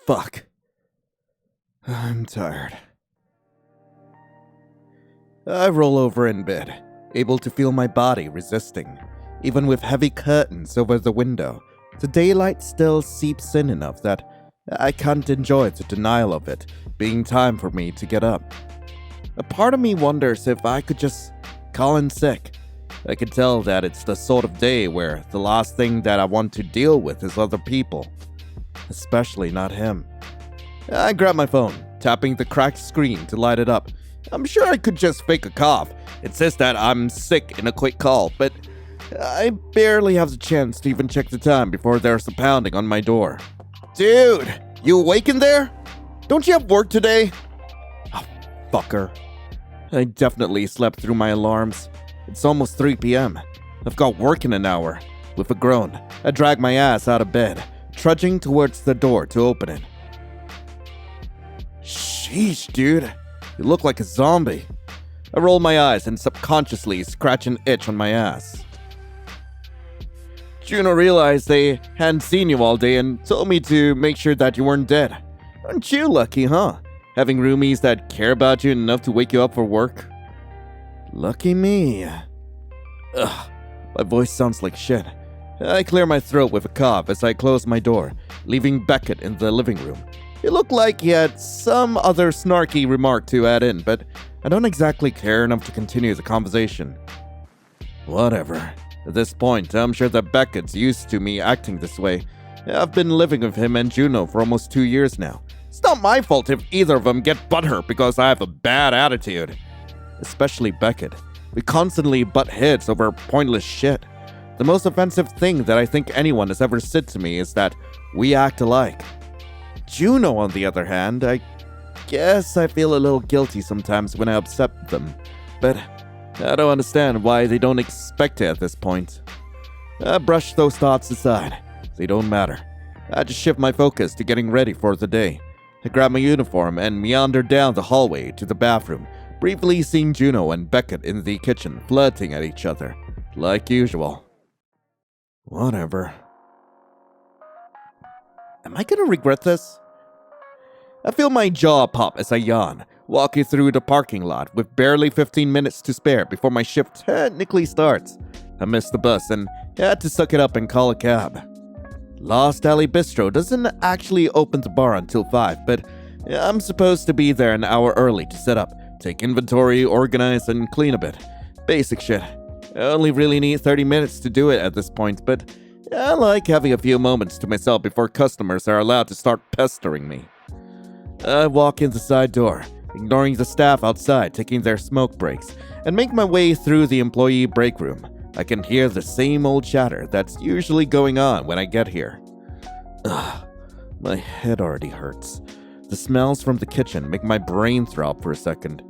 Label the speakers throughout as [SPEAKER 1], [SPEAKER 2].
[SPEAKER 1] Fuck. I'm tired. I roll over in bed, able to feel my body resisting. Even with heavy curtains over the window, the daylight still seeps in enough that I can't enjoy the denial of it being time for me to get up. A part of me wonders if I could just call in sick. I can tell that it's the sort of day where the last thing that I want to deal with is other people. Especially not him. I grab my phone, tapping the cracked screen to light it up. I'm sure I could just fake a cough. It says that I'm sick in a quick call, but I barely have the chance to even check the time before there's a pounding on my door. Dude, you awake in there? Don't you have work today? Oh, fucker. I definitely slept through my alarms. It's almost 3 p.m. I've got work in an hour. With a groan, I drag my ass out of bed, trudging towards the door to open it. Sheesh, dude. You look like a zombie. I roll my eyes and subconsciously scratch an itch on my ass. Juno realized they hadn't seen you all day and told me to make sure that you weren't dead. Aren't you lucky, huh? Having roomies that care about you enough to wake you up for work? Lucky me. Ugh, my voice sounds like shit. I clear my throat with a cough as I close my door, leaving Beckett in the living room. It looked like he had some other snarky remark to add in, but I don't exactly care enough to continue the conversation. Whatever. At this point, I'm sure that Beckett's used to me acting this way. I've been living with him and Juno for almost 2 years now. It's not my fault if either of them get butthurt because I have a bad attitude. Especially Beckett. We constantly butt heads over pointless shit. The most offensive thing that I think anyone has ever said to me is that we act alike. Juno, on the other hand, I guess I feel a little guilty sometimes when I upset them, but I don't understand why they don't expect it at this point. I brush those thoughts aside. They don't matter. I just shift my focus to getting ready for the day. I grab my uniform and meander down the hallway to the bathroom, briefly seeing Juno and Beckett in the kitchen flirting at each other, like usual. Whatever. Am I gonna regret this? I feel my jaw pop as I yawn, walking through the parking lot with barely 15 minutes to spare before my shift technically starts. I missed the bus and had to suck it up and call a cab. Lost Alley Bistro doesn't actually open the bar until 5, but I'm supposed to be there an hour early to set up, take inventory, organize, and clean a bit. Basic shit. I only really need 30 minutes to do it at this point, but I like having a few moments to myself before customers are allowed to start pestering me. I walk in the side door, ignoring the staff outside taking their smoke breaks, and make my way through the employee break room. I can hear the same old chatter that's usually going on when I get here. Ugh, my head already hurts. The smells from the kitchen make my brain throb for a second.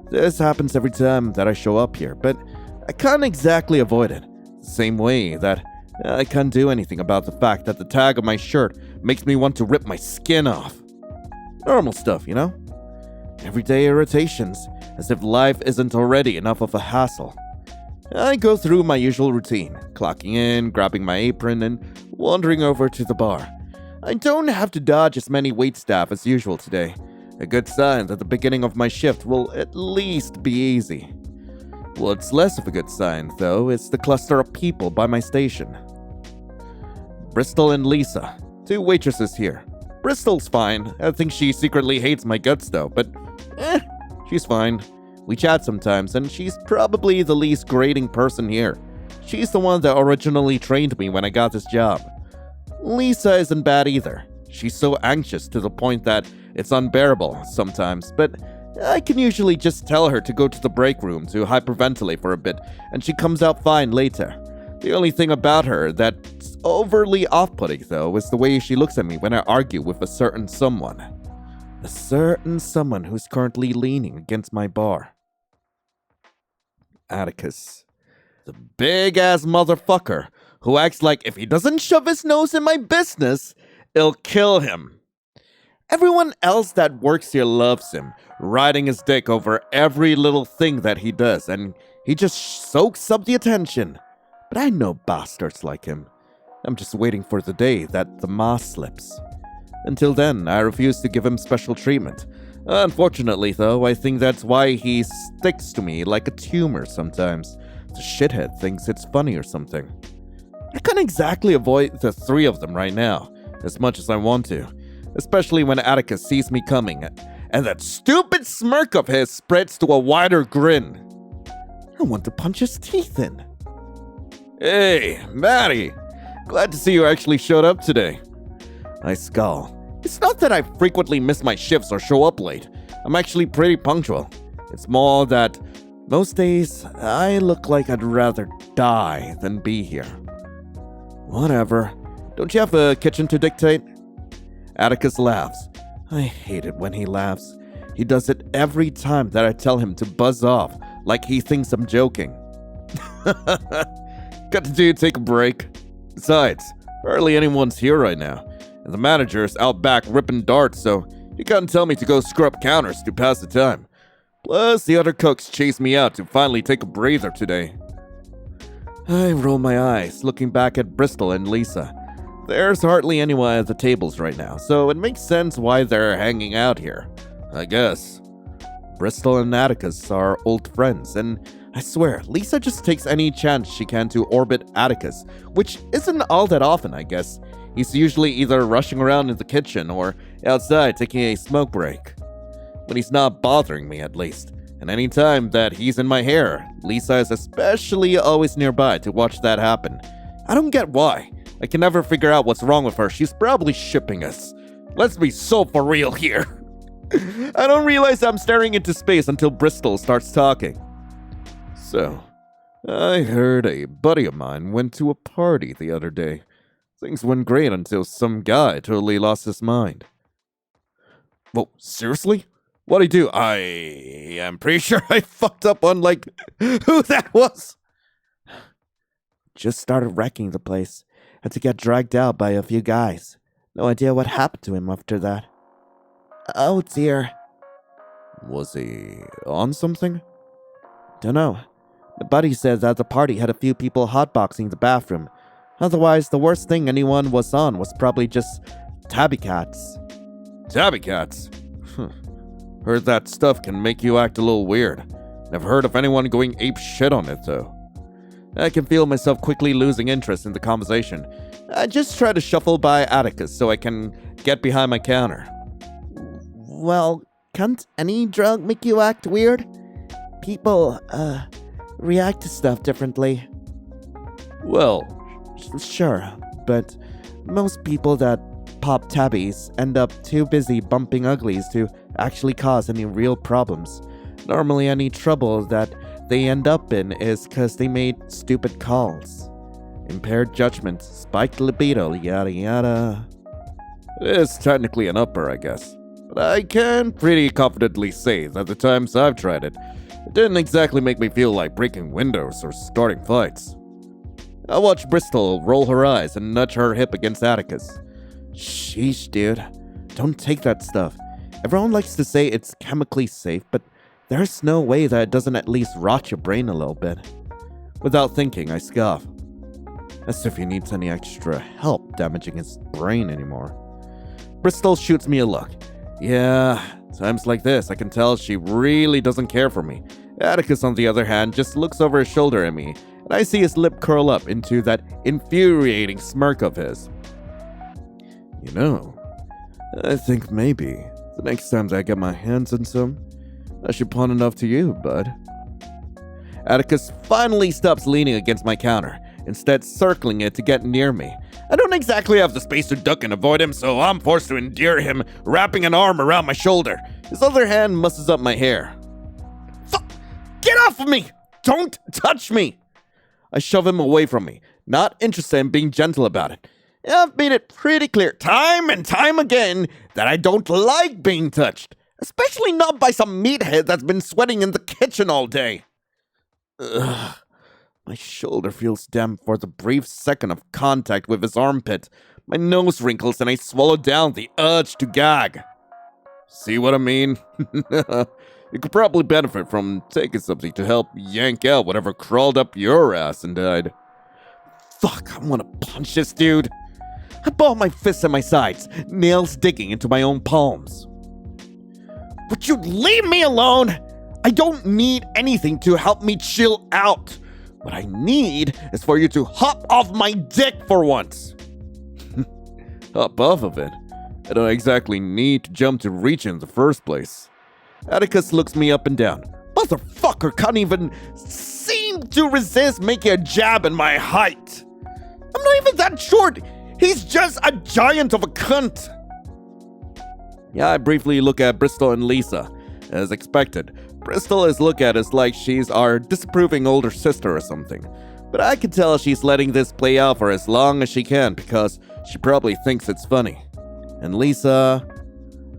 [SPEAKER 1] This happens every time that I show up here, but I can't exactly avoid it. The same way that I can't do anything about the fact that the tag on my shirt makes me want to rip my skin off. Normal stuff, you know? Everyday irritations, as if life isn't already enough of a hassle. I go through my usual routine, clocking in, grabbing my apron, and wandering over to the bar. I don't have to dodge as many waitstaff as usual today. A good sign that the beginning of my shift will at least be easy. What's less of a good sign, though, is the cluster of people by my station. Bristol and Lisa, 2 waitresses here. Bristol's fine. I think she secretly hates my guts, though, but she's fine. We chat sometimes, and she's probably the least grating person here. She's the one that originally trained me when I got this job. Lisa isn't bad either. She's so anxious to the point that it's unbearable sometimes, but I can usually just tell her to go to the break room to hyperventilate for a bit, and she comes out fine later. The only thing about her that's overly off-putting, though, is the way she looks at me when I argue with a certain someone. A certain someone who's currently leaning against my bar. Atticus. The big-ass motherfucker who acts like if he doesn't shove his nose in my business, it'll kill him. Everyone else that works here loves him, riding his dick over every little thing that he does, and he just soaks up the attention. But I know bastards like him. I'm just waiting for the day that the mask slips. Until then, I refuse to give him special treatment. Unfortunately, though, I think that's why he sticks to me like a tumor sometimes. The shithead thinks it's funny or something. I can't exactly avoid the three of them right now, as much as I want to. Especially when Atticus sees me coming, and that stupid smirk of his spreads to a wider grin. I want to punch his teeth in. Hey, Maddie! Glad to see you actually showed up today. I scowl. It's not that I frequently miss my shifts or show up late. I'm actually pretty punctual. It's more that most days I look like I'd rather die than be here. Whatever. Don't you have a kitchen to dictate? Atticus laughs. I hate it when he laughs. He does it every time that I tell him to buzz off, like he thinks I'm joking. Got to do take a break. Besides, hardly anyone's here right now, and the manager's out back ripping darts, so he can't tell me to go scrub counters to pass the time. Plus, the other cooks chased me out to finally take a breather today. I roll my eyes, looking back at Bristol and Lisa. There's hardly anyone at the tables right now, so it makes sense why they're hanging out here, I guess. Bristol and Atticus are old friends, and I swear, Lisa just takes any chance she can to orbit Atticus, which isn't all that often, I guess. He's usually either rushing around in the kitchen or outside taking a smoke break. When he's not bothering me, at least. And any time that he's in my hair, Lisa is especially always nearby to watch that happen. I don't get why. I can never figure out what's wrong with her. She's probably shipping us. Let's be so for real here. I don't realize I'm staring into space until Bristol starts talking. So, I heard a buddy of mine went to a party the other day. Things went great until some guy totally lost his mind. Well, seriously? What'd he do? I am pretty sure I fucked up on, who that was. Just started wrecking the place. Had to get dragged out by a few guys. No idea what happened to him after that. Oh dear. Was he on something? Dunno. The buddy said that the party had a few people hotboxing the bathroom. Otherwise, the worst thing anyone was on was probably just tabby cats. Tabby cats? Heard that stuff can make you act a little weird. Never heard of anyone going ape shit on it, though. I can feel myself quickly losing interest in the conversation. I just try to shuffle by Atticus so I can get behind my counter. Well, can't any drug make you act weird? People, react to stuff differently. Well, sure, but most people that pop tabbies end up too busy bumping uglies to actually cause any real problems. Normally any trouble that they end up in is because they made stupid calls. Impaired judgment, spiked libido, yada yada. It is technically an upper, I guess. But I can pretty confidently say that the times I've tried it, it didn't exactly make me feel like breaking windows or starting fights. I watched Bristol roll her eyes and nudge her hip against Atticus. Sheesh, dude. Don't take that stuff. Everyone likes to say it's chemically safe, but there's no way that it doesn't at least rot your brain a little bit. Without thinking, I scoff. As if he needs any extra help damaging his brain anymore. Bristol shoots me a look. Yeah, times like this, I can tell she really doesn't care for me. Atticus, on the other hand, just looks over his shoulder at me, and I see his lip curl up into that infuriating smirk of his. You know, I think maybe the next time that I get my hands on some, I should pawn it off to you, bud. Atticus finally stops leaning against my counter, instead circling it to get near me. I don't exactly have the space to duck and avoid him, so I'm forced to endure him wrapping an arm around my shoulder. His other hand musses up my hair. Get off of me! Don't touch me! I shove him away from me, not interested in being gentle about it. I've made it pretty clear time and time again that I don't like being touched, especially not by some meathead that's been sweating in the kitchen all day. Ugh. My shoulder feels damp for the brief second of contact with his armpit. My nose wrinkles and I swallow down the urge to gag. See what I mean? You could probably benefit from taking something to help yank out whatever crawled up your ass and died. Fuck, I want to punch this dude. I ball my fists at my sides, nails digging into my own palms. Would you leave me alone? I don't need anything to help me chill out. What I need is for you to hop off my dick for once. Hop off of it? I don't exactly need to jump to reach it in the first place. Atticus looks me up and down. Motherfucker can't even seem to resist making a jab in my height. I'm not even that short. He's just a giant of a cunt. Yeah, I briefly look at Bristol and Lisa. As expected, Bristol is looked at as like she's our disapproving older sister or something. But I can tell she's letting this play out for as long as she can because she probably thinks it's funny. And Lisa...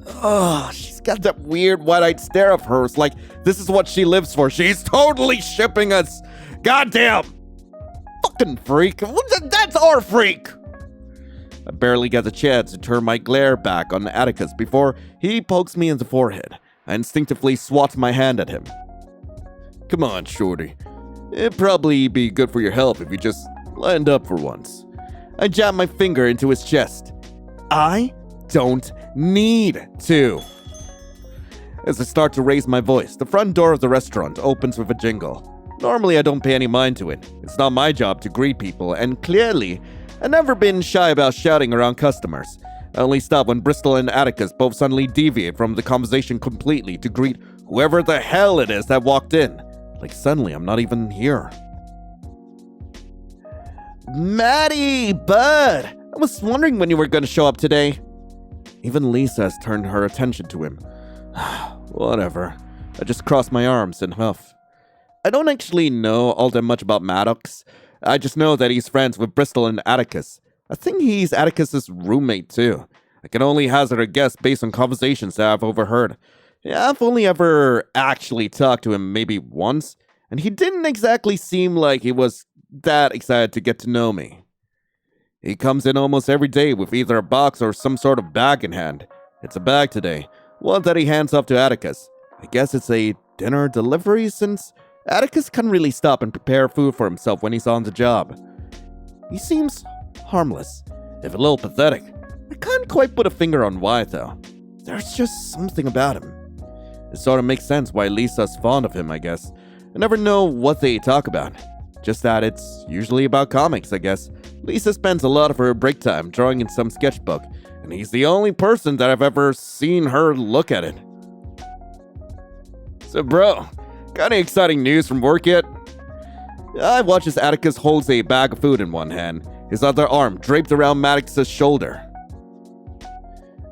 [SPEAKER 1] oh, she's got that weird wide-eyed stare of hers like this is what she lives for. She's totally shipping us. Goddamn! Fucking freak. That's our freak! I barely get the chance to turn my glare back on Atticus before he pokes me in the forehead. I instinctively swat my hand at him. Come on, shorty. It'd probably be good for your health if you just lined up for once. I jab my finger into his chest. I don't need to. As I start to raise my voice, the front door of the restaurant opens with a jingle. Normally I don't pay any mind to it. It's not my job to greet people, and clearly, I've never been shy about shouting around customers. I only stop when Bristol and Atticus both suddenly deviate from the conversation completely to greet whoever the hell it is that walked in. Like suddenly I'm not even here. Maddie, bud! I was wondering when you were going to show up today. Even Lisa has turned her attention to him. Whatever. I just cross my arms and huff. I don't actually know all that much about Maddox. I just know that he's friends with Bristol and Atticus. I think he's Atticus's roommate too. I can only hazard a guess based on conversations that I've overheard. Yeah, I've only ever actually talked to him maybe once, and he didn't exactly seem like he was that excited to get to know me. He comes in almost every day with either a box or some sort of bag in hand. It's a bag today, one that he hands off to Atticus. I guess it's a dinner delivery since Atticus can't really stop and prepare food for himself when he's on the job. He seems harmless, if a little pathetic. I can't quite put a finger on why though. There's just something about him. It sort of makes sense why Lisa's fond of him, I guess. I never know what they talk about. Just that it's usually about comics, I guess. Lisa spends a lot of her break time drawing in some sketchbook, and he's the only person that I've ever seen her look at it. So bro, got any exciting news from work yet? I watch as Atticus holds a bag of food in one hand, his other arm draped around Maddox's shoulder.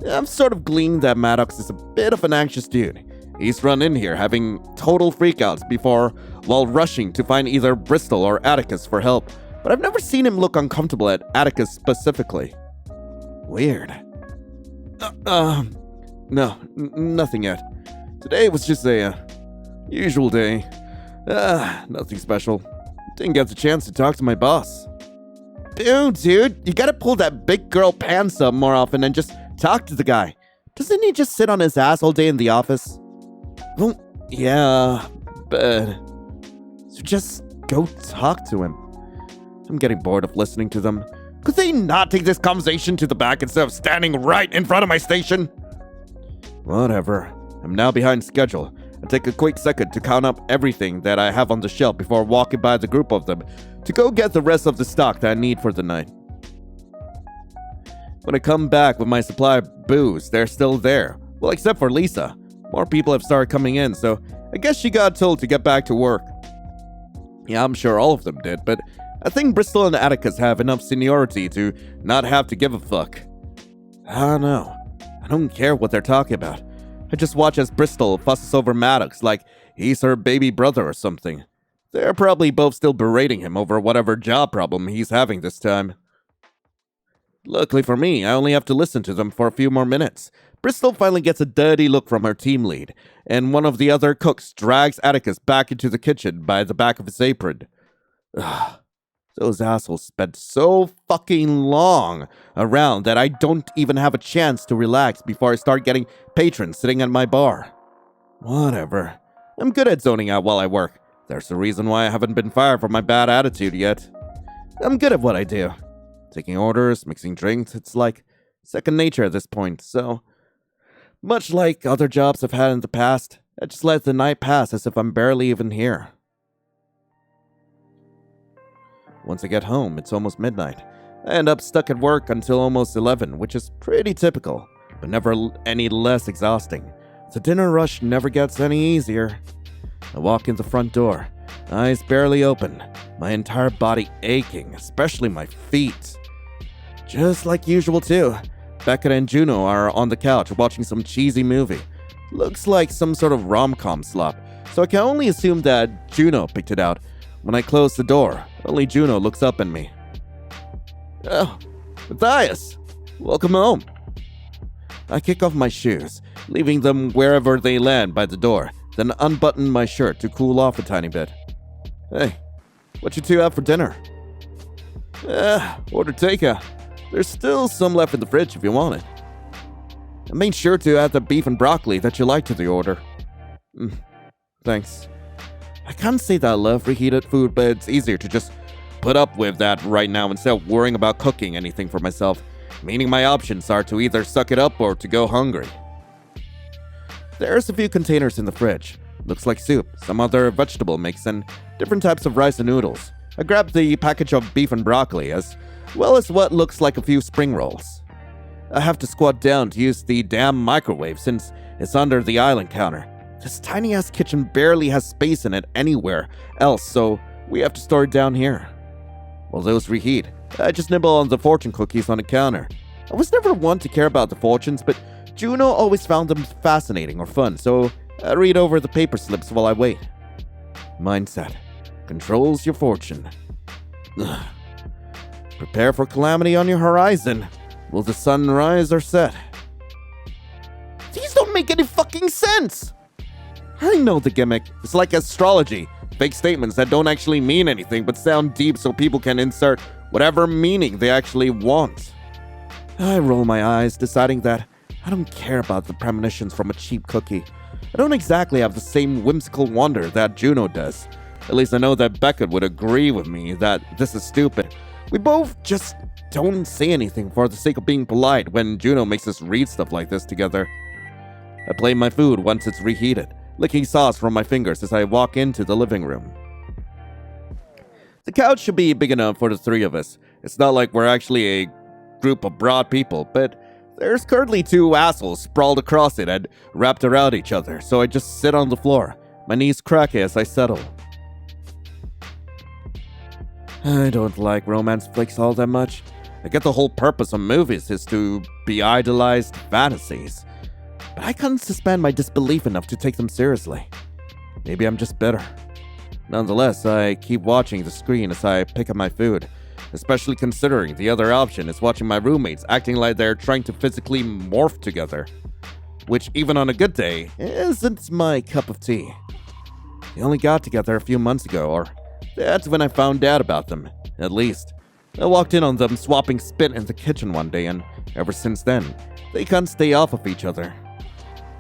[SPEAKER 1] I'm sort of gleaning that Maddox is a bit of an anxious dude. He's run in here having total freakouts before while rushing to find either Bristol or Atticus for help, but I've never seen him look uncomfortable at Atticus specifically. Weird. No, nothing yet. Today was just a usual day. Nothing special. Didn't get the chance to talk to my boss. Dude, you gotta pull that big girl pants up more often and just talk to the guy. Doesn't he just sit on his ass all day in the office? Well, yeah, but... so just go talk to him. I'm getting bored of listening to them. Could they not take this conversation to the back instead of standing right in front of my station? Whatever. I'm now behind schedule. I take a quick second to count up everything that I have on the shelf before walking by the group of them to go get the rest of the stock that I need for the night. When I come back with my supply of booze, they're still there. Well, except for Lisa. More people have started coming in, so I guess she got told to get back to work. Yeah, I'm sure all of them did, but I think Bristol and Atticus have enough seniority to not have to give a fuck. I don't know. I don't care what they're talking about. I just watch as Bristol fusses over Maddox like he's her baby brother or something. They're probably both still berating him over whatever job problem he's having this time. Luckily for me, I only have to listen to them for a few more minutes. Bristol finally gets a dirty look from her team lead, and one of the other cooks drags Atticus back into the kitchen by the back of his apron. Ugh. Those assholes spent so fucking long around that I don't even have a chance to relax before I start getting patrons sitting at my bar. Whatever. I'm good at zoning out while I work. There's a reason why I haven't been fired for my bad attitude yet. I'm good at what I do. Taking orders, mixing drinks, it's like second nature at this point, so much like other jobs I've had in the past, I just let the night pass as if I'm barely even here. Once I get home, it's almost midnight. I end up stuck at work until almost 11, which is pretty typical, but never any less exhausting. The dinner rush never gets any easier. I walk in the front door, eyes barely open, my entire body aching, especially my feet. Just like usual too, Beckett and Juno are on the couch watching some cheesy movie. Looks like some sort of rom-com slop, so I can only assume that Juno picked it out. When I close the door, only Juno looks up at me. "Oh, Matthias, welcome home." I kick off my shoes, leaving them wherever they land by the door, then unbutton my shirt to cool off a tiny bit. "Hey, what you two have for dinner?" Order takeout. There's still some left in the fridge if you want it." I made sure to add the beef and broccoli that you like to the order. Thanks. I can't say that I love reheated food, but it's easier to just put up with that right now instead of worrying about cooking anything for myself, meaning my options are to either suck it up or to go hungry. There's a few containers in the fridge. Looks like soup, some other vegetable mix, and different types of rice and noodles. I grabbed the package of beef and broccoli, as well as what looks like a few spring rolls. I have to squat down to use the damn microwave since it's under the island counter. This tiny-ass kitchen barely has space in it anywhere else, so we have to store it down here. While those reheat, I just nibble on the fortune cookies on the counter. I was never one to care about the fortunes, but Juno always found them fascinating or fun, so I read over the paper slips while I wait. Mindset controls your fortune. Ugh. Prepare for calamity on your horizon. Will the sun rise or set? These don't make any fucking sense! I know the gimmick. It's like astrology. Fake statements that don't actually mean anything but sound deep so people can insert whatever meaning they actually want. I roll my eyes, deciding that I don't care about the premonitions from a cheap cookie. I don't exactly have the same whimsical wonder that Juno does. At least I know that Beckett would agree with me that this is stupid. We both just don't say anything for the sake of being polite when Juno makes us read stuff like this together. I plate my food once it's reheated, licking sauce from my fingers as I walk into the living room. The couch should be big enough for the three of us. It's not like we're actually a group of broad people, but there's currently two assholes sprawled across it and wrapped around each other, so I just sit on the floor, my knees cracking as I settle. I don't like romance flicks all that much. I get the whole purpose of movies is to be idolized fantasies, but I can't suspend my disbelief enough to take them seriously. Maybe I'm just bitter. Nonetheless, I keep watching the screen as I pick up my food, especially considering the other option is watching my roommates acting like they're trying to physically morph together, which even on a good day isn't my cup of tea. They only got together a few months ago, or that's when I found out about them, at least. I walked in on them swapping spit in the kitchen one day, and ever since then, they can't stay off of each other.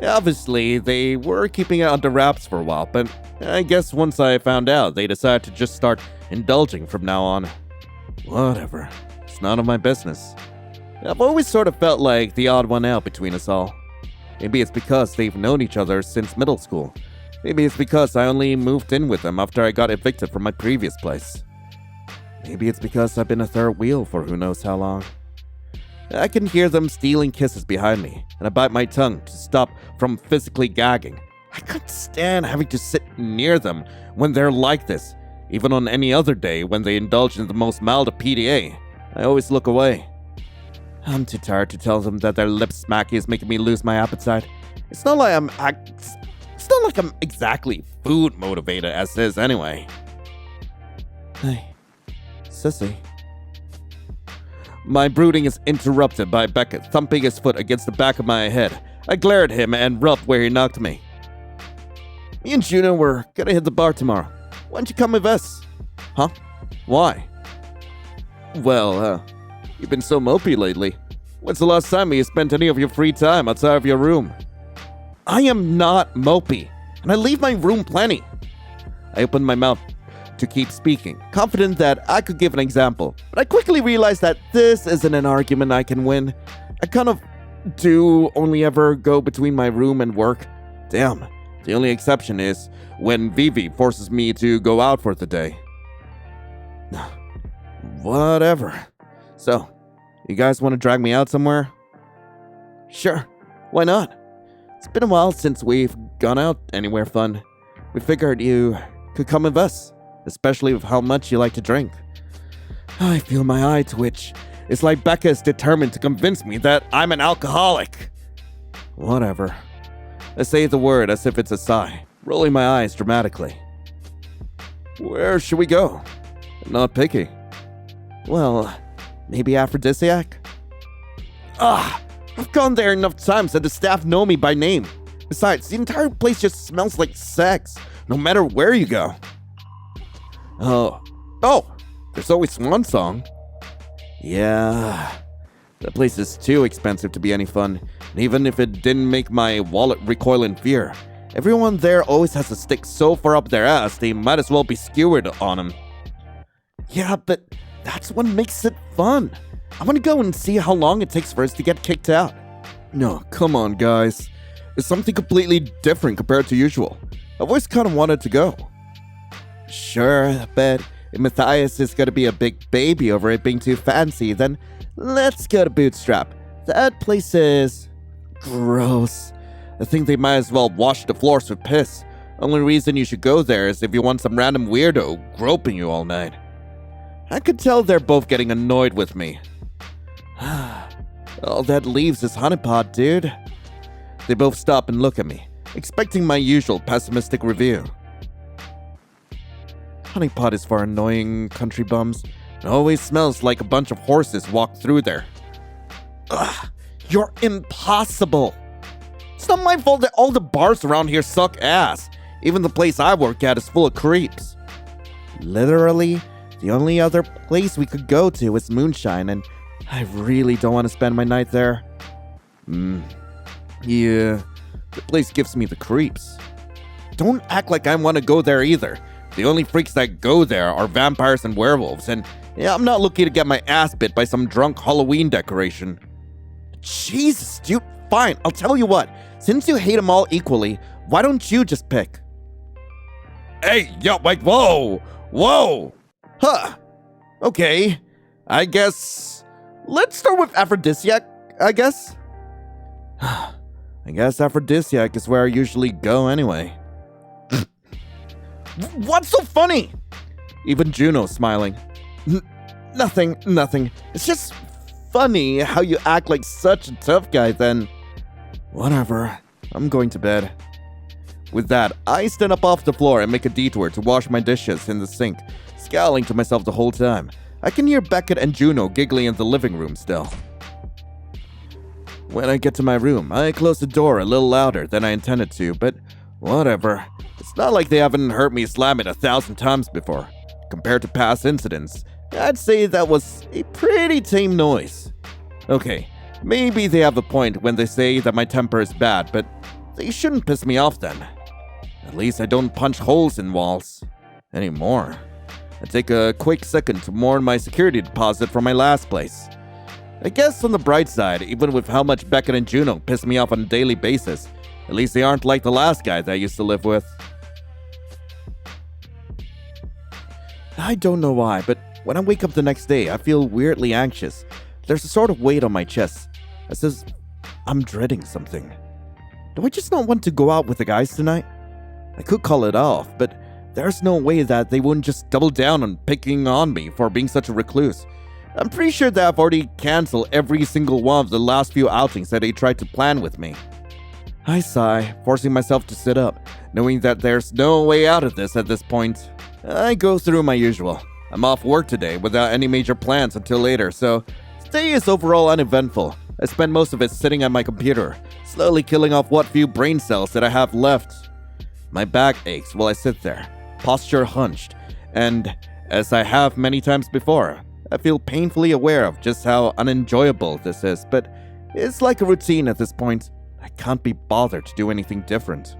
[SPEAKER 1] Obviously, they were keeping it under wraps for a while, but I guess once I found out, they decided to just start indulging from now on. Whatever. It's none of my business. I've always sort of felt like the odd one out between us all. Maybe it's because they've known each other since middle school. Maybe it's because I only moved in with them after I got evicted from my previous place. Maybe it's because I've been a third wheel for who knows how long. I can hear them stealing kisses behind me, and I bite my tongue to stop from physically gagging. I can't stand having to sit near them when they're like this. Even on any other day when they indulge in the most mild of PDA, I always look away. I'm too tired to tell them that their lip smacking is making me lose my appetite. It's not like I'm exactly food motivated as is anyway. Hey, sissy. My brooding is interrupted by Beckett thumping his foot against the back of my head. I glare at him and rub where he knocked me. Me and Juno were gonna hit the bar tomorrow. Why don't you come with us? Huh? Why? Well, you've been so mopey lately. When's the last time you spent any of your free time outside of your room? I am not mopey, and I leave my room plenty. I opened my mouth to keep speaking, confident that I could give an example. But I quickly realized that this isn't an argument I can win. I kind of do only ever go between my room and work. Damn, the only exception is when Vivi forces me to go out for the day. Whatever. So, you guys want to drag me out somewhere? Sure, why not? It's been a while since we've gone out anywhere fun. We figured you could come with us, especially with how much you like to drink. I feel my eye twitch. It's like Becca is determined to convince me that I'm an alcoholic. Whatever. I say the word as if it's a sigh, rolling my eyes dramatically. Where should we go? I'm not picky. Well, maybe Aphrodisiac? I've gone there enough times that the staff know me by name. Besides, the entire place just smells like sex, no matter where you go. Oh, there's always one song. Yeah, that place is too expensive to be any fun, and even if it didn't make my wallet recoil in fear, everyone there always has a stick so far up their ass they might as well be skewered on them. Yeah, but that's what makes it fun. I want to go and see how long it takes for us to get kicked out. No, come on, guys. It's something completely different compared to usual. I've always kind of wanted to go. Sure, but if Matthias is going to be a big baby over it being too fancy, then let's go to Bootstrap. That place is gross. I think they might as well wash the floors with piss. Only reason you should go there is if you want some random weirdo groping you all night. I could tell they're both getting annoyed with me. All that leaves is Honeypot, dude. They both stop and look at me, expecting my usual pessimistic review. Honeypot is for annoying country bums. It always smells like a bunch of horses walk through there. Ugh, you're impossible. It's not my fault that all the bars around here suck ass. Even the place I work at is full of creeps. Literally, the only other place we could go to is Moonshine, and I really don't want to spend my night there. Yeah, the place gives me the creeps. Don't act like I want to go there either. The only freaks that go there are vampires and werewolves, and yeah, I'm not looking to get my ass bit by some drunk Halloween decoration. Jesus, dude, fine, I'll tell you what. Since you hate them all equally, why don't you just pick? Hey, yo, wait, whoa! Huh, okay, I guess... Let's start with Aphrodisiac, I guess. I guess Aphrodisiac is where I usually go anyway. What's so funny? Even Juno's smiling. Nothing. It's just funny how you act like such a tough guy then. Whatever, I'm going to bed. With that, I stand up off the floor and make a detour to wash my dishes in the sink, scowling to myself the whole time. I can hear Beckett and Juno giggling in the living room still. When I get to my room, I close the door a little louder than I intended to, but whatever. It's not like they haven't heard me slam it 1,000 times before. Compared to past incidents, I'd say that was a pretty tame noise. Okay, maybe they have a point when they say that my temper is bad, but they shouldn't piss me off then. At least I don't punch holes in walls anymore. I take a quick second to mourn my security deposit from my last place. I guess on the bright side, even with how much Beckett and Juno piss me off on a daily basis, at least they aren't like the last guy that I used to live with. I don't know why, but when I wake up the next day, I feel weirdly anxious. There's a sort of weight on my chest. It says I'm dreading something. Do I just not want to go out with the guys tonight? I could call it off, but there's no way that they wouldn't just double down on picking on me for being such a recluse. I'm pretty sure that I've already canceled every single one of the last few outings that they tried to plan with me. I sigh, forcing myself to sit up, knowing that there's no way out of this at this point. I go through my usual. I'm off work today without any major plans until later, so today is overall uneventful. I spend most of it sitting at my computer, slowly killing off what few brain cells that I have left. My back aches while I sit there, posture hunched, and, as I have many times before, I feel painfully aware of just how unenjoyable this is, but it's like a routine at this point. I can't be bothered to do anything different.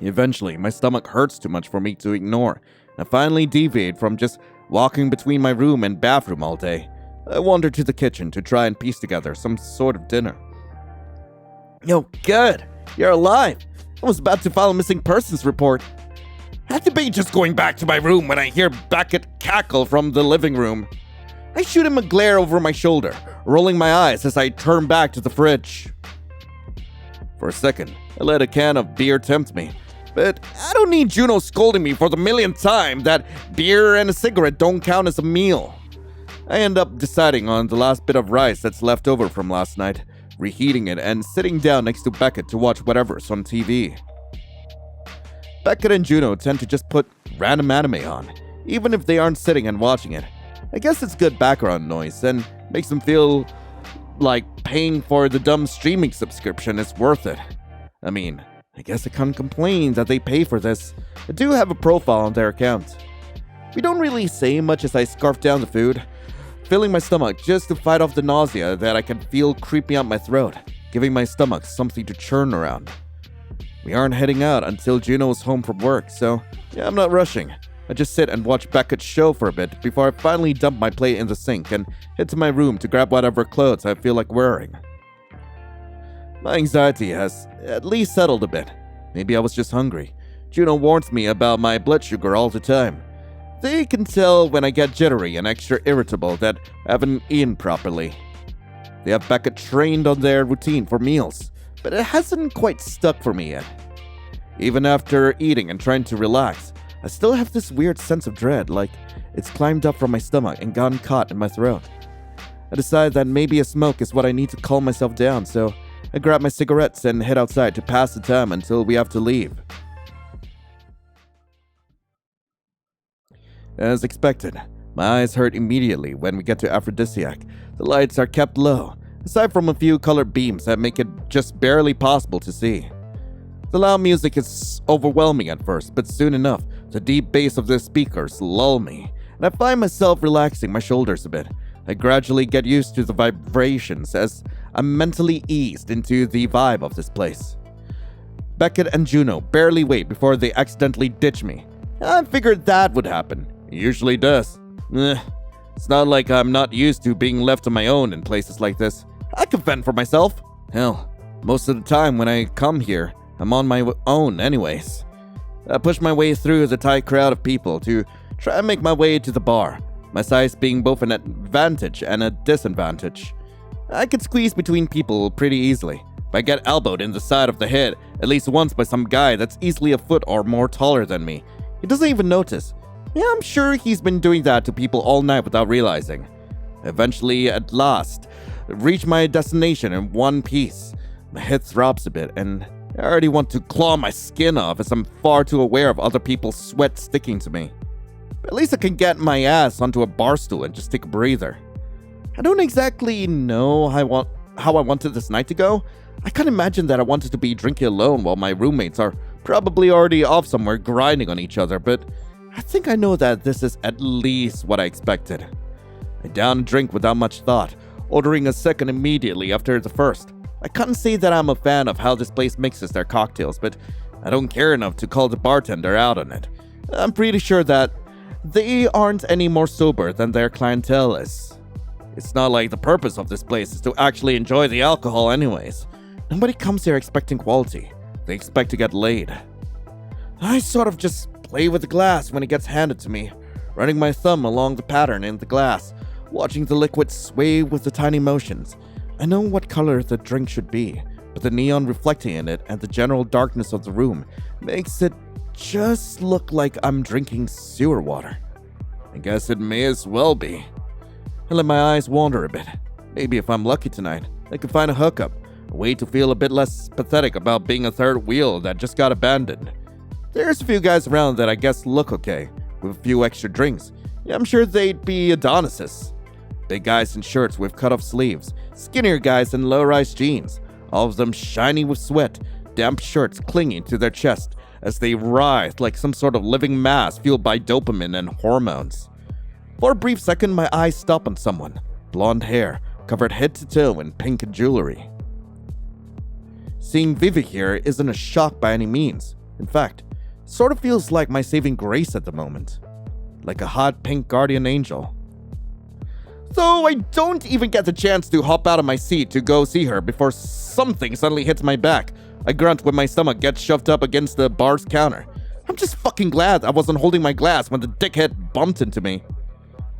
[SPEAKER 1] Eventually, my stomach hurts too much for me to ignore, I finally deviate from just walking between my room and bathroom all day. I wander to the kitchen to try and piece together some sort of dinner. Yo, good! You're alive! I was about to file a missing persons report. Had to be just going back to my room when I hear Beckett cackle from the living room. I shoot him a glare over my shoulder, rolling my eyes as I turn back to the fridge. For a second, I let a can of beer tempt me, but I don't need Juno scolding me for the millionth time that beer and a cigarette don't count as a meal. I end up deciding on the last bit of rice that's left over from last night, reheating it and sitting down next to Beckett to watch whatever's on TV. Beckett and Juno tend to just put random anime on, even if they aren't sitting and watching it. I guess it's good background noise and makes them feel like paying for the dumb streaming subscription is worth it. I mean, I guess I can't complain that they pay for this. I do have a profile on their account. We don't really say much as I scarf down the food, filling my stomach just to fight off the nausea that I can feel creeping up my throat, giving my stomach something to churn around. We aren't heading out until Juno is home from work, so yeah, I'm not rushing. I just sit and watch Beckett's show for a bit before I finally dump my plate in the sink and head to my room to grab whatever clothes I feel like wearing. My anxiety has at least settled a bit. Maybe I was just hungry. Juno warns me about my blood sugar all the time. They can tell when I get jittery and extra irritable that I haven't eaten properly. They have Beckett trained on their routine for meals, but it hasn't quite stuck for me yet. Even after eating and trying to relax, I still have this weird sense of dread, like it's climbed up from my stomach and gotten caught in my throat. I decide that maybe a smoke is what I need to calm myself down, so I grab my cigarettes and head outside to pass the time until we have to leave. As expected, my eyes hurt immediately when we get to Aphrodisiac. The lights are kept low, aside from a few colored beams that make it just barely possible to see. The loud music is overwhelming at first, but soon enough, the deep bass of the speakers lull me, and I find myself relaxing my shoulders a bit. I gradually get used to the vibrations as I'm mentally eased into the vibe of this place. Beckett and Juno barely wait before they accidentally ditch me. I figured that would happen. It usually does. It's not like I'm not used to being left on my own in places like this. I can fend for myself. Hell, most of the time when I come here, I'm on my own anyways. I push my way through the tight crowd of people to try and make my way to the bar, my size being both an advantage and a disadvantage. I can squeeze between people pretty easily, but I get elbowed in the side of the head at least once by some guy that's easily a foot or more taller than me. He doesn't even notice. Yeah, I'm sure he's been doing that to people all night without realizing. Eventually, at last, reach my destination in one piece. My head throbs a bit, and I already want to claw my skin off as I'm far too aware of other people's sweat sticking to me. But at least I can get my ass onto a bar stool and just take a breather. I don't exactly know how I wanted this night to go. I can't imagine that I wanted to be drinking alone while my roommates are probably already off somewhere grinding on each other, but I think I know that this is at least what I expected. I downed a drink without much thought, ordering a second immediately after the first. I can't say that I'm a fan of how this place mixes their cocktails, but I don't care enough to call the bartender out on it. I'm pretty sure that they aren't any more sober than their clientele is. It's not like the purpose of this place is to actually enjoy the alcohol anyways. Nobody comes here expecting quality. They expect to get laid. I sort of just play with the glass when it gets handed to me, running my thumb along the pattern in the glass, watching the liquid sway with the tiny motions. I know what color the drink should be, but the neon reflecting in it and the general darkness of the room makes it just look like I'm drinking sewer water. I guess it may as well be. I let my eyes wander a bit. Maybe if I'm lucky tonight, I can find a hookup, a way to feel a bit less pathetic about being a third wheel that just got abandoned. There's a few guys around that I guess look okay, with a few extra drinks. Yeah, I'm sure they'd be Adonises. Big guys in shirts with cut-off sleeves, skinnier guys in low-rise jeans, all of them shiny with sweat, damp shirts clinging to their chest as they writhe like some sort of living mass fueled by dopamine and hormones. For a brief second, my eyes stop on someone, blonde hair, covered head to toe in pink jewelry. Seeing Vivi here isn't a shock by any means. In fact, it sort of feels like my saving grace at the moment. like a hot pink guardian angel. So I don't even get the chance to hop out of my seat to go see her before something suddenly hits my back. I grunt when my stomach gets shoved up against the bar's counter. I'm just fucking glad I wasn't holding my glass when the dickhead bumped into me.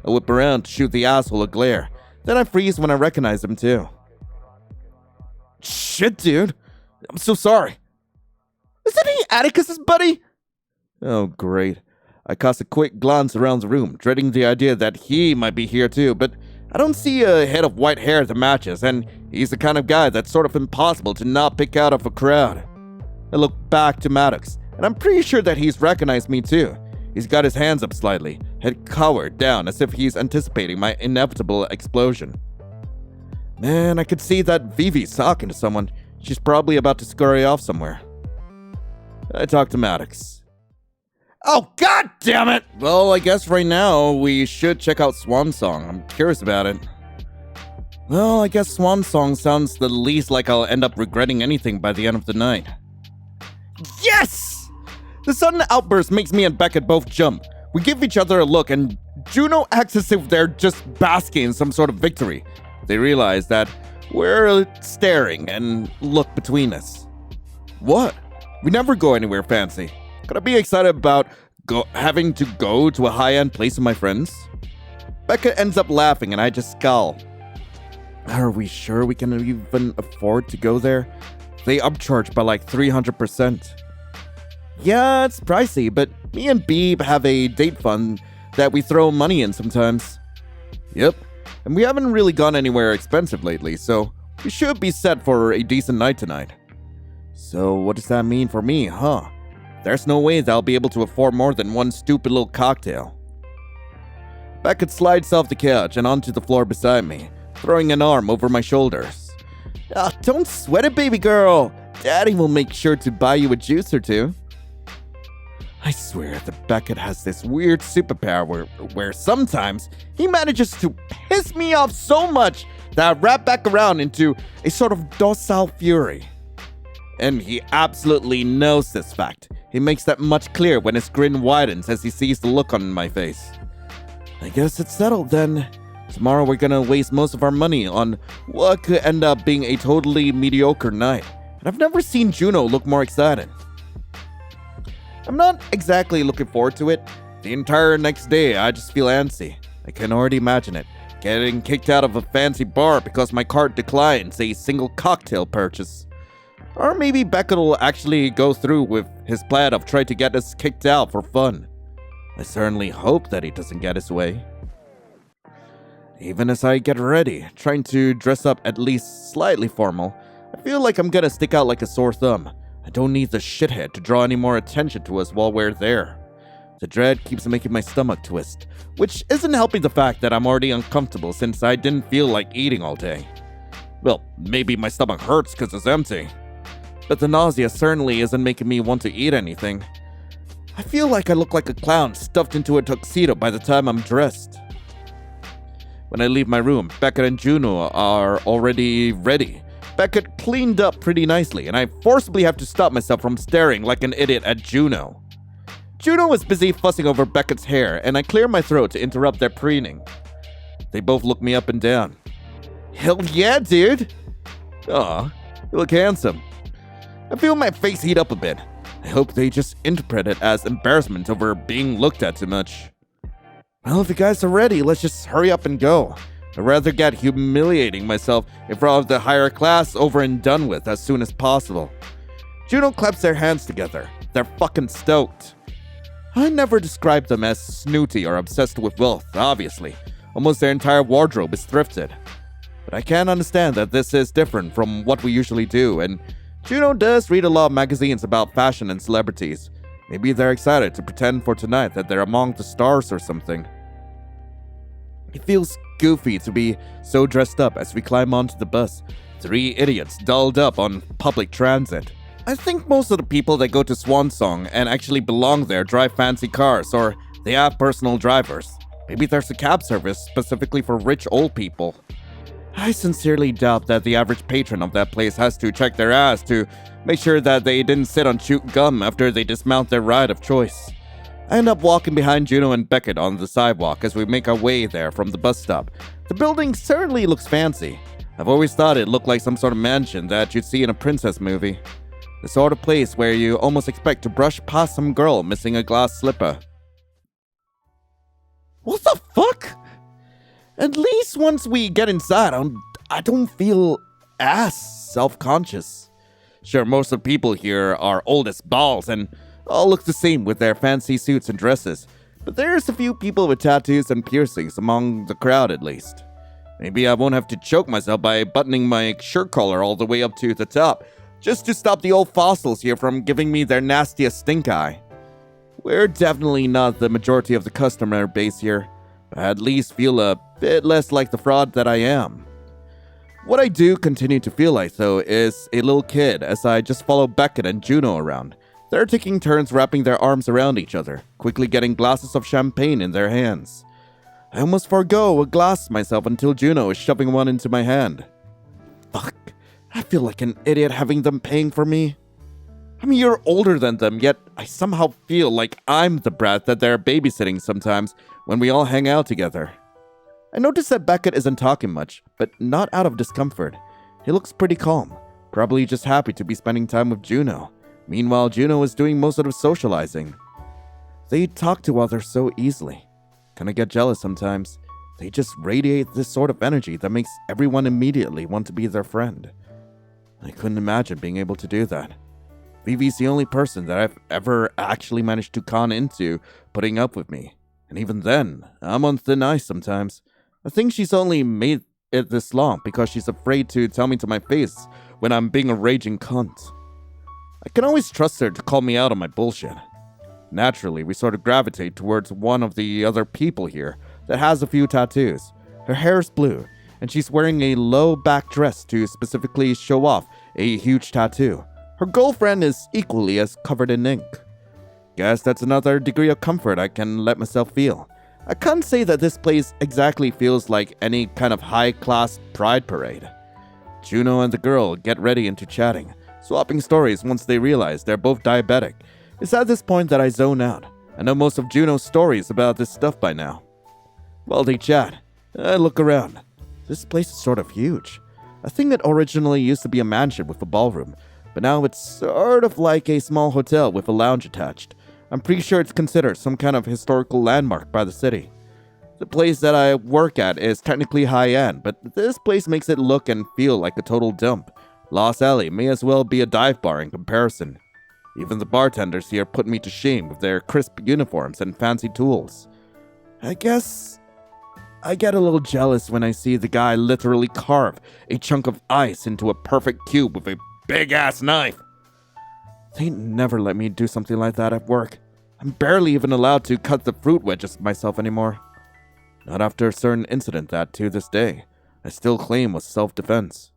[SPEAKER 1] I whip around to shoot the asshole a glare. Then I freeze when I recognize him too. Shit, dude. I'm so sorry. Isn't he Atticus's buddy? Oh, great. I cast a quick glance around the room, dreading the idea that he might be here too, but I don't see a head of white hair that matches, and he's the kind of guy that's sort of impossible to not pick out of a crowd. I look back to Maddox, and I'm pretty sure that he's recognized me too. He's got his hands up slightly, head cowered down as if he's anticipating my inevitable explosion. Man, I could see that Vivi's talking to someone. She's probably about to scurry off somewhere. I talk to Maddox. Oh, god damn it! Well, I guess right now we should check out Swan Song. I'm curious about it. Well, I guess Swan Song sounds the least like I'll end up regretting anything by the end of the night. Yes! The sudden outburst makes me and Beckett both jump. We give each other a look, and Juno acts as if they're just basking in some sort of victory. They realize that we're staring and look between us. What? We never go anywhere fancy. Could I be excited about having to go to a high-end place with my friends? Becca ends up laughing and I just scowl. Are we sure we can even afford to go there? They upcharge by like 300%. Yeah, it's pricey, but me and Beeb have a date fund that we throw money in sometimes. Yep, and we haven't really gone anywhere expensive lately, so we should be set for a decent night tonight. So what does that mean for me, huh? There's no way that I'll be able to afford more than one stupid little cocktail. Beckett slides off the couch and onto the floor beside me, throwing an arm over my shoulders. Don't sweat it, baby girl. Daddy will make sure to buy you a juice or two. I swear that Beckett has this weird superpower where sometimes he manages to piss me off so much that I wrap back around into a sort of docile fury. And he absolutely knows this fact. He makes that much clear when his grin widens as he sees the look on my face. I guess it's settled then. Tomorrow we're gonna waste most of our money on what could end up being a totally mediocre night. And I've never seen Juno look more excited. I'm not exactly looking forward to it. The entire next day I just feel antsy. I can already imagine it. Getting kicked out of a fancy bar because my card declines a single cocktail purchase. Or maybe Beckett will actually go through with his plan of trying to get us kicked out for fun. I certainly hope that he doesn't get his way. Even as I get ready, trying to dress up at least slightly formal, I feel like I'm gonna stick out like a sore thumb. I don't need the shithead to draw any more attention to us while we're there. The dread keeps making my stomach twist, which isn't helping the fact that I'm already uncomfortable since I didn't feel like eating all day. Well, maybe my stomach hurts because it's empty. But the nausea certainly isn't making me want to eat anything. I feel like I look like a clown stuffed into a tuxedo by the time I'm dressed. When I leave my room, Beckett and Juno are already ready. Beckett cleaned up pretty nicely, and I forcibly have to stop myself from staring like an idiot at Juno. Juno was busy fussing over Beckett's hair, and I clear my throat to interrupt their preening. They both look me up and down. Hell yeah, dude! Aw, you look handsome. I feel my face heat up a bit. I hope they just interpret it as embarrassment over being looked at too much. Well, if you guys are ready, let's just hurry up and go. I'd rather get humiliating myself in front of the higher class over and done with as soon as possible. Juno claps their hands together. They're fucking stoked. I never described them as snooty or obsessed with wealth, obviously. Almost their entire wardrobe is thrifted. But I can understand that this is different from what we usually do, and Juno does read a lot of magazines about fashion and celebrities. Maybe they're excited to pretend for tonight that they're among the stars or something. It feels goofy to be so dressed up as we climb onto the bus. 3 idiots dolled up on public transit. I think most of the people that go to Swan Song and actually belong there drive fancy cars, or they have personal drivers. Maybe there's a cab service specifically for rich old people. I sincerely doubt that the average patron of that place has to check their ass to make sure that they didn't sit on chewed gum after they dismount their ride of choice. I end up walking behind Juno and Beckett on the sidewalk as we make our way there from the bus stop. The building certainly looks fancy. I've always thought it looked like some sort of mansion that you'd see in a princess movie. The sort of place where you almost expect to brush past some girl missing a glass slipper. What the fuck? At least once we get inside, I don't feel as self-conscious. Sure, most of the people here are old as balls and all look the same with their fancy suits and dresses, but there's a few people with tattoos and piercings among the crowd at least. Maybe I won't have to choke myself by buttoning my shirt collar all the way up to the top, just to stop the old fossils here from giving me their nastiest stink eye. We're definitely not the majority of the customer base here, but I at least feel a bit less like the fraud that I am. What I do continue to feel like, though, is a little kid as I just follow Beckett and Juno around. They're taking turns wrapping their arms around each other, quickly getting glasses of champagne in their hands. I almost forgo a glass myself until Juno is shoving one into my hand. Fuck, I feel like an idiot having them paying for me. I'm a year older than them, yet I somehow feel like I'm the brat that they're babysitting sometimes when we all hang out together. I notice that Beckett isn't talking much, but not out of discomfort. He looks pretty calm, probably just happy to be spending time with Juno. Meanwhile, Juno is doing most of the socializing. They talk to others so easily. Kinda get jealous sometimes. They just radiate this sort of energy that makes everyone immediately want to be their friend. I couldn't imagine being able to do that. Vivi's the only person that I've ever actually managed to con into putting up with me. And even then, I'm on thin ice sometimes. I think she's only made it this long because she's afraid to tell me to my face when I'm being a raging cunt. I can always trust her to call me out on my bullshit. Naturally, we sort of gravitate towards one of the other people here that has a few tattoos. Her hair is blue, and she's wearing a low-back dress to specifically show off a huge tattoo. Her girlfriend is equally as covered in ink. Guess that's another degree of comfort I can let myself feel. I can't say that this place exactly feels like any kind of high-class pride parade. Juno and the girl get ready into chatting, swapping stories once they realize they're both diabetic. It's at this point that I zone out. I know most of Juno's stories about this stuff by now. While they chat, I look around. This place is sort of huge. I think it originally used to be a mansion with a ballroom, but now it's sort of like a small hotel with a lounge attached. I'm pretty sure it's considered some kind of historical landmark by the city. The place that I work at is technically high-end, but this place makes it look and feel like a total dump. Lost Alley may as well be a dive bar in comparison. Even the bartenders here put me to shame with their crisp uniforms and fancy tools. I guess I get a little jealous when I see the guy literally carve a chunk of ice into a perfect cube with a big-ass knife. They never let me do something like that at work. I'm barely even allowed to cut the fruit wedges myself anymore. Not after a certain incident that, to this day, I still claim was self-defense.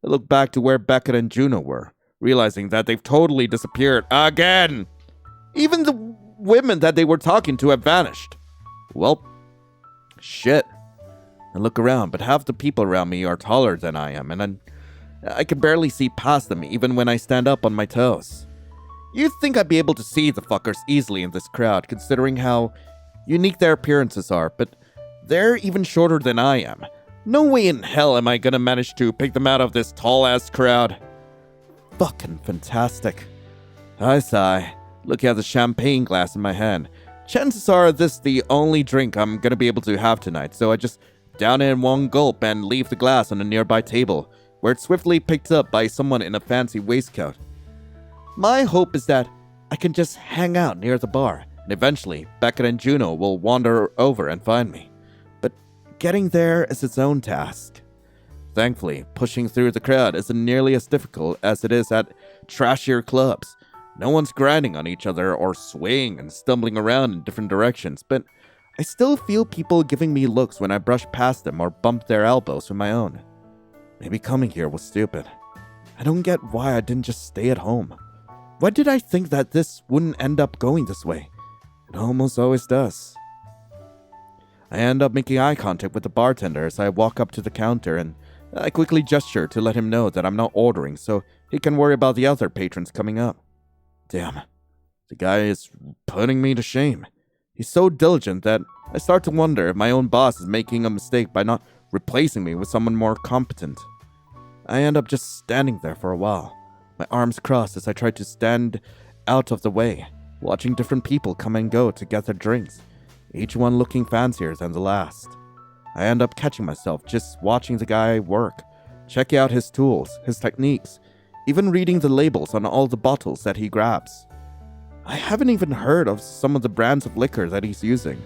[SPEAKER 1] I look back to where Beckett and Juno were, realizing that they've totally disappeared again. Even the women that they were talking to have vanished. Well, shit. I look around, but half the people around me are taller than I am, and I can barely see past them even when I stand up on my toes. You'd think I'd be able to see the fuckers easily in this crowd, considering how unique their appearances are, but they're even shorter than I am. No way in hell am I gonna manage to pick them out of this tall-ass crowd. Fucking fantastic. I sigh, looking at the champagne glass in my hand. Chances are this is the only drink I'm gonna be able to have tonight, so I just down it in one gulp and leave the glass on a nearby table, where it's swiftly picked up by someone in a fancy waistcoat. My hope is that I can just hang out near the bar, and eventually Beckett and Juno will wander over and find me. But getting there is its own task. Thankfully, pushing through the crowd isn't nearly as difficult as it is at trashier clubs. No one's grinding on each other or swaying and stumbling around in different directions, but I still feel people giving me looks when I brush past them or bump their elbows with my own. Maybe coming here was stupid. I don't get why I didn't just stay at home. Why did I think that this wouldn't end up going this way? It almost always does. I end up making eye contact with the bartender as I walk up to the counter, and I quickly gesture to let him know that I'm not ordering so he can worry about the other patrons coming up. Damn, The guy is putting me to shame. He's so diligent that I start to wonder if my own boss is making a mistake by not replacing me with someone more competent. I end up just standing there for a while, my arms crossed as I try to stand out of the way, watching different people come and go to get their drinks, each one looking fancier than the last. I end up catching myself just watching the guy work, checking out his tools, his techniques, even reading the labels on all the bottles that he grabs. I haven't even heard of some of the brands of liquor that he's using.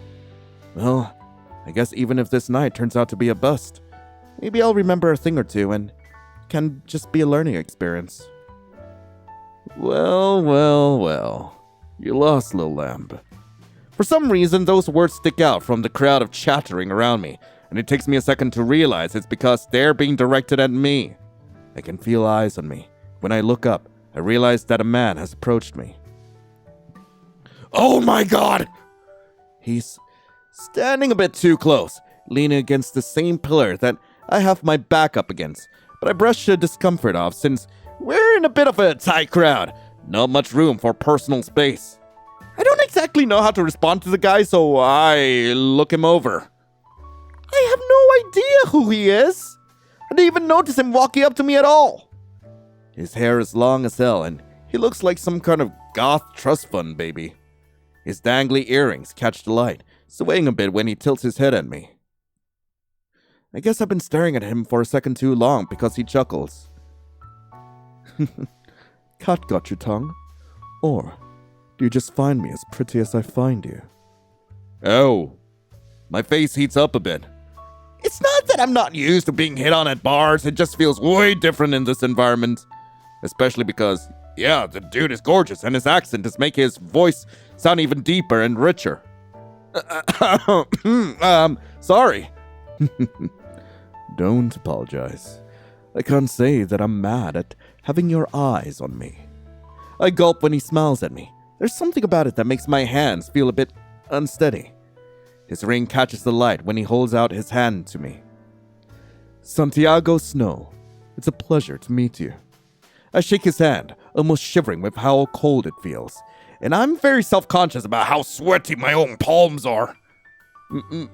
[SPEAKER 1] Well, I guess even if this night turns out to be a bust, maybe I'll remember a thing or two and can just be a learning experience. Well. You lost, little lamb. For some reason, those words stick out from the crowd of chattering around me, and it takes me a second to realize it's because they're being directed at me. I can feel eyes on me. When I look up, I realize that a man has approached me. Oh my God! He's standing a bit too close, leaning against the same pillar that I have my back up against, but I brush the discomfort off since we're in a bit of a tight crowd. Not much room for personal space. I don't exactly know how to respond to the guy, so I look him over. I have no idea who he is. I didn't even notice him walking up to me at all. His hair is long as hell, and he looks like some kind of goth trust fund baby. His dangly earrings catch the light, swaying a bit when he tilts his head at me. I guess I've been staring at him for a second too long because he chuckles. Cat got your tongue? Or do you just find me as pretty as I find you? Oh, my face heats up a bit. It's not that I'm not used to being hit on at bars, it just feels way different in this environment. Especially because, yeah, the dude is gorgeous and his accent is making his voice sound even deeper and richer. Sorry. Don't apologize. I can't say that I'm mad at having your eyes on me. I gulp when he smiles at me. There's something about it that makes my hands feel a bit unsteady. His ring catches the light when he holds out his hand to me. Santiago Snow, it's a pleasure to meet you. I shake his hand, almost shivering with how cold it feels, and I'm very self-conscious about how sweaty my own palms are.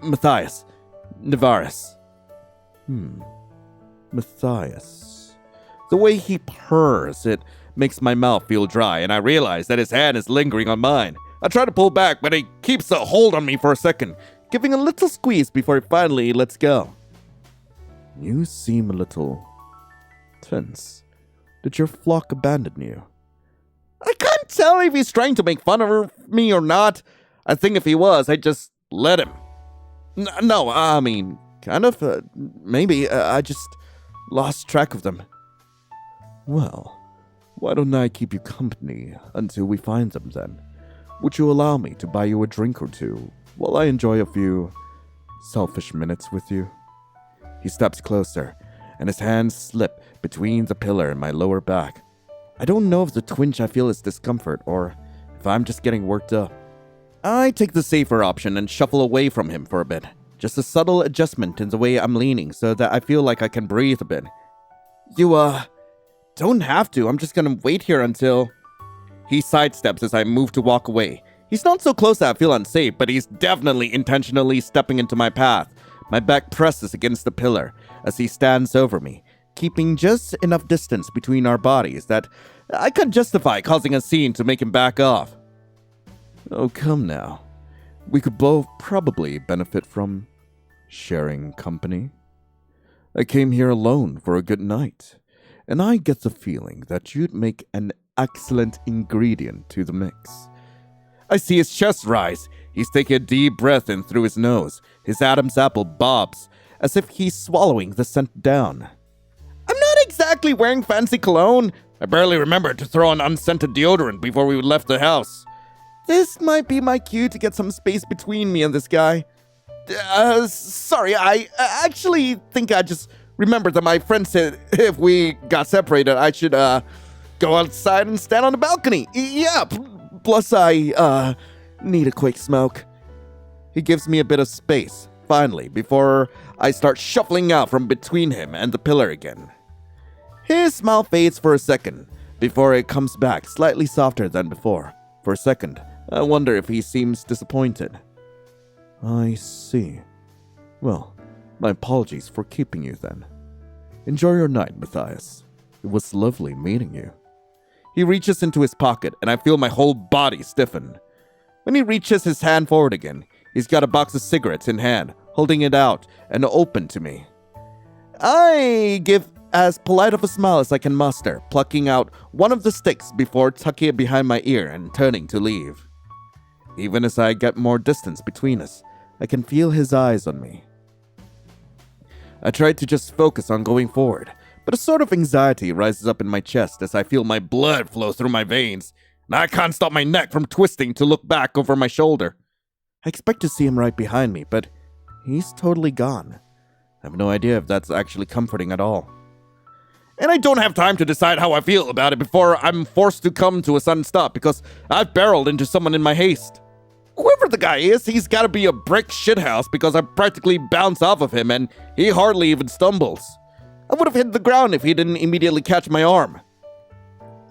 [SPEAKER 1] Matthias. Nevaris. Matthias. The way he purrs, it makes my mouth feel dry, and I realize that his hand is lingering on mine. I try to pull back, but he keeps a hold on me for a second, giving a little squeeze before he finally lets go. You seem a little tense. Did your flock abandon you? I can't tell if he's trying to make fun of me or not. I think if he was, I'd just let him. No, I mean, kind of, maybe. I just lost track of them. Well, why don't I keep you company until we find them then? Would you allow me to buy you a drink or two while I enjoy a few selfish minutes with you? He steps closer, and his hands slip between the pillar and my lower back. I don't know if the twinge I feel is discomfort or if I'm just getting worked up. I take the safer option and shuffle away from him for a bit. Just a subtle adjustment in the way I'm leaning so that I feel like I can breathe a bit. You, don't have to. I'm just gonna wait here until... He sidesteps as I move to walk away. He's not so close that I feel unsafe, but he's definitely intentionally stepping into my path. My back presses against the pillar as he stands over me, keeping just enough distance between our bodies that I could justify causing a scene to make him back off. Oh, come now. We could both probably benefit from sharing company. I came here alone for a good night, and I get the feeling that you'd make an excellent ingredient to the mix. I see his chest rise. He's taking a deep breath in through his nose. His Adam's apple bobs, as if he's swallowing the scent down. I'm not exactly wearing fancy cologne. I barely remembered to throw on unscented deodorant before we left the house. This might be my cue to get some space between me and this guy. Sorry, I actually think I just remembered that my friend said if we got separated, I should, go outside and stand on the balcony. Yeah, plus I, need a quick smoke. He gives me a bit of space, finally, before I start shuffling out from between him and the pillar again. His smile fades for a second, before it comes back slightly softer than before. For a second, I wonder if he seems disappointed. I see. Well, my apologies for keeping you then. Enjoy your night, Matthias. It was lovely meeting you. He reaches into his pocket, and I feel my whole body stiffen. When he reaches his hand forward again, he's got a box of cigarettes in hand, holding it out and open to me. I give as polite of a smile as I can muster, plucking out one of the sticks before tucking it behind my ear and turning to leave. Even as I get more distance between us, I can feel his eyes on me. I try to just focus on going forward, but a sort of anxiety rises up in my chest as I feel my blood flow through my veins, and I can't stop my neck from twisting to look back over my shoulder. I expect to see him right behind me, but he's totally gone. I have no idea if that's actually comforting at all. And I don't have time to decide how I feel about it before I'm forced to come to a sudden stop because I've barreled into someone in my haste. Whoever the guy is, he's gotta be a brick shithouse because I practically bounce off of him and he hardly even stumbles. I would have hit the ground if he didn't immediately catch my arm.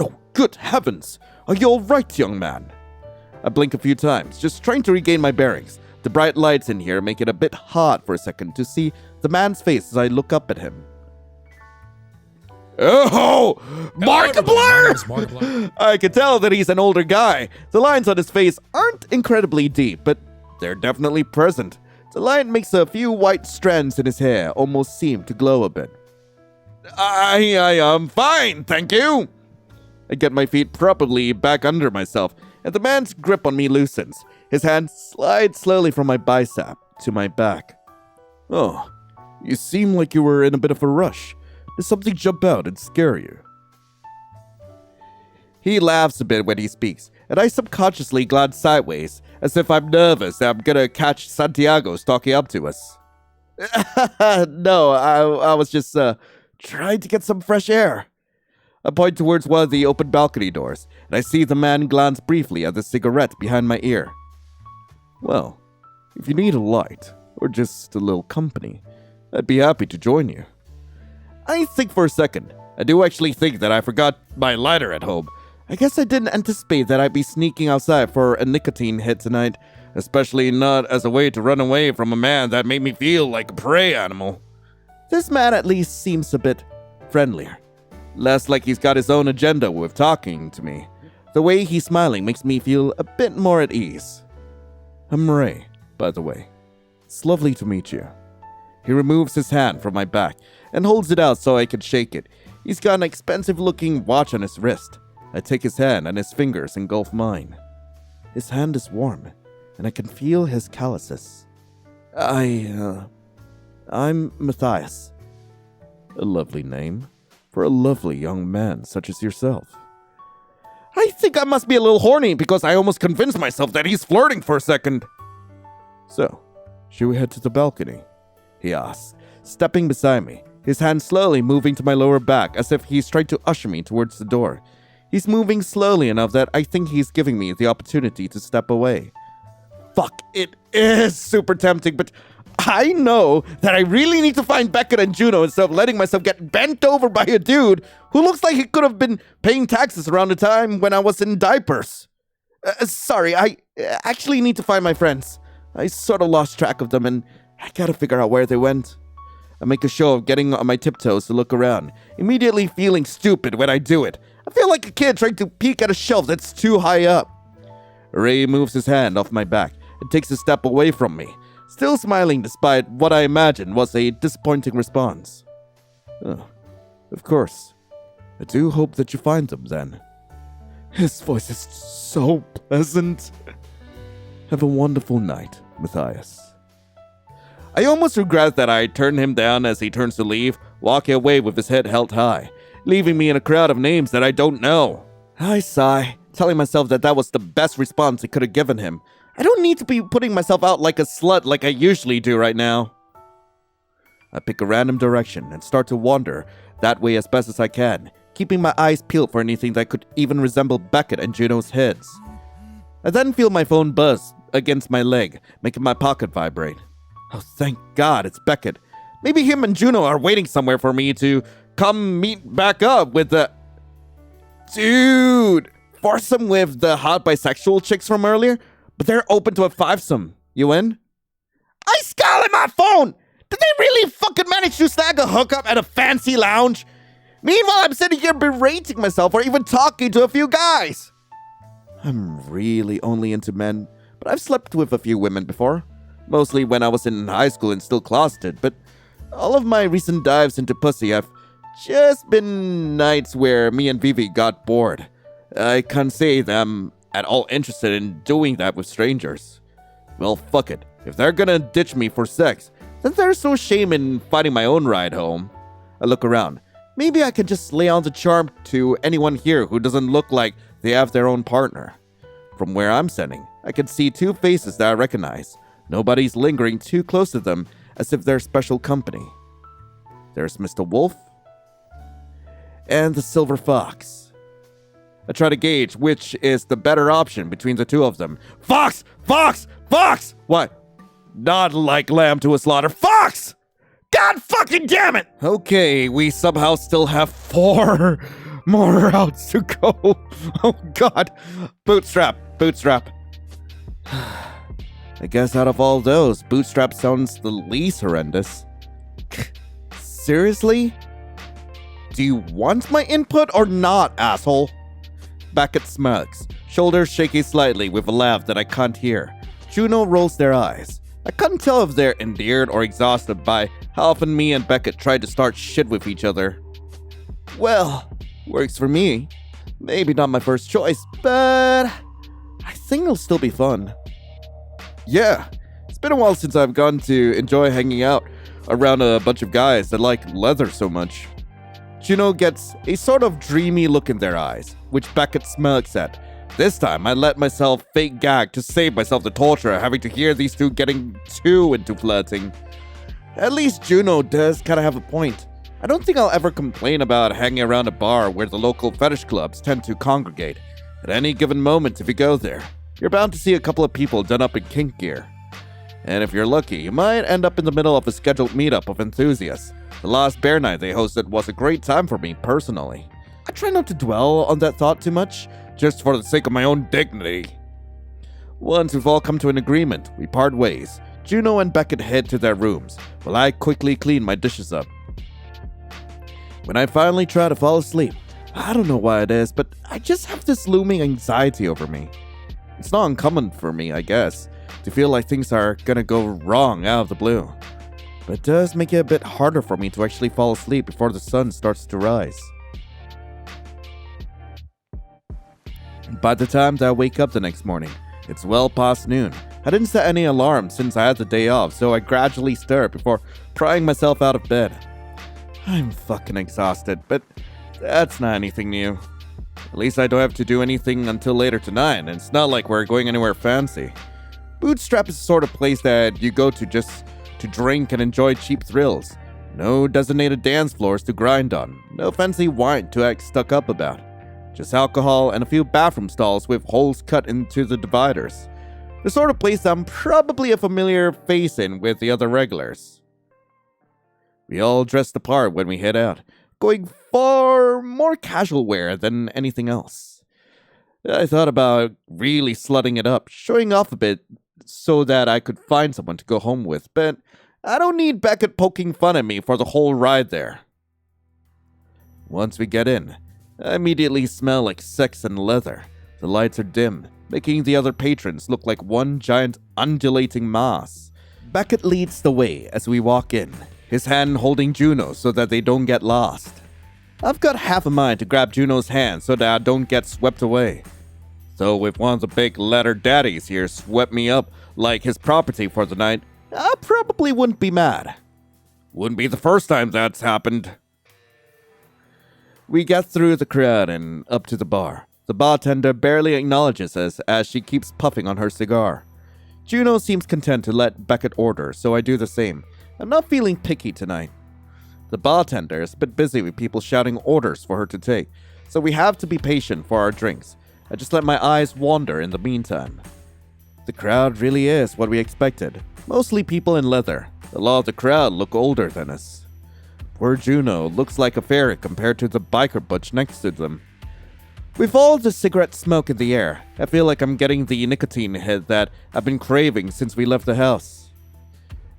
[SPEAKER 1] Oh, good heavens! Are you alright, young man? I blink a few times, just trying to regain my bearings. The bright lights in here make it a bit hard for a second to see the man's face as I look up at him. Oh! Markiplier! I can tell that he's an older guy. The lines on his face aren't incredibly deep, but they're definitely present. The light makes a few white strands in his hair almost seem to glow a bit. I am fine, thank you. I get my feet properly back under myself, and the man's grip on me loosens. His hand slides slowly from my bicep to my back. Oh, you seem like you were in a bit of a rush. Did something jump out and scare you? He laughs a bit when he speaks, and I subconsciously glance sideways, as if I'm nervous that I'm gonna catch Santiago stalking up to us. No, I was just trying to get some fresh air. I point towards one of the open balcony doors, and I see the man glance briefly at the cigarette behind my ear. Well, if you need a light, or just a little company, I'd be happy to join you. I think for a second. I do actually think that I forgot my lighter at home. I guess I didn't anticipate that I'd be sneaking outside for a nicotine hit tonight, especially not as a way to run away from a man that made me feel like a prey animal. This man at least seems a bit friendlier. Less like he's got his own agenda with talking to me. The way he's smiling makes me feel a bit more at ease. I'm Ray, by the way. It's lovely to meet you. He removes his hand from my back and holds it out so I can shake it. He's got an expensive-looking watch on his wrist. I take his hand and his fingers engulf mine. His hand is warm, and I can feel his calluses. I'm Matthias. A lovely name for a lovely young man such as yourself. I think I must be a little horny because I almost convinced myself that he's flirting for a second. So, should we head to the balcony? He asks, stepping beside me, his hand slowly moving to my lower back as if he's trying to usher me towards the door. He's moving slowly enough that I think he's giving me the opportunity to step away. Fuck, it is super tempting, but I know that I really need to find Beckett and Juno instead of letting myself get bent over by a dude who looks like he could have been paying taxes around the time when I was in diapers. Sorry, I actually need to find my friends. I sort of lost track of them and I gotta figure out where they went. I make a show of getting on my tiptoes to look around, immediately feeling stupid when I do it. I feel like a kid trying to peek at a shelf that's too high up. Ray moves his hand off my back and takes a step away from me, still smiling despite what I imagine was a disappointing response. Oh, of course. I do hope that you find them then. His voice is so pleasant. Have a wonderful night, Matthias. I almost regret that I turned him down as he turns to leave, walking away with his head held high, leaving me in a crowd of names that I don't know. I sigh, telling myself that was the best response I could have given him. I don't need to be putting myself out like a slut like I usually do right now. I pick a random direction and start to wander that way as best as I can, keeping my eyes peeled for anything that could even resemble Beckett and Juno's heads. I then feel my phone buzz against my leg, making my pocket vibrate. Oh, thank God it's Beckett. Maybe him and Juno are waiting somewhere for me to come meet back up with the... Dude! foursome with the hot bisexual chicks from earlier, but they're open to a fivesome. You in? I scowl at my phone! Did they really fucking manage to snag a hookup at a fancy lounge? Meanwhile, I'm sitting here berating myself for even talking to a few guys. I'm really only into men, but I've slept with a few women before. Mostly when I was in high school and still closeted, but all of my recent dives into pussy have just been nights where me and Vivi got bored. I can't say that I'm at all interested in doing that with strangers. Well, fuck it. If they're gonna ditch me for sex, then there's no shame in finding my own ride home. I look around. Maybe I can just lay on the charm to anyone here who doesn't look like they have their own partner. From where I'm standing, I can see two faces that I recognize. Nobody's lingering too close to them as if they're special company. There's Mr. Wolf and the Silver Fox. I try to gauge which is the better option between the two of them. Fox! Fox! Fox! What? Not like lamb to a slaughter. Fox! God fucking damn it! Okay, we somehow still have 4 more routes to go. Oh god. Bootstrap. I guess out of all those, Bootstrap sounds the least horrendous. Seriously? Do you want my input or not, asshole? Beckett smirks, shoulders shaking slightly with a laugh that I can't hear. Juno rolls their eyes. I couldn't tell if they're endeared or exhausted by how often me and Beckett tried to start shit with each other. Well, works for me. Maybe not my first choice, but I think it'll still be fun. Yeah, it's been a while since I've gotten to enjoy hanging out around a bunch of guys that like leather so much. Juno gets a sort of dreamy look in their eyes, which Beckett smirks at. This time, I let myself fake gag to save myself the torture of having to hear these two getting too into flirting. At least Juno does kind of have a point. I don't think I'll ever complain about hanging around a bar where the local fetish clubs tend to congregate. At any given moment, if you go there, you're bound to see a couple of people done up in kink gear. And if you're lucky, you might end up in the middle of a scheduled meetup of enthusiasts. The last bear night they hosted was a great time for me, personally. I try not to dwell on that thought too much, just for the sake of my own dignity. Once we've all come to an agreement, we part ways. Juno and Beckett head to their rooms, while I quickly clean my dishes up. When I finally try to fall asleep, I don't know why it is, but I just have this looming anxiety over me. It's not uncommon for me, I guess, to feel like things are gonna go wrong out of the blue. But it does make it a bit harder for me to actually fall asleep before the sun starts to rise. By the time that I wake up the next morning, it's well past noon. I didn't set any alarm since I had the day off, so I gradually stir before prying myself out of bed. I'm fucking exhausted, but that's not anything new. At least I don't have to do anything until later tonight, and it's not like we're going anywhere fancy. Bootstrap is the sort of place that you go to just to drink and enjoy cheap thrills. No designated dance floors to grind on, no fancy wine to act stuck up about. Just alcohol and a few bathroom stalls with holes cut into the dividers. The sort of place I'm probably a familiar face in with the other regulars. We all dress the part when we head out, going for more casual wear than anything else. I thought about really slutting it up, showing off a bit so that I could find someone to go home with, but I don't need Beckett poking fun at me for the whole ride there. Once we get in, I immediately smell like sex and leather. The lights are dim, making the other patrons look like one giant undulating mass. Beckett leads the way as we walk in, his hand holding Juno so that they don't get lost. I've got half a mind to grab Juno's hand so that I don't get swept away. So if one of the big letter daddies here swept me up like his property for the night, I probably wouldn't be mad. Wouldn't be the first time that's happened. We get through the crowd and up to the bar. The bartender barely acknowledges us as she keeps puffing on her cigar. Juno seems content to let Beckett order, so I do the same. I'm not feeling picky tonight. The bartender is a bit busy with people shouting orders for her to take, so we have to be patient for our drinks. I just let my eyes wander in the meantime. The crowd really is what we expected. Mostly people in leather. A lot of the crowd look older than us. Poor Juno looks like a fairy compared to the biker butch next to them. With all the cigarette smoke in the air, I feel like I'm getting the nicotine hit that I've been craving since we left the house.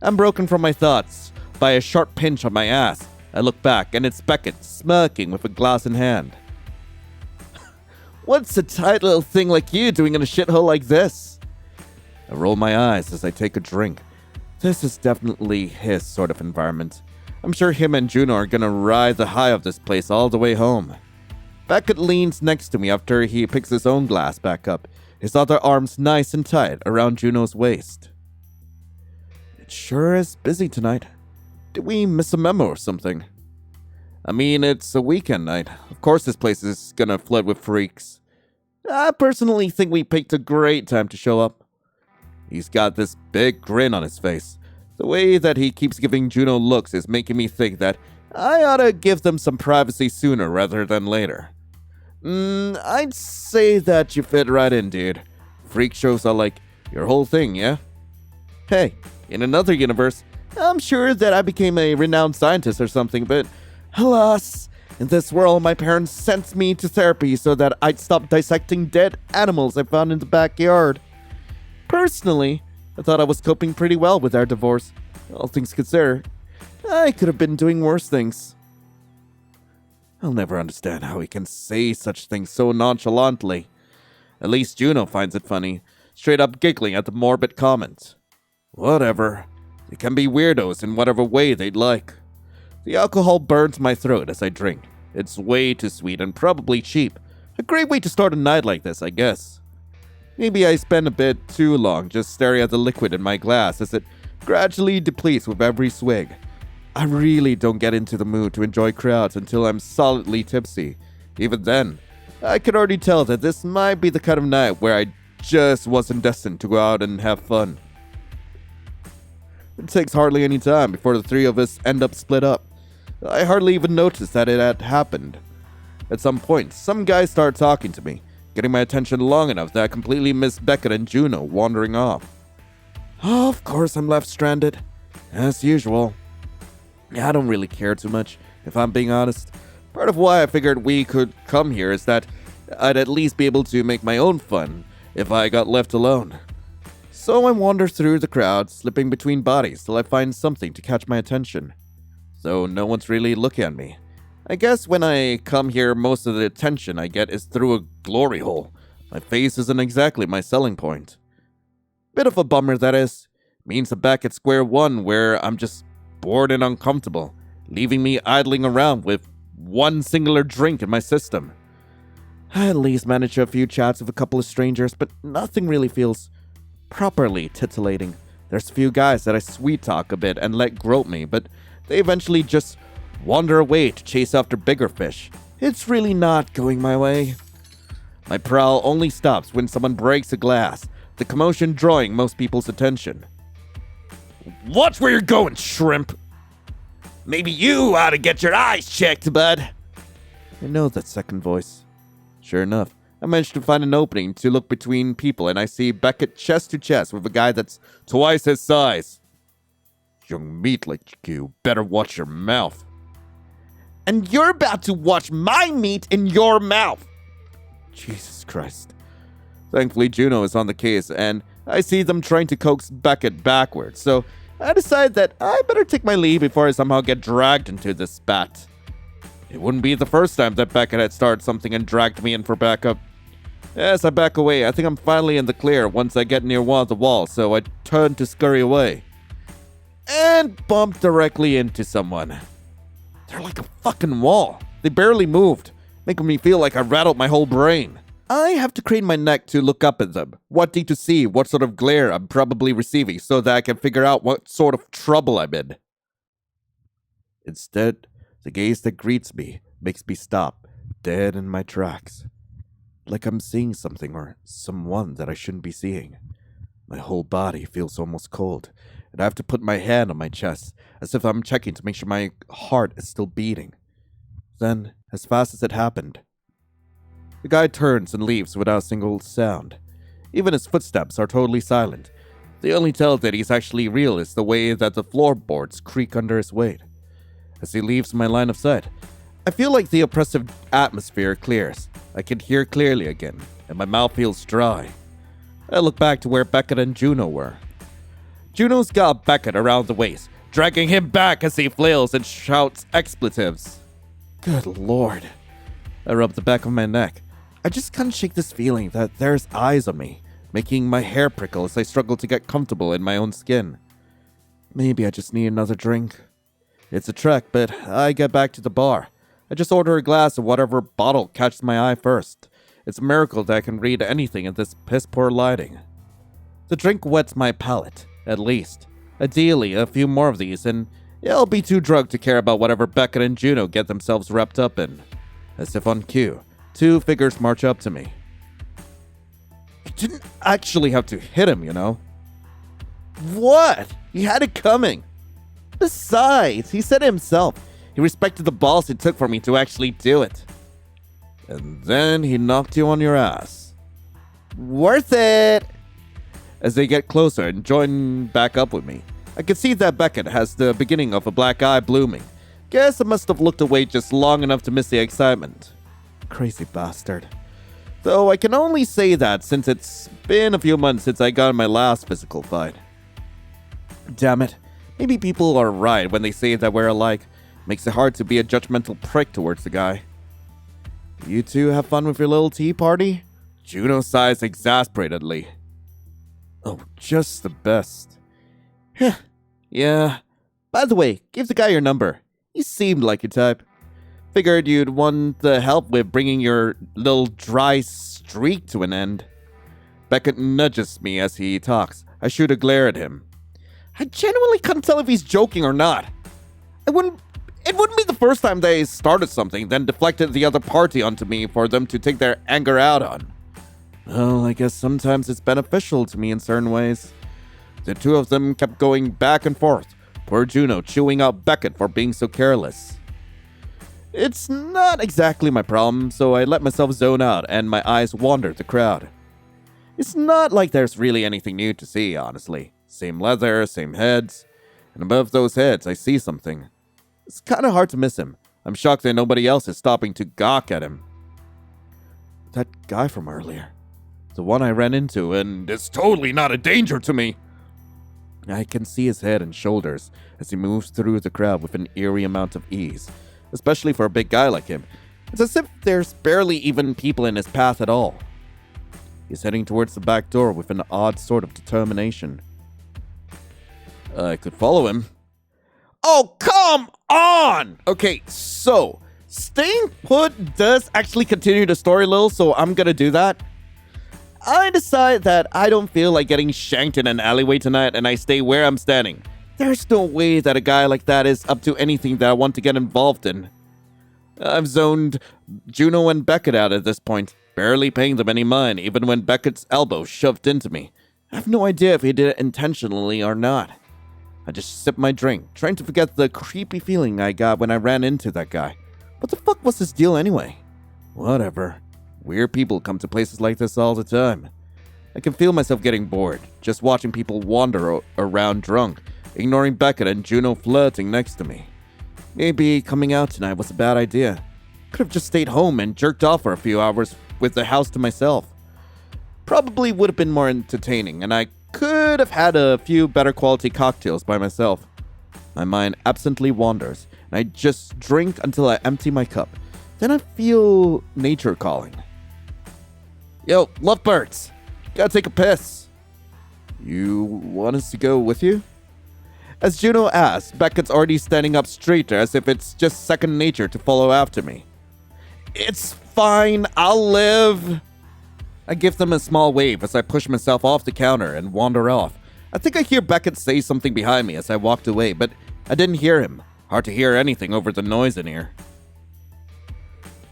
[SPEAKER 1] I'm broken from my thoughts by a sharp pinch on my ass. I look back, and it's Beckett, smirking with a glass in hand. What's a tight little thing like you doing in a shithole like this? I roll my eyes as I take a drink. This is definitely his sort of environment. I'm sure him and Juno are gonna ride the high of this place all the way home. Beckett leans next to me after he picks his own glass back up, his other arms nice and tight around Juno's waist. It sure is busy tonight. Did we miss a memo or something? I mean, it's a weekend night. Of course this place is gonna flood with freaks. I personally think we picked a great time to show up. He's got this big grin on his face. The way that he keeps giving Juno looks is making me think that I ought to give them some privacy sooner rather than later. I'd say that you fit right in, dude. Freak shows are like your whole thing, yeah? Hey, in another universe, I'm sure that I became a renowned scientist or something, but alas, in this world, my parents sent me to therapy so that I'd stop dissecting dead animals I found in the backyard. Personally, I thought I was coping pretty well with our divorce. All things considered, I could have been doing worse things. I'll never understand how he can say such things so nonchalantly. At least Juno finds it funny, straight up giggling at the morbid comment. Whatever. They can be weirdos in whatever way they'd like. The alcohol burns my throat as I drink. It's way too sweet and probably cheap. A great way to start a night like this, I guess. Maybe I spend a bit too long just staring at the liquid in my glass as it gradually depletes with every swig. I really don't get into the mood to enjoy crowds until I'm solidly tipsy. Even then, I could already tell that this might be the kind of night where I just wasn't destined to go out and have fun. It takes hardly any time before the three of us end up split up. I hardly even noticed that it had happened. At some point, some guy started talking to me, getting my attention long enough that I completely missed Beckett and Juno wandering off. Oh, of course I'm left stranded. As usual. I don't really care too much, if I'm being honest. Part of why I figured we could come here is that I'd at least be able to make my own fun if I got left alone. So I wander through the crowd, slipping between bodies till I find something to catch my attention. Though no one's really looking at me. I guess when I come here, most of the attention I get is through a glory hole. My face isn't exactly my selling point. Bit of a bummer, that is. Means I'm back at square one where I'm just bored and uncomfortable, leaving me idling around with one singular drink in my system. I at least managed a few chats with a couple of strangers, but nothing really feels properly titillating. There's a few guys that I sweet talk a bit and let grope me, but they eventually just wander away to chase after bigger fish. It's really not going my way. My prowl only stops when someone breaks a glass, the commotion drawing most people's attention. Watch where you're going, shrimp! Maybe you ought to get your eyes checked, bud. I know that second voice. Sure enough, I managed to find an opening to look between people, and I see Beckett chest to chest with a guy that's twice his size. Young meat like you better watch your mouth. And you're about to watch my meat in your mouth! Jesus Christ. Thankfully, Juno is on the case, and I see them trying to coax Beckett backwards, so I decide that I better take my leave before I somehow get dragged into this spat. It wouldn't be the first time that Beckett had started something and dragged me in for backup. As I back away, I think I'm finally in the clear once I get near one of the walls, so I turn to scurry away. And bump directly into someone. They're like a fucking wall. They barely moved, making me feel like I rattled my whole brain. I have to crane my neck to look up at them, wanting to see what sort of glare I'm probably receiving so that I can figure out what sort of trouble I'm in. Instead, the gaze that greets me makes me stop, dead in my tracks. Like I'm seeing something or someone that I shouldn't be seeing. My whole body feels almost cold, and I have to put my hand on my chest, as if I'm checking to make sure my heart is still beating. Then, as fast as it happened, the guy turns and leaves without a single sound. Even his footsteps are totally silent. The only tell that he's actually real is the way that the floorboards creak under his weight. As he leaves my line of sight, I feel like the oppressive atmosphere clears. I can hear clearly again, and my mouth feels dry. I look back to where Beckett and Juno were. Juno's got Beckett around the waist, dragging him back as he flails and shouts expletives. Good lord. I rub the back of my neck. I just can't shake this feeling that there's eyes on me, making my hair prickle as I struggle to get comfortable in my own skin. Maybe I just need another drink. It's a trek, but I get back to the bar. I just order a glass of whatever bottle catches my eye first. It's a miracle that I can read anything in this piss-poor lighting. The drink wets my palate, at least. Ideally, a few more of these, and I'll be too drunk to care about whatever Beckett and Juno get themselves wrapped up in. As if on cue, two figures march up to me. You didn't actually have to hit him, you know. What? He had it coming. Besides, he said it himself. He respected the balls it took for me to actually do it. And then he knocked you on your ass. Worth it! As they get closer and join back up with me, I can see that Beckett has the beginning of a black eye blooming. Guess I must have looked away just long enough to miss the excitement. Crazy bastard. Though I can only say that since it's been a few months since I got in my last physical fight. Damn it. Maybe people are right when they say that we're alike. Makes it hard to be a judgmental prick towards the guy. You two have fun with your little tea party? Juno sighs exasperatedly. Oh, just the best. Yeah. By the way, give the guy your number. He seemed like your type. Figured you'd want the help with bringing your little dry streak to an end. Beckett nudges me as he talks. I shoot a glare at him. I genuinely couldn't tell if he's joking or not. It wouldn't be the first time they started something, then deflected the other party onto me for them to take their anger out on. Well, I guess sometimes it's beneficial to me in certain ways. The two of them kept going back and forth, poor Juno chewing out Beckett for being so careless. It's not exactly my problem, so I let myself zone out and my eyes wander the crowd. It's not like there's really anything new to see, honestly. Same leather, same heads, and above those heads I see something. It's kind of hard to miss him. I'm shocked that nobody else is stopping to gawk at him. That guy from earlier. The one I ran into, and it's totally not a danger to me. I can see his head and shoulders as he moves through the crowd with an eerie amount of ease, especially for a big guy like him. It's as if there's barely even people in his path at all. He's heading towards the back door with an odd sort of determination. I could follow him. Oh, come on! Okay, so, staying put does actually continue the story a little, so I'm gonna do that. I decide that I don't feel like getting shanked in an alleyway tonight, and I stay where I'm standing. There's no way that a guy like that is up to anything that I want to get involved in. I've zoned Juno and Beckett out at this point, barely paying them any mind, even when Beckett's elbow shoved into me. I have no idea if he did it intentionally or not. I just sipped my drink, trying to forget the creepy feeling I got when I ran into that guy. What the fuck was his deal anyway? Whatever. Weird people come to places like this all the time. I can feel myself getting bored, just watching people wander around drunk, ignoring Beckett and Juno flirting next to me. Maybe coming out tonight was a bad idea. Could have just stayed home and jerked off for a few hours with the house to myself. Probably would have been more entertaining, and I could have had a few better quality cocktails by myself. My mind absently wanders, and I just drink until I empty my cup. Then I feel nature calling. Yo, lovebirds, gotta take a piss. You want us to go with you? As Juno asks, Beckett's already standing up straighter as if it's just second nature to follow after me. It's fine, I'll live. I give them a small wave as I push myself off the counter and wander off. I think I hear Beckett say something behind me as I walked away, but I didn't hear him. Hard to hear anything over the noise in here.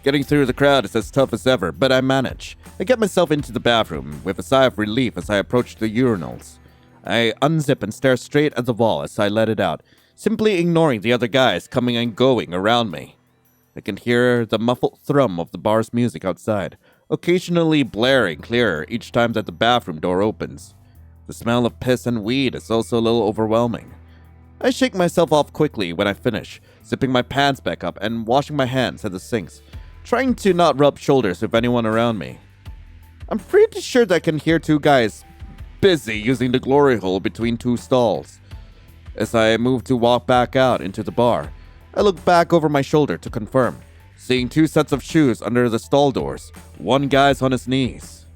[SPEAKER 1] Getting through the crowd is as tough as ever, but I manage. I get myself into the bathroom with a sigh of relief as I approach the urinals. I unzip and stare straight at the wall as I let it out, simply ignoring the other guys coming and going around me. I can hear the muffled thrum of the bar's music outside, occasionally blaring clearer each time that the bathroom door opens. The smell of piss and weed is also a little overwhelming. I shake myself off quickly when I finish, zipping my pants back up and washing my hands at the sinks, trying to not rub shoulders with anyone around me. I'm pretty sure that I can hear two guys busy using the glory hole between two stalls. As I move to walk back out into the bar, I look back over my shoulder to confirm, seeing two sets of shoes under the stall doors. One guy's on his knees.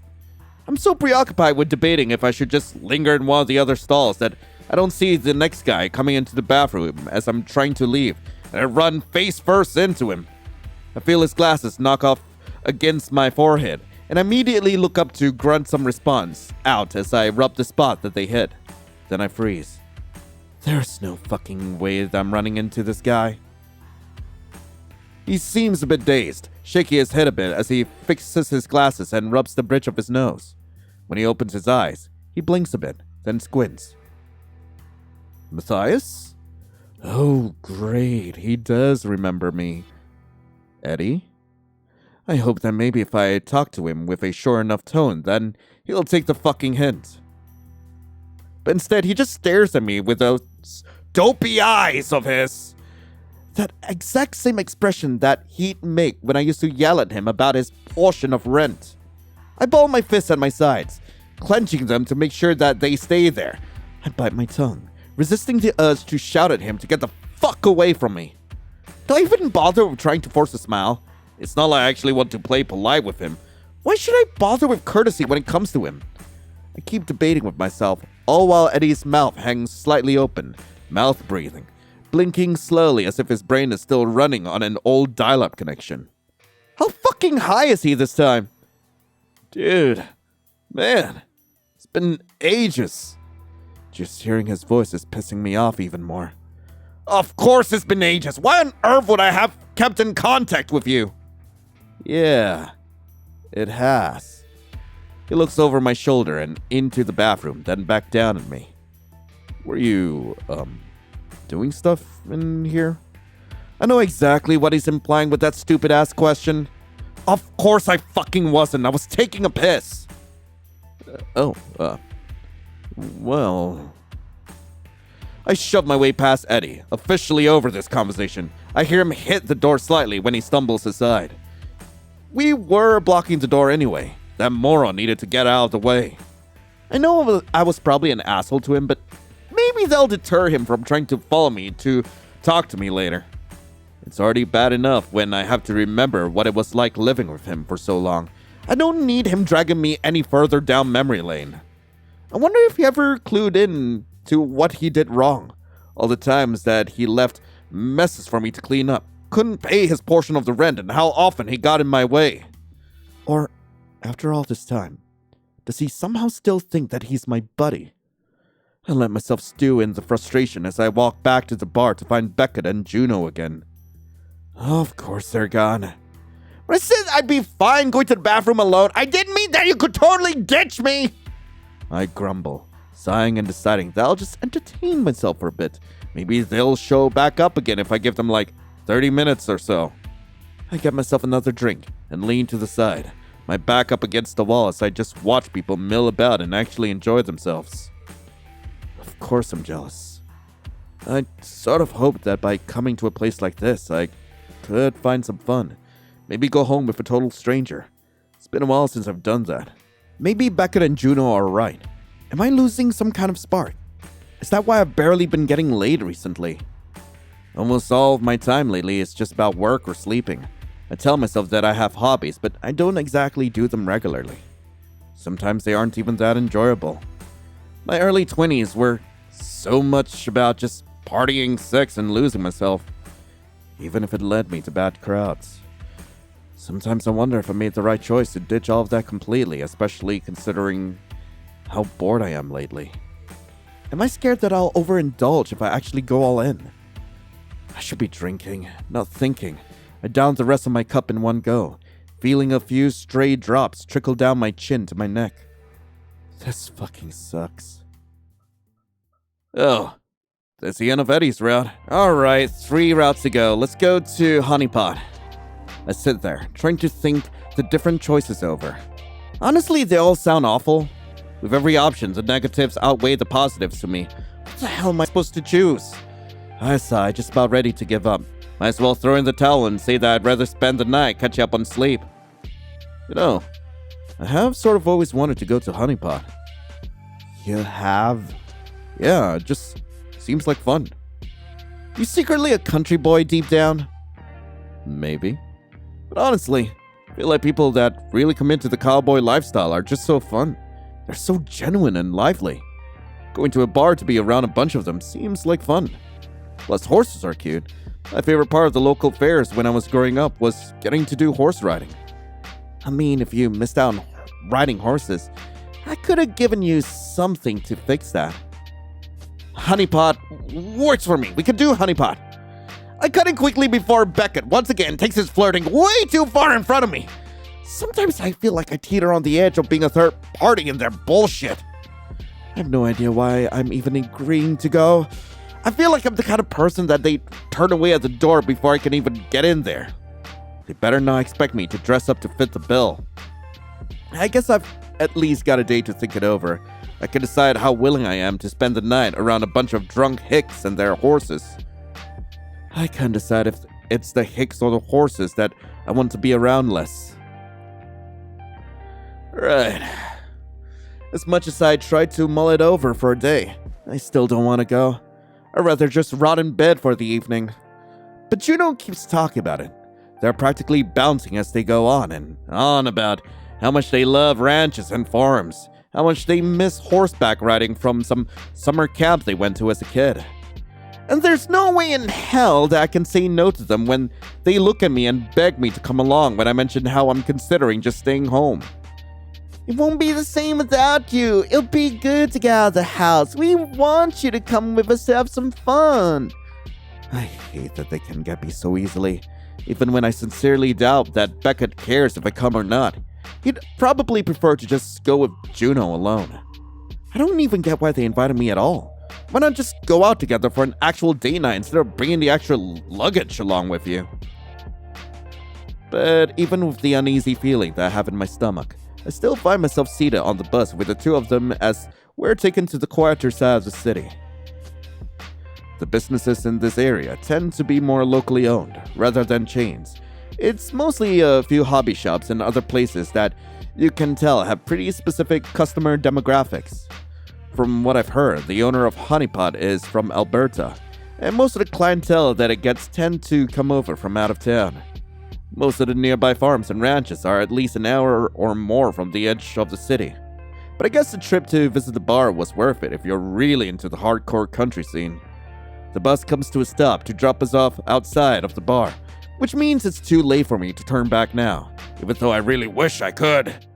[SPEAKER 1] I'm so preoccupied with debating if I should just linger in one of the other stalls that I don't see the next guy coming into the bathroom as I'm trying to leave, and I run face first into him. I feel his glasses knock off against my forehead, and immediately look up to grunt some response out as I rub the spot that they hit. Then I freeze. There's no fucking way that I'm running into this guy. He seems a bit dazed, shaking his head a bit as he fixes his glasses and rubs the bridge of his nose. When he opens his eyes, he blinks a bit, then squints. Matthias? Oh, great, he does remember me. Eddie? I hope that maybe if I talk to him with a sure enough tone, then he'll take the fucking hint. But instead, he just stares at me with those dopey eyes of his. That exact same expression that he'd make when I used to yell at him about his portion of rent. I ball my fists at my sides, clenching them to make sure that they stay there. I bite my tongue, resisting the urge to shout at him to get the fuck away from me. Do I even bother with trying to force a smile? It's not like I actually want to play polite with him. Why should I bother with courtesy when it comes to him? I keep debating with myself, all while Eddie's mouth hangs slightly open, mouth breathing, blinking slowly as if his brain is still running on an old dial-up connection. How fucking high is he this time? Dude, man, it's been ages. Just hearing his voice is pissing me off even more. Of course it's been ages. Why on earth would I have kept in contact with you? Yeah, it has. He looks over my shoulder and into the bathroom, then back down at me. Were you, doing stuff in here? I know exactly what he's implying with that stupid-ass question. Of course I fucking wasn't. I was taking a piss. Well... I shove my way past Eddie, officially over this conversation. I hear him hit the door slightly when he stumbles aside. We were blocking the door anyway. That moron needed to get out of the way. I know I was probably an asshole to him, but maybe that'll deter him from trying to follow me to talk to me later. It's already bad enough when I have to remember what it was like living with him for so long. I don't need him dragging me any further down memory lane. I wonder if he ever clued in to what he did wrong. All the times that he left messes for me to clean up, couldn't pay his portion of the rent, and how often he got in my way. Or, after all this time, does he somehow still think that he's my buddy? I let myself stew in the frustration as I walk back to the bar to find Beckett and Juno again. Of course they're gone. When I said I'd be fine going to the bathroom alone, I didn't mean that you could totally ditch me! I grumble, sighing and deciding that I'll just entertain myself for a bit. Maybe they'll show back up again if I give them like 30 minutes or so. I get myself another drink and lean to the side, my back up against the wall as I just watch people mill about and actually enjoy themselves. Of course I'm jealous. I sort of hoped that by coming to a place like this, I could find some fun. Maybe go home with a total stranger. It's been a while since I've done that. Maybe Beckett and Juno are right. Am I losing some kind of spark? Is that why I've barely been getting laid recently? Almost all of my time lately is just about work or sleeping. I tell myself that I have hobbies, but I don't exactly do them regularly. Sometimes they aren't even that enjoyable. My early 20s were so much about just partying, sex, and losing myself, even if it led me to bad crowds. Sometimes I wonder if I made the right choice to ditch all of that completely, especially considering how bored I am lately. Am I scared that I'll overindulge if I actually go all in? I should be drinking, not thinking. I downed the rest of my cup in one go, feeling a few stray drops trickle down my chin to my neck. This fucking sucks. Oh, that's the end of Eddie's route. Alright, 3 routes to go. Let's go to Honeypot. I sit there, trying to think the different choices over. Honestly, they all sound awful. With every option, the negatives outweigh the positives to me. What the hell am I supposed to choose? I sigh, just about ready to give up. Might as well throw in the towel and say that I'd rather spend the night catching up on sleep. You know, I have sort of always wanted to go to Honey Pot.
[SPEAKER 2] You have?
[SPEAKER 1] Yeah, it just seems like fun. You secretly a country boy deep down? Maybe. But honestly, I feel like people that really commit to the cowboy lifestyle are just so fun. They're so genuine and lively. Going to a bar to be around a bunch of them seems like fun. Plus, horses are cute. My favorite part of the local fairs when I was growing up was getting to do horse riding. I mean, if you missed out on riding horses, I could have given you something to fix that. Honey Pot works for me. We could do Honey Pot. I cut in quickly before Beckett once again takes his flirting way too far in front of me. Sometimes I feel like I teeter on the edge of being a third party in their bullshit. I have no idea why I'm even agreeing to go. I feel like I'm the kind of person that they turn away at the door before I can even get in there. They better not expect me to dress up to fit the bill. I guess I've at least got a day to think it over. I can decide how willing I am to spend the night around a bunch of drunk hicks and their horses. I can't decide if it's the hicks or the horses that I want to be around less. Right. As much as I tried to mull it over for a day, I still don't want to go. I'd rather just rot in bed for the evening. But Juno keeps talking about it. They're practically bouncing as they go on and on about how much they love ranches and farms, how much they miss horseback riding from some summer camp they went to as a kid. And there's no way in hell that I can say no to them when they look at me and beg me to come along when I mention how I'm considering just staying home. It won't be the same without you. It'll be good to get out of the house. We want you to come with us to have some fun. I hate that they can get me so easily, even when I sincerely doubt that Beckett cares if I come or not. He'd probably prefer to just go with Juno alone. I don't even get why they invited me at all. Why not just go out together for an actual date night instead of bringing the extra luggage along with you? But even with the uneasy feeling that I have in my stomach, I still find myself seated on the bus with the two of them as we're taken to the quieter side of the city. The businesses in this area tend to be more locally owned, rather than chains. It's mostly a few hobby shops and other places that you can tell have pretty specific customer demographics. From what I've heard, the owner of Honey Pot is from Alberta, and most of the clientele that it gets tend to come over from out of town. Most of the nearby farms and ranches are at least an hour or more from the edge of the city. But I guess the trip to visit the bar was worth it if you're really into the hardcore country scene. The bus comes to a stop to drop us off outside of the bar, which means it's too late for me to turn back now, even though I really wish I could.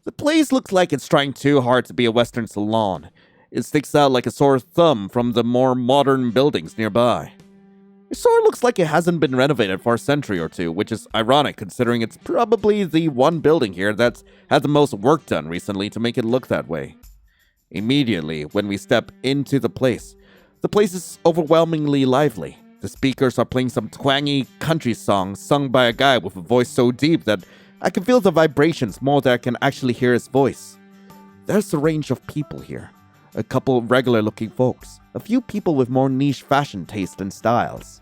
[SPEAKER 1] The place looks like it's trying too hard to be a Western salon. It sticks out like a sore thumb from the more modern buildings nearby. It sort of looks like it hasn't been renovated for a century or two, which is ironic considering it's probably the one building here that's had the most work done recently to make it look that way. Immediately, when we step into the place is overwhelmingly lively. The speakers are playing some twangy country song sung by a guy with a voice so deep that I can feel the vibrations more than I can actually hear his voice. There's a range of people here. A couple regular-looking folks. A few people with more niche fashion taste and styles.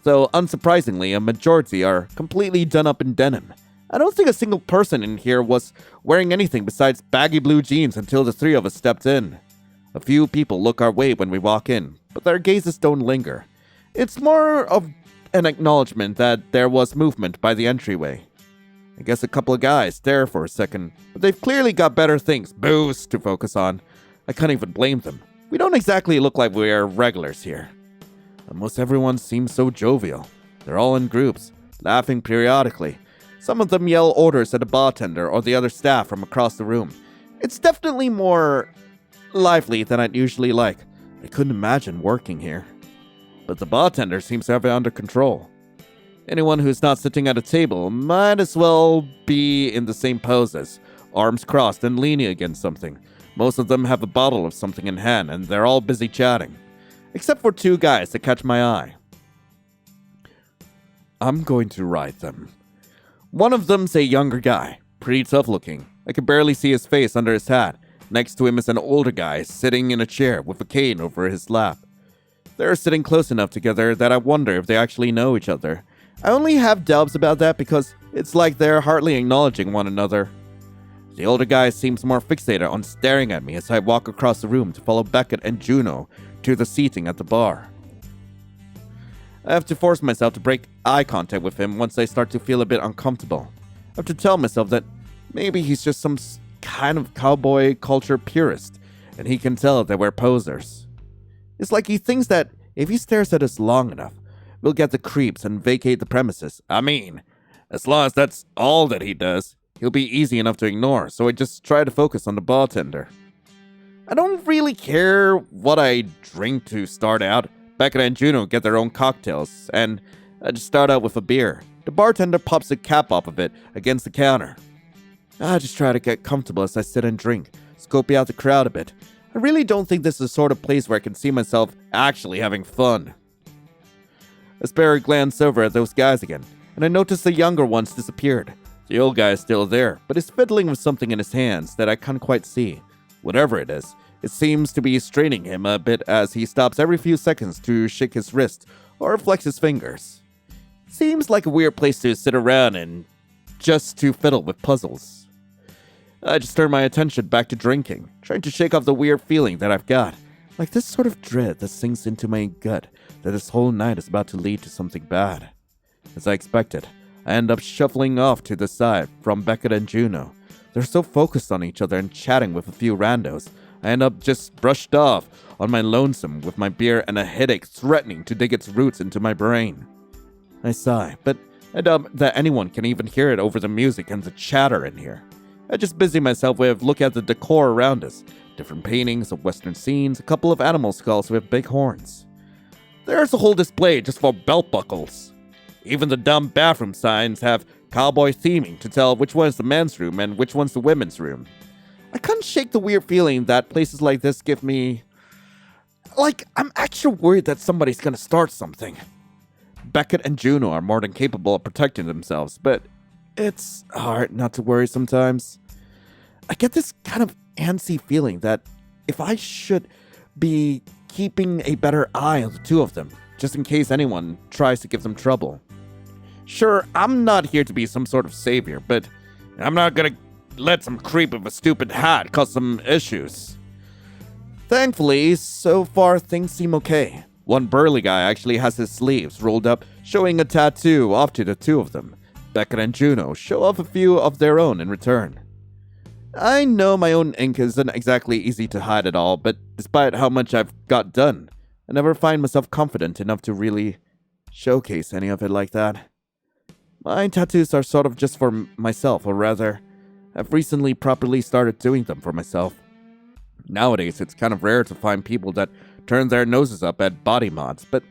[SPEAKER 1] Though, unsurprisingly, a majority are completely done up in denim. I don't think a single person in here was wearing anything besides baggy blue jeans until the three of us stepped in. A few people look our way when we walk in, but their gazes don't linger. It's more of an acknowledgement that there was movement by the entryway. I guess a couple of guys stare for a second, but they've clearly got better things, booze, to focus on. I can't even blame them. We don't exactly look like we're regulars here. Almost everyone seems so jovial. They're all in groups, laughing periodically. Some of them yell orders at the bartender or the other staff from across the room. It's definitely more lively than I'd usually like. I couldn't imagine working here. But the bartender seems to have it under control. Anyone who's not sitting at a table might as well be in the same poses, arms crossed and leaning against something. Most of them have a bottle of something in hand, and they're all busy chatting. Except for two guys that catch my eye. I'm going to ride them. One of them's a younger guy, pretty tough looking. I can barely see his face under his hat. Next to him is an older guy sitting in a chair with a cane over his lap. They're sitting close enough together that I wonder if they actually know each other. I only have doubts about that because it's like they're hardly acknowledging one another. The older guy seems more fixated on staring at me as I walk across the room to follow Beckett and Juno to the seating at the bar. I have to force myself to break eye contact with him once I start to feel a bit uncomfortable. I have to tell myself that maybe he's just some kind of cowboy culture purist, and he can tell that we're posers. It's like he thinks that if he stares at us long enough, we'll get the creeps and vacate the premises. I mean, as long as that's all that he does, he'll be easy enough to ignore, so I just try to focus on the bartender. I don't really care what I drink to start out. Beckett and Juno get their own cocktails, and I just start out with a beer. The bartender pops the cap off of it against the counter. I just try to get comfortable as I sit and drink, scoping out the crowd a bit. I really don't think this is the sort of place where I can see myself actually having fun. I spare a glance over at those guys again, and I notice the younger one's disappeared. The old guy is still there, but is fiddling with something in his hands that I can't quite see. Whatever it is, it seems to be straining him a bit as he stops every few seconds to shake his wrist or flex his fingers. Seems like a weird place to sit around and just to fiddle with puzzles. I just turn my attention back to drinking, trying to shake off the weird feeling that I've got. Like this sort of dread that sinks into my gut that this whole night is about to lead to something bad. As I expected, I end up shuffling off to the side from Beckett and Juno. They're so focused on each other and chatting with a few randos, I end up just brushed off on my lonesome with my beer and a headache threatening to dig its roots into my brain. I sigh, but I doubt that anyone can even hear it over the music and the chatter in here. I just busy myself with looking at the decor around us. Different paintings of western scenes, a couple of animal skulls with big horns. There's a whole display just for belt buckles. Even the dumb bathroom signs have cowboy theming to tell which one is the men's room and which one's the women's room. I can't shake the weird feeling that places like this give me. Like, I'm actually worried that somebody's gonna start something. Beckett and Juno are more than capable of protecting themselves, but it's hard not to worry sometimes. I get this kind of antsy feeling that if I should be keeping a better eye on the two of them, just in case anyone tries to give them trouble. Sure, I'm not here to be some sort of savior, but I'm not gonna let some creep with a stupid hat cause some issues. Thankfully, so far things seem okay. One burly guy actually has his sleeves rolled up, showing a tattoo off to the two of them. Beckett and Juno show off a few of their own in return. I know my own ink isn't exactly easy to hide at all, but despite how much I've got done, I never find myself confident enough to really showcase any of it like that. My tattoos are sort of just for myself, or rather, I've recently properly started doing them for myself. Nowadays, it's kind of rare to find people that turn their noses up at body mods, but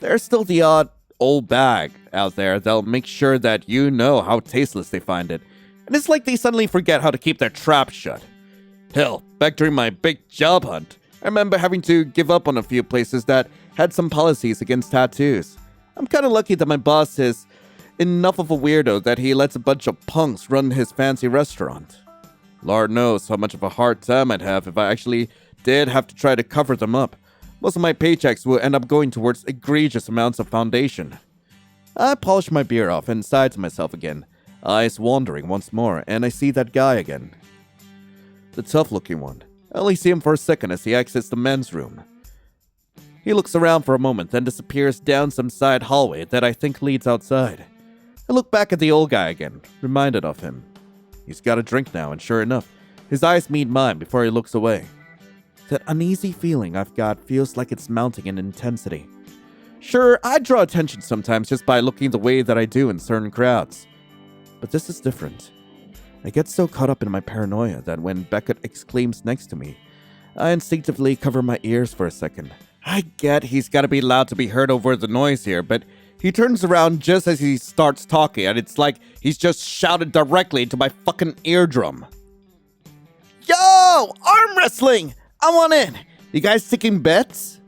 [SPEAKER 1] there's still the odd old bag out there that'll make sure that you know how tasteless they find it. And it's like they suddenly forget how to keep their trap shut. Hell, back during my big job hunt, I remember having to give up on a few places that had some policies against tattoos. I'm kinda lucky that my boss is enough of a weirdo that he lets a bunch of punks run his fancy restaurant. Lord knows how much of a hard time I'd have if I actually did have to try to cover them up. Most of my paychecks will end up going towards egregious amounts of foundation. I polish my beer off and sigh to myself again, eyes wandering once more, and I see that guy again. The tough-looking one. I only see him for a second as he exits the men's room. He looks around for a moment, then disappears down some side hallway that I think leads outside. I look back at the old guy again, reminded of him. He's got a drink now, and sure enough, his eyes meet mine before he looks away. That uneasy feeling I've got feels like it's mounting in intensity. Sure, I draw attention sometimes just by looking the way that I do in certain crowds. But this is different. I get so caught up in my paranoia that when Beckett exclaims next to me, I instinctively cover my ears for a second. I get he's gotta be loud to be heard over the noise here, but he turns around just as he starts talking, and it's like he's just shouted directly into my fucking eardrum. Yo! Arm wrestling! I want in! You guys taking bets?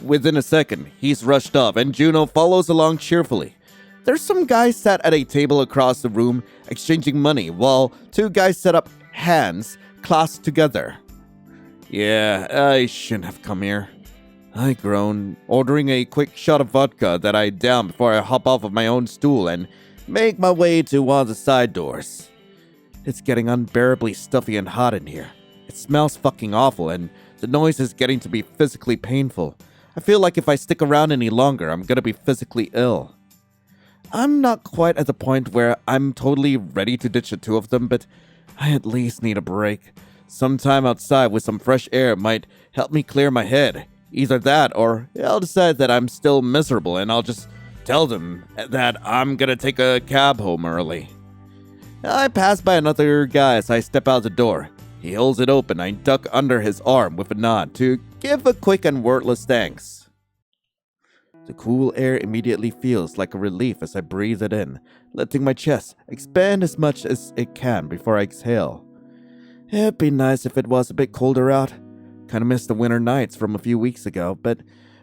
[SPEAKER 1] Within a second, he's rushed off, and Juno follows along cheerfully. There's some guys sat at a table across the room exchanging money, while two guys set up hands clasped together. Yeah, I shouldn't have come here. I groan, ordering a quick shot of vodka that I down before I hop off of my own stool and make my way to one of the side doors. It's getting unbearably stuffy and hot in here. It smells fucking awful, and the noise is getting to be physically painful. I feel like if I stick around any longer, I'm gonna be physically ill. I'm not quite at the point where I'm totally ready to ditch the two of them, but I at least need a break. Some time outside with some fresh air might help me clear my head. Either that, or I'll decide that I'm still miserable and I'll just tell them that I'm gonna take a cab home early. I pass by another guy as I step out the door. He holds it open. I duck under his arm with a nod to give a quick and wordless thanks. The cool air immediately feels like a relief as I breathe it in, letting my chest expand as much as it can before I exhale. It'd be nice if it was a bit colder out. Kinda missed the winter nights from a few weeks ago, but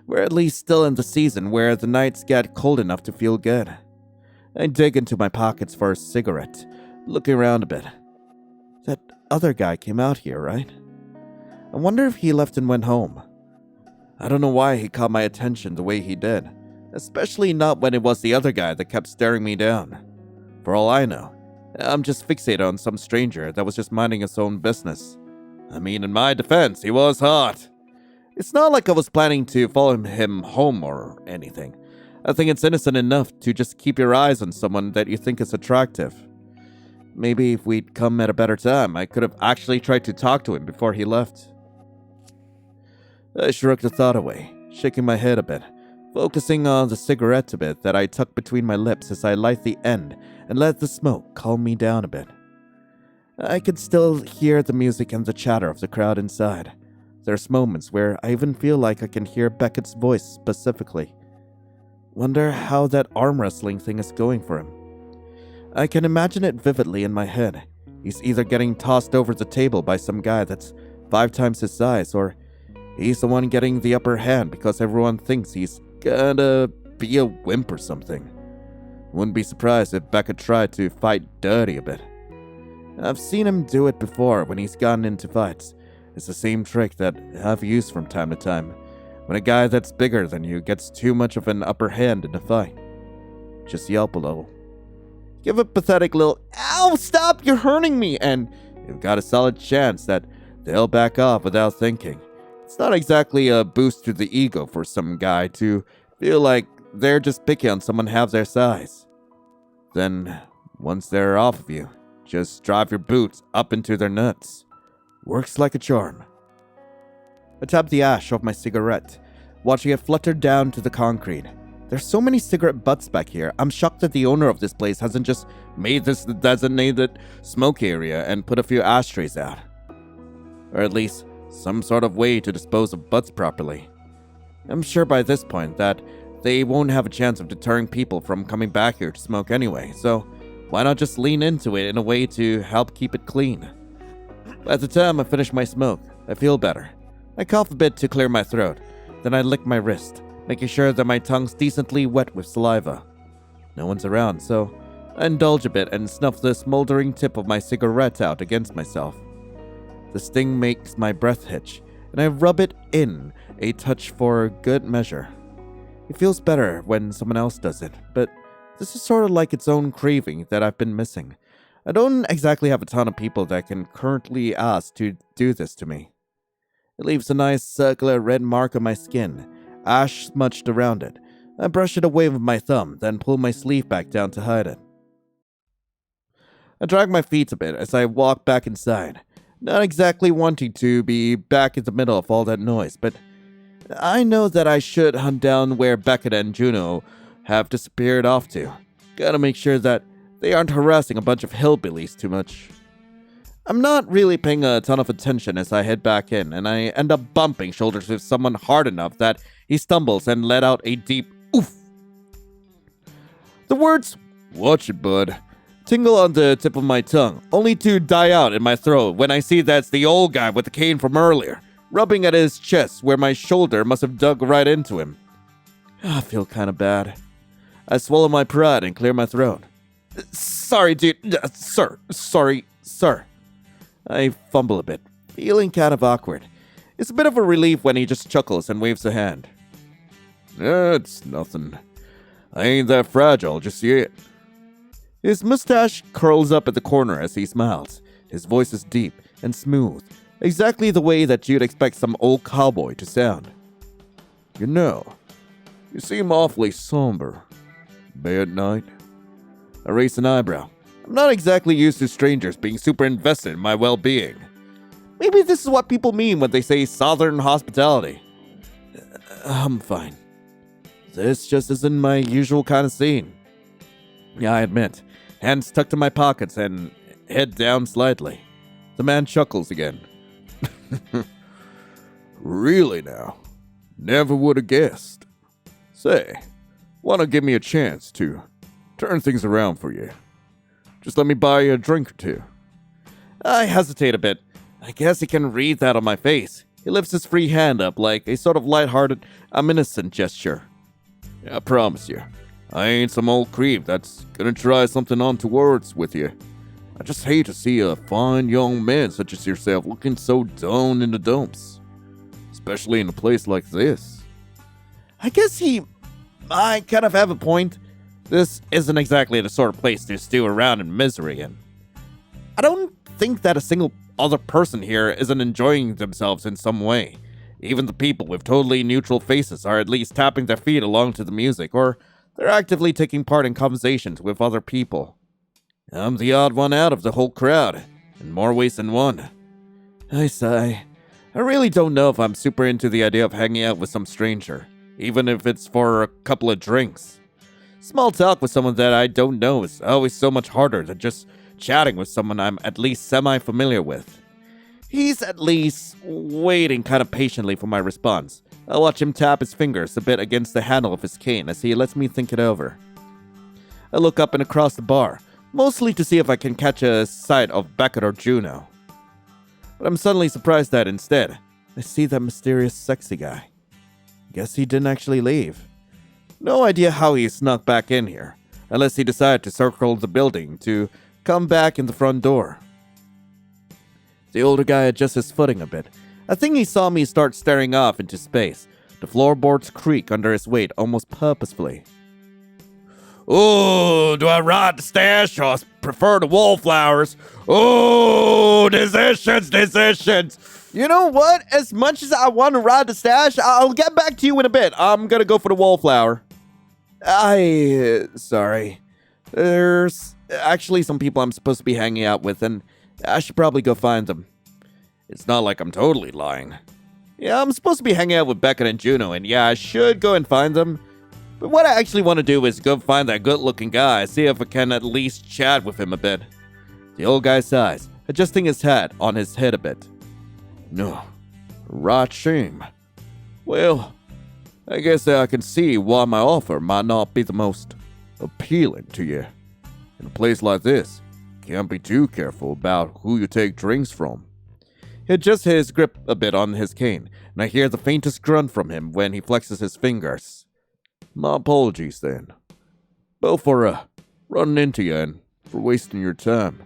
[SPEAKER 1] we're at least still in the season where the nights get cold enough to feel good. I dig into my pockets for a cigarette, looking around a bit. That other guy came out here, right? I wonder if he left and went home. I don't know why he caught my attention the way he did, especially not when it was the other guy that kept staring me down. For all I know, I'm just fixated on some stranger that was just minding his own business. I mean, in my defense, he was hot. It's not like I was planning to follow him home or anything. I think it's innocent enough to just keep your eyes on someone that you think is attractive. Maybe if we'd come at a better time, I could have actually tried to talk to him before he left. I shrugged the thought away, shaking my head a bit, focusing on the cigarette a bit that I tucked between my lips as I light the end and let the smoke calm me down a bit. I could still hear the music and the chatter of the crowd inside. There's moments where I even feel like I can hear Beckett's voice specifically. Wonder how that arm wrestling thing is going for him. I can imagine it vividly in my head. He's either getting tossed over the table by some guy that's 5 times his size, or he's the one getting the upper hand because everyone thinks he's gonna be a wimp or something. Wouldn't be surprised if Beckett tried to fight dirty a bit. I've seen him do it before when he's gotten into fights. It's the same trick that I've used from time to time, when a guy that's bigger than you gets too much of an upper hand in a fight. Just yelp a little. Give a pathetic little, "Ow, stop, you're hurting me," and you've got a solid chance that they'll back off without thinking. It's not exactly a boost to the ego for some guy to feel like they're just picking on someone half their size. Then, once they're off of you, just drive your boots up into their nuts. Works like a charm. I tap the ash off my cigarette, watching it flutter down to the concrete. There's so many cigarette butts back here. I'm shocked that the owner of this place hasn't just made this the designated smoke area and put a few ashtrays out. Or at least some sort of way to dispose of butts properly. I'm sure by this point that they won't have a chance of deterring people from coming back here to smoke anyway, so why not just lean into it in a way to help keep it clean? By the time I finish my smoke, I feel better. I cough a bit to clear my throat, then I lick my wrist, making sure that my tongue's decently wet with saliva. No one's around, so I indulge a bit and snuff the smoldering tip of my cigarette out against myself. The sting makes my breath hitch, and I rub it in a touch for good measure. It feels better when someone else does it, but this is sort of like its own craving that I've been missing. I don't exactly have a ton of people that can currently ask to do this to me. It leaves a nice circular red mark on my skin, ash smudged around it. I brush it away with my thumb, then pull my sleeve back down to hide it. I drag my feet a bit as I walk back inside, not exactly wanting to be back in the middle of all that noise, but I know that I should hunt down where Beckett and Juno have disappeared off to. Gotta make sure that they aren't harassing a bunch of hillbillies too much. I'm not really paying a ton of attention as I head back in, and I end up bumping shoulders with someone hard enough that he stumbles and let out a deep oof. The words, "Watch it, bud," tingle on the tip of my tongue, only to die out in my throat when I see that's the old guy with the cane from earlier, rubbing at his chest where my shoulder must have dug right into him. I feel kinda bad. I swallow my pride and clear my throat. "Sorry, dude. Sir. Sorry, sir." I fumble a bit, feeling kind of awkward. It's a bit of a relief when he just chuckles and waves a hand. It's nothing. I ain't that fragile just yet. His mustache curls up at the corner as he smiles. His voice is deep and smooth, exactly the way that you'd expect some old cowboy to sound. You know, you seem awfully somber. Bad night? I raise an eyebrow. I'm not exactly used to strangers being super invested in my well-being. Maybe this is what people mean when they say southern hospitality. I'm fine. This just isn't my usual kind of scene. Yeah, I admit. Hands tucked in my pockets and head down slightly. The man chuckles again. Really now? Never would have guessed. Say, wanna give me a chance to turn things around for you? Just let me buy you a drink or two. I hesitate a bit. I guess he can read that on my face. He lifts his free hand up like a sort of light-hearted, innocent gesture. I promise you, I ain't some old creep that's gonna try something untoward with you. I just hate to see a fine young man such as yourself looking so down in the dumps. Especially in a place like this. I guess he might kind of have a point. This isn't exactly the sort of place to stew around in misery in. I don't think that a single other person here isn't enjoying themselves in some way. Even the people with totally neutral faces are at least tapping their feet along to the music, or they're actively taking part in conversations with other people. I'm the odd one out of the whole crowd, in more ways than one. I sigh. I really don't know if I'm super into the idea of hanging out with some stranger, even if it's for a couple of drinks. Small talk with someone that I don't know is always so much harder than just chatting with someone I'm at least semi-familiar with. He's at least waiting kind of patiently for my response. I watch him tap his fingers a bit against the handle of his cane as he lets me think it over. I look up and across the bar, mostly to see if I can catch a sight of Beckett or Juno. But I'm suddenly surprised that instead, I see that mysterious sexy guy. Guess he didn't actually leave. No idea how he snuck back in here, unless he decided to circle the building to come back in the front door. The older guy adjusts his footing a bit. I think he saw me start staring off into space. The floorboards creak under his weight almost purposefully. Ooh, do I ride the stash or prefer the wallflowers? Ooh, decisions. You know what? As much as I want to ride the stash, I'll get back to you in a bit. I'm gonna go for the wallflower. Sorry. There's actually some people I'm supposed to be hanging out with, and I should probably go find them. It's not like I'm totally lying. Yeah, I'm supposed to be hanging out with Beckett and Juno, and yeah, I should go and find them. But what I actually want to do is go find that good-looking guy, see if I can at least chat with him a bit. The old guy sighs, adjusting his hat on his head a bit. No, right shame. Well, I guess I can see why my offer might not be the most appealing to you. In a place like this, can't be too careful about who you take drinks from. He adjusts his grip a bit on his cane, and I hear the faintest grunt from him when he flexes his fingers. My apologies then. Both for running into you and for wasting your time.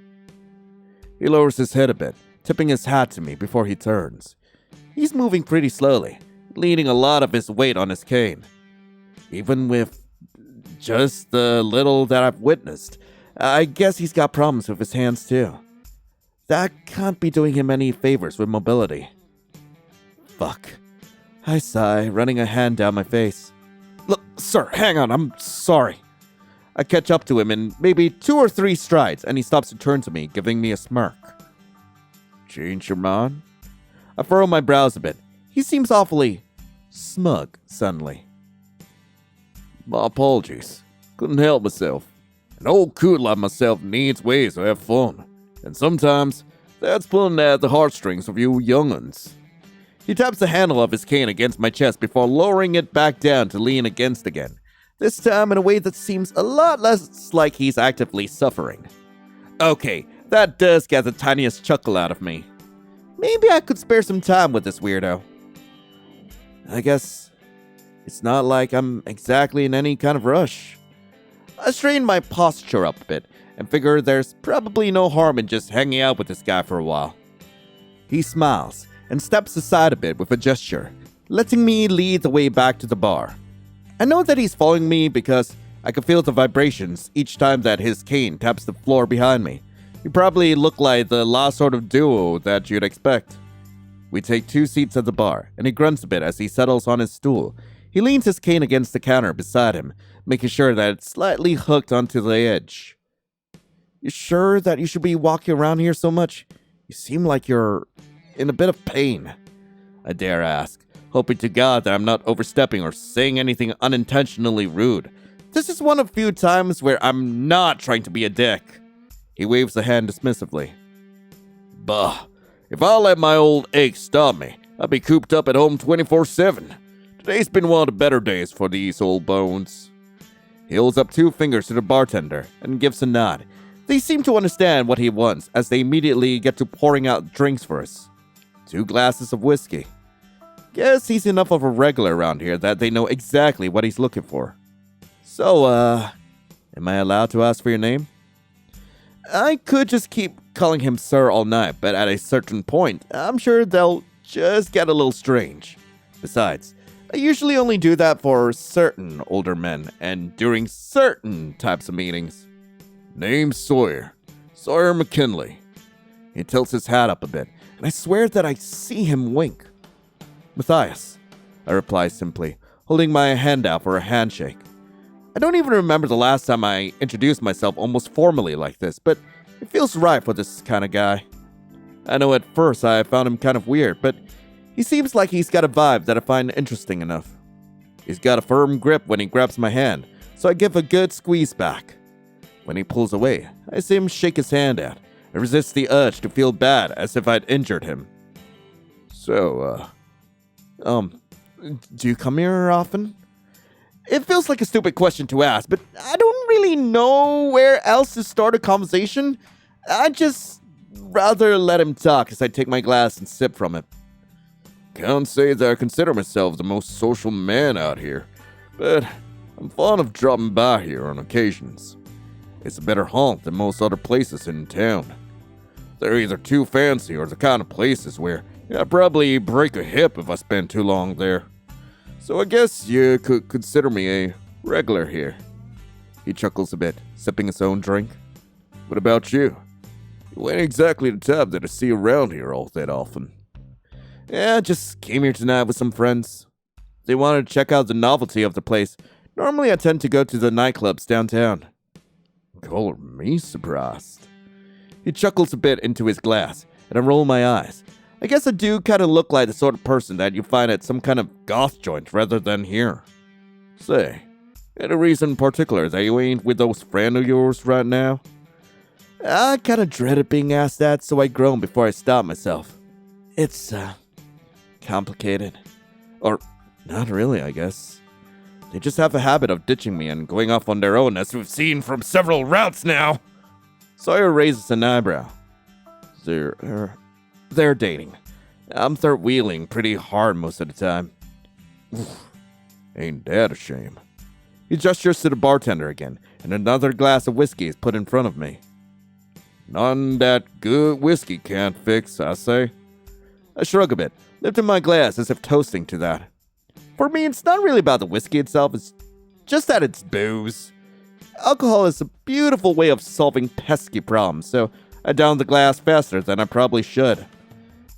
[SPEAKER 1] He lowers his head a bit, tipping his hat to me before he turns. He's moving pretty slowly, leaning a lot of his weight on his cane. Even with just the little that I've witnessed, I guess he's got problems with his hands too. That can't be doing him any favors with mobility. Fuck. I sigh, running a hand down my face. Look, sir, hang on, I'm sorry. I catch up to him in maybe 2 or 3 strides, and he stops to turn to me, giving me a smirk. Change your mind? I furrow my brows a bit. He seems awfully smug suddenly. My apologies. Couldn't help myself. An old coot like myself needs ways to have fun. And sometimes, that's pulling at the heartstrings of you young'uns. He taps the handle of his cane against my chest before lowering it back down to lean against again. This time in a way that seems a lot less like he's actively suffering. Okay, that does get the tiniest chuckle out of me. Maybe I could spare some time with this weirdo. I guess it's not like I'm exactly in any kind of rush. I straighten my posture up a bit and figure there's probably no harm in just hanging out with this guy for a while. He smiles, and steps aside a bit with a gesture, letting me lead the way back to the bar. I know that he's following me because I can feel the vibrations each time that his cane taps the floor behind me. We probably look like the last sort of duo that you'd expect. We take 2 seats at the bar, and he grunts a bit as he settles on his stool. He leans his cane against the counter beside him, making sure that it's slightly hooked onto the edge. You sure that you should be walking around here so much? You seem like you're in a bit of pain, I dare ask, hoping to God that I'm not overstepping or saying anything unintentionally rude. This is one of few times where I'm not trying to be a dick. He waves a hand dismissively. Bah, if I let my old ache stop me, I'd be cooped up at home 24/7. Today's been one of the better days for these old bones. He holds up 2 fingers to the bartender and gives a nod. They seem to understand what he wants as they immediately get to pouring out drinks for us. 2 glasses of whiskey. Guess he's enough of a regular around here that they know exactly what he's looking for. So, am I allowed to ask for your name? I could just keep calling him sir all night, but at a certain point, I'm sure they'll just get a little strange. Besides, I usually only do that for certain older men and during certain types of meetings. Name's Sawyer. Sawyer McKinley. He tilts his hat up a bit, and I swear that I see him wink. Matthias, I reply simply, holding my hand out for a handshake. I don't even remember the last time I introduced myself almost formally like this, but it feels right for this kind of guy. I know at first I found him kind of weird, but he seems like he's got a vibe that I find interesting enough. He's got a firm grip when he grabs my hand, so I give a good squeeze back. When he pulls away, I see him shake his hand out. I resist the urge to feel bad as if I'd injured him. So, do you come here often? It feels like a stupid question to ask, but I don't really know where else to start a conversation. I'd just rather let him talk as I take my glass and sip from it. Can't say that I consider myself the most social man out here, but I'm fond of dropping by here on occasions. It's a better haunt than most other places in town. They're either too fancy or the kind of places where I'd probably break a hip if I spend too long there. So I guess you could consider me a regular here. He chuckles a bit, sipping his own drink. What about you? You ain't exactly the type that I see around here all that often. Yeah, just came here tonight with some friends. They wanted to check out the novelty of the place. Normally I tend to go to the nightclubs downtown. Color me surprised. He chuckles a bit into his glass, and I roll my eyes. I guess I do kind of look like the sort of person that you find at some kind of goth joint rather than here. Say, any reason in particular that you ain't with those friends of yours right now? I kind of dreaded being asked that, so I groaned before I stopped myself. It's, complicated. Or, not really, I guess. They just have a habit of ditching me and going off on their own, as we've seen from several routes now. Sawyer raises an eyebrow. They're dating. I'm third-wheeling pretty hard most of the time. Oof, ain't that a shame. He gestures to the bartender again, and another glass of whiskey is put in front of me. None that good whiskey can't fix, I say. I shrug a bit, lifting my glass as if toasting to that. For me, it's not really about the whiskey itself, it's just that it's booze. Alcohol is a beautiful way of solving pesky problems, so I down the glass faster than I probably should.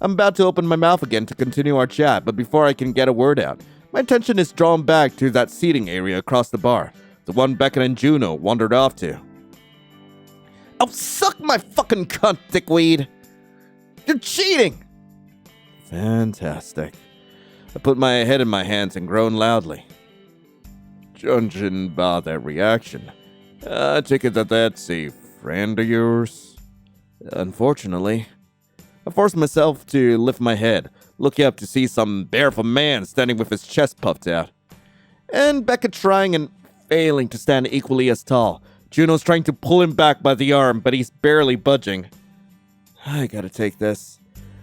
[SPEAKER 1] I'm about to open my mouth again to continue our chat, but before I can get a word out, my attention is drawn back to that seating area across the bar, the one Beckett and Juno wandered off to. Oh, suck my fucking cunt, dickweed! You're cheating! Fantastic. I put my head in my hands and groan loudly. Judging by that reaction, I take it that that's a friend of yours? Unfortunately. I forced myself to lift my head, looking up to see some barefoot man standing with his chest puffed out. And Beckett trying and failing to stand equally as tall. Juno's trying to pull him back by the arm, but he's barely budging. I gotta take this.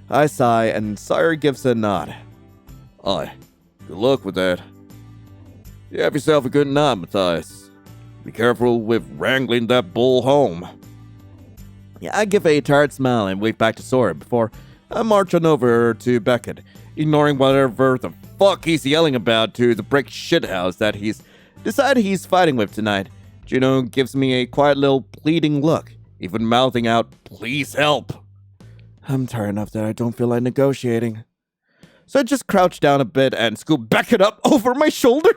[SPEAKER 1] I sigh, and Sawyer gives a nod. Aye, good luck with that. You have yourself a good night, Matthias. Be careful with wrangling that bull home. Yeah, I give a tired smile and wave back to Sawyer before I march on over to Beckett, ignoring whatever the fuck he's yelling about to the brick shithouse that he's decided he's fighting with tonight. Juno gives me a quiet little pleading look, even mouthing out, "Please help." I'm tired enough that I don't feel like negotiating. So I just crouch down a bit and scoop Beckett up over my shoulder.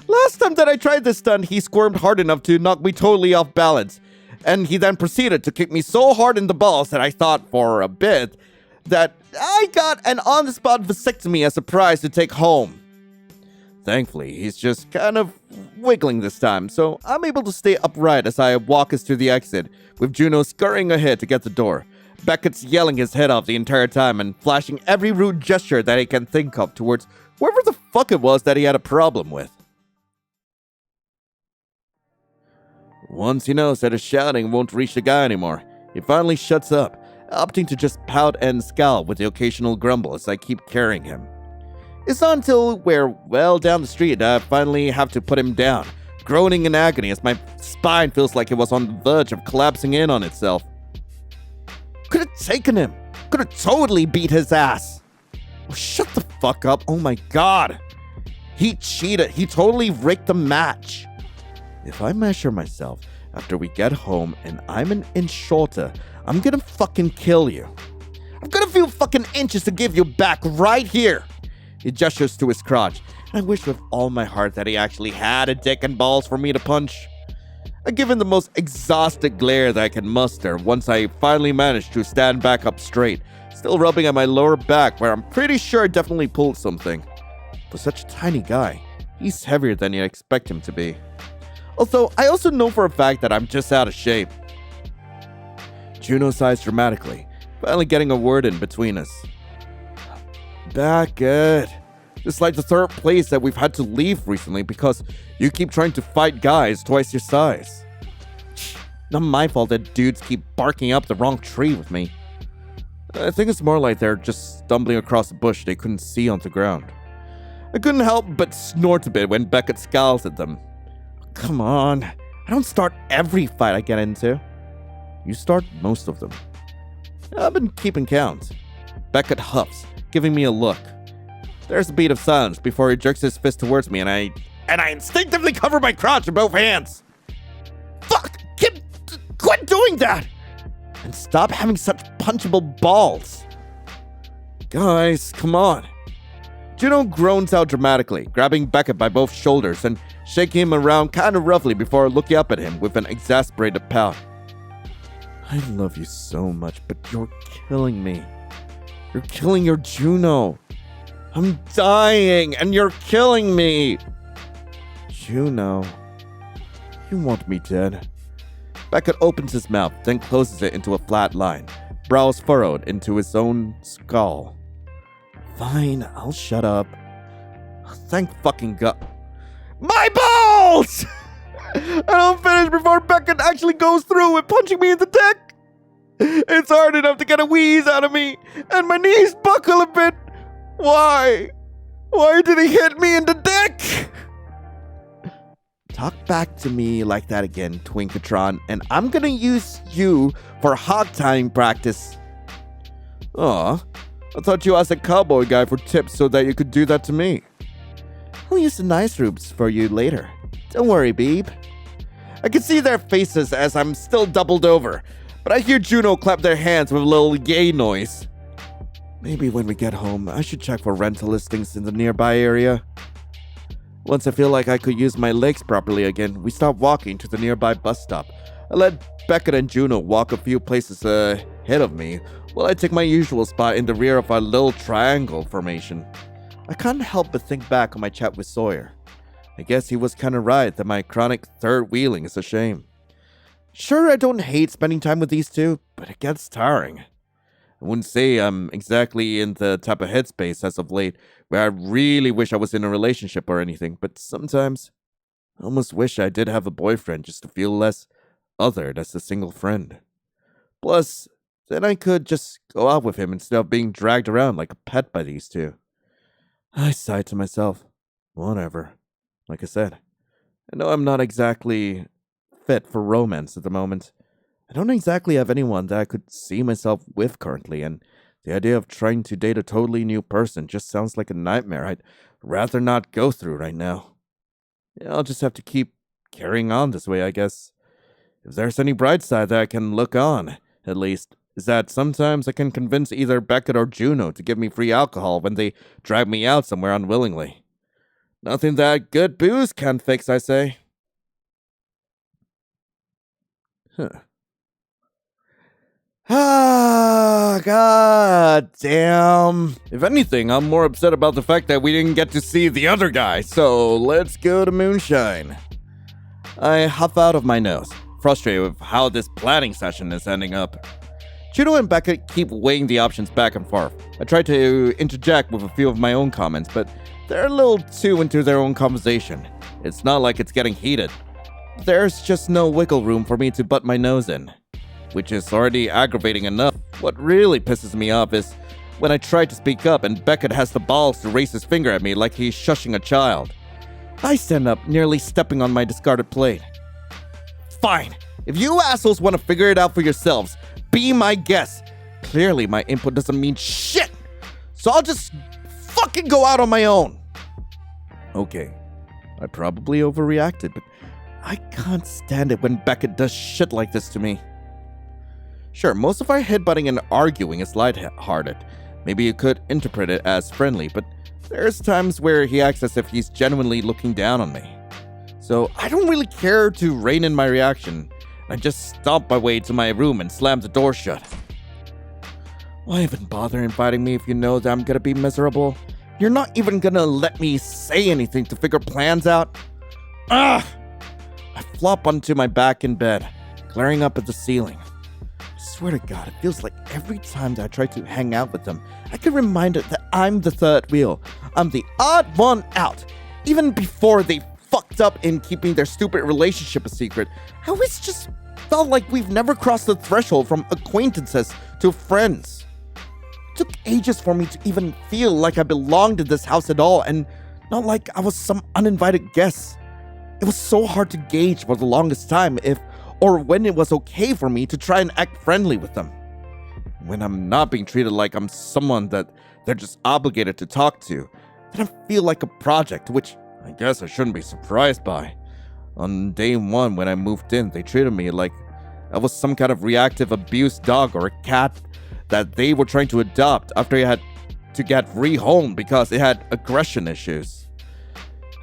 [SPEAKER 1] Last time that I tried this stunt, he squirmed hard enough to knock me totally off balance. And he then proceeded to kick me so hard in the balls that I thought for a bit that I got an on-the-spot vasectomy as a prize to take home. Thankfully, he's just kind of wiggling this time, so I'm able to stay upright as I walk us to the exit, with Juno scurrying ahead to get the door. Beckett's yelling his head off the entire time and flashing every rude gesture that he can think of towards whoever the fuck it was that he had a problem with. Once he knows that his shouting won't reach the guy anymore, he finally shuts up, opting to just pout and scowl with the occasional grumble as I keep carrying him. It's not until we're well down the street that I finally have to put him down, groaning in agony as my spine feels like it was on the verge of collapsing in on itself. Could have taken him. Could have totally beat his ass. Oh, shut the fuck up. Oh my god. He cheated. He totally rigged the match. If I measure myself after we get home and I'm an inch shorter, I'm gonna fucking kill you. I've got a few fucking inches to give you back right here. He gestures to his crotch, and I wish with all my heart that he actually had a dick and balls for me to punch. I give him the most exhausted glare that I can muster once I finally manage to stand back up straight, still rubbing at my lower back where I'm pretty sure I definitely pulled something. For such a tiny guy, he's heavier than you'd expect him to be. Although, I also know for a fact that I'm just out of shape. Juno sighs dramatically, finally getting a word in between us. Beckett. It's like the third place that we've had to leave recently because you keep trying to fight guys twice your size. Not my fault that dudes keep barking up the wrong tree with me. I think it's more like they're just stumbling across a bush they couldn't see on the ground. I couldn't help but snort a bit when Beckett scowls at them. Come on, I don't start every fight I get into. You start most of them. I've been keeping count. Beckett huffs, giving me a look. There's a beat of silence before he jerks his fist towards me, and I instinctively cover my crotch in both hands. Fuck! Quit doing that! And stop having such punchable balls. Guys, come on. Juno groans out dramatically, grabbing Beckett by both shoulders and shaking him around kind of roughly before looking up at him with an exasperated pout. I love you so much, but you're killing me. You're killing your Juno. I'm dying, and you're killing me. Juno, you want me dead. Beckett opens his mouth, then closes it into a flat line, brows furrowed into his own skull. Fine, I'll shut up. Thank fucking God. My balls! I don't finish before Beckett actually goes through with punching me in the dick. It's hard enough to get a wheeze out of me, and my knees buckle a bit. Why? Why did he hit me in the dick? Talk back to me like that again, Twinkatron, and I'm gonna use you for hog tying practice. Aw, I thought you asked a cowboy guy for tips so that you could do that to me. I'll use the nice rubes for you later. Don't worry, Beeb. I can see their faces as I'm still doubled over, but I hear Juno clap their hands with a little yay noise. Maybe when we get home, I should check for rental listings in the nearby area. Once I feel like I could use my legs properly again, we start walking to the nearby bus stop. I let Beckett and Juno walk a few places ahead of me, while I take my usual spot in the rear of our little triangle formation. I can't help but think back on my chat with Sawyer. I guess he was kinda right that my chronic third wheeling is a shame. Sure, I don't hate spending time with these two, but it gets tiring. I wouldn't say I'm exactly in the type of headspace as of late where I really wish I was in a relationship or anything, but sometimes I almost wish I did have a boyfriend just to feel less othered as a single friend. Plus, then I could just go out with him instead of being dragged around like a pet by these two. I sighed to myself. Whatever. Like I said, I know I'm not exactly fit for romance at the moment. I don't exactly have anyone that I could see myself with currently, and The idea of trying to date a totally new person just sounds like a nightmare I'd rather not go through right now. Yeah, I'll just have to keep carrying on this way, I guess. If there's any bright side that I can look on, at least, is that sometimes I can convince either Beckett or Juno to give me free alcohol when they drag me out somewhere unwillingly. Nothing that good booze can fix, I say. Huh. Ah, god damn. If anything, I'm more upset about the fact that we didn't get to see the other guy, so let's go to Moonshine. I huff out of my nose, frustrated with how this planning session is ending up. Juno and Beckett keep weighing the options back and forth. I try to interject with a few of my own comments, but they're a little too into their own conversation. It's not like it's getting heated. There's just no wiggle room for me to butt my nose in, which is already aggravating enough. What really pisses me off is when I try to speak up and Beckett has the balls to raise his finger at me like he's shushing a child. I stand up, nearly stepping on my discarded plate. Fine, if you assholes want to figure it out for yourselves, be my guest. Clearly my input doesn't mean shit, so I'll just fucking go out on my own. Okay, I probably overreacted, but I can't stand it when Beckett does shit like this to me. Sure, most of our headbutting and arguing is lighthearted. Maybe you could interpret it as friendly, but there's times where he acts as if he's genuinely looking down on me. So I don't really care to rein in my reaction. I just stomp my way to my room and slam the door shut. Why even bother inviting me if you know that I'm gonna be miserable? You're not even gonna let me say anything to figure plans out? Ugh! I flop onto my back in bed, glaring up at the ceiling. I swear to God, it feels like every time that I try to hang out with them, I get reminded that I'm the third wheel. I'm the odd one out. Even before they fucked up in keeping their stupid relationship a secret, I always just felt like we've never crossed the threshold from acquaintances to friends. It took ages for me to even feel like I belonged in this house at all, and not like I was some uninvited guest. It was so hard to gauge for the longest time if or when it was okay for me to try and act friendly with them. When I'm not being treated like I'm someone that they're just obligated to talk to, then I feel like a project, which I guess I shouldn't be surprised by. On day one when I moved in, they treated me like I was some kind of reactive abused dog or a cat that they were trying to adopt after I had to get rehomed because it had aggression issues.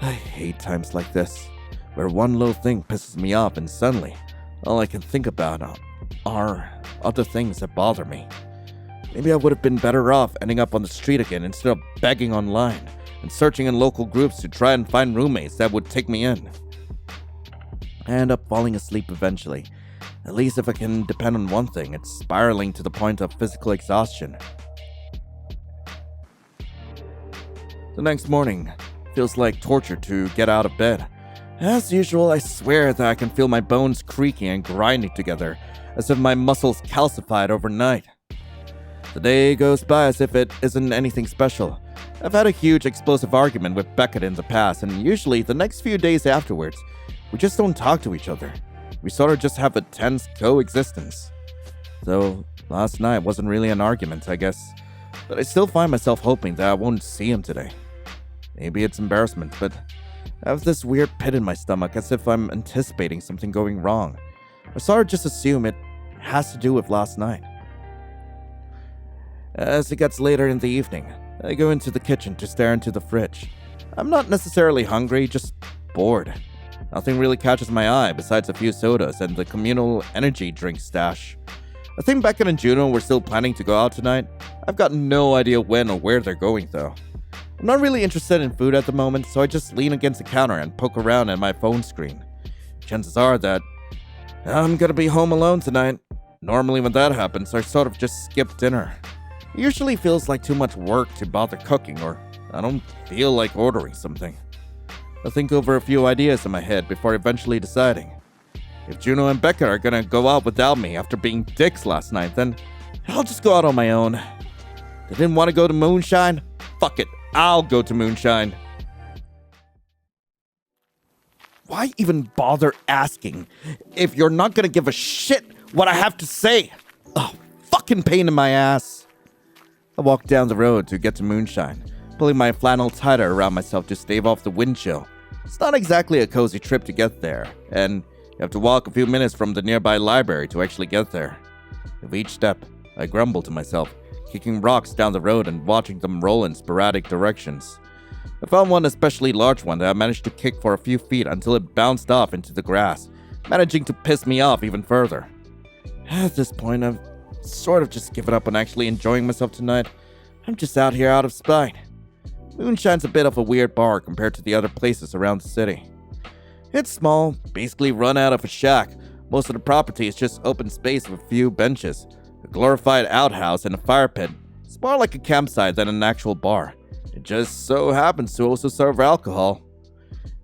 [SPEAKER 1] I hate times like this, where one little thing pisses me off and suddenly all I can think about are other things that bother me. Maybe I would have been better off ending up on the street again instead of begging online and searching in local groups to try and find roommates that would take me in. I end up falling asleep eventually. At least if I can depend on one thing, it's spiraling to the point of physical exhaustion. The next morning feels like torture to get out of bed. As usual, I swear that I can feel my bones creaking and grinding together, as if my muscles calcified overnight. The day goes by as if it isn't anything special. I've had a huge explosive argument with Beckett in the past, and usually the next few days afterwards, we just don't talk to each other. We sort of just have a tense coexistence. Though last night wasn't really an argument, I guess, but I still find myself hoping that I won't see him today. Maybe it's embarrassment, but I have this weird pit in my stomach as if I'm anticipating something going wrong. I sort of just assume it has to do with last night. As it gets later in the evening, I go into the kitchen to stare into the fridge. I'm not necessarily hungry, just bored. Nothing really catches my eye besides a few sodas and the communal energy drink stash. I think Beckett and Juno were still planning to go out tonight. I've got no idea when or where they're going though. I'm not really interested in food at the moment, so I just lean against the counter and poke around at my phone screen. Chances are that I'm gonna be home alone tonight. Normally when that happens, I sort of just skip dinner. It usually feels like too much work to bother cooking, or I don't feel like ordering something. I think over a few ideas in my head before eventually deciding. If Juno and Beckett are gonna go out without me after being dicks last night, then I'll just go out on my own. They didn't want to go to Moonshine? Fuck it, I'll go to Moonshine. Why even bother asking if you're not gonna give a shit what I have to say? Oh, fucking pain in my ass. I walk down the road to get to Moonshine, pulling my flannel tighter around myself to stave off the wind chill. It's not exactly a cozy trip to get there, and you have to walk a few minutes from the nearby library to actually get there. With each step, I grumble to myself, kicking rocks down the road and watching them roll in sporadic directions. I found one especially large one that I managed to kick for a few feet until it bounced off into the grass, managing to piss me off even further. At this point, I've sort of just given up on actually enjoying myself tonight. I'm just out here out of spite. Moonshine's a bit of a weird bar compared to the other places around the city. It's small, basically run out of a shack. Most of the property is just open space with a few benches, a glorified outhouse, and a fire pit. It's more like a campsite than an actual bar. It just so happens to also serve alcohol.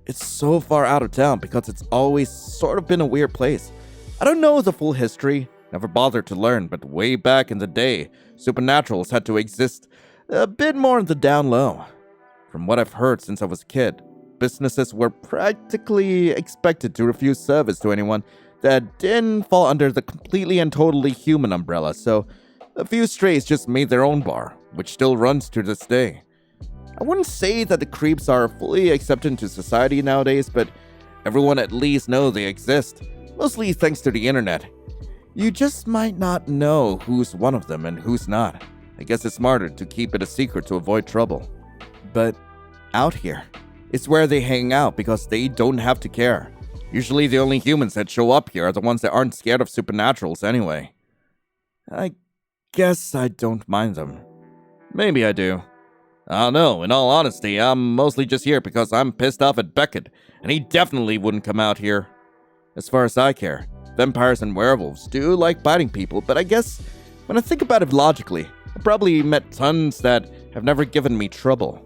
[SPEAKER 1] It's so far out of town because it's always sort of been a weird place. I don't know the full history, never bothered to learn, but way back in the day, supernaturals had to exist a bit more on the down low. From what I've heard since I was a kid, businesses were practically expected to refuse service to anyone that didn't fall under the completely and totally human umbrella, so a few strays just made their own bar, which still runs to this day. I wouldn't say that the creeps are fully accepted into society nowadays, but everyone at least knows they exist, mostly thanks to the internet. You just might not know who's one of them and who's not. I guess it's smarter to keep it a secret to avoid trouble. But out here, it's where they hang out because they don't have to care. Usually the only humans that show up here are the ones that aren't scared of supernaturals anyway. I guess I don't mind them. Maybe I do. I don't know, in all honesty, I'm mostly just here because I'm pissed off at Beckett, and he definitely wouldn't come out here. As far as I care, vampires and werewolves do like biting people, but I guess when I think about it logically, I've probably met tons that have never given me trouble.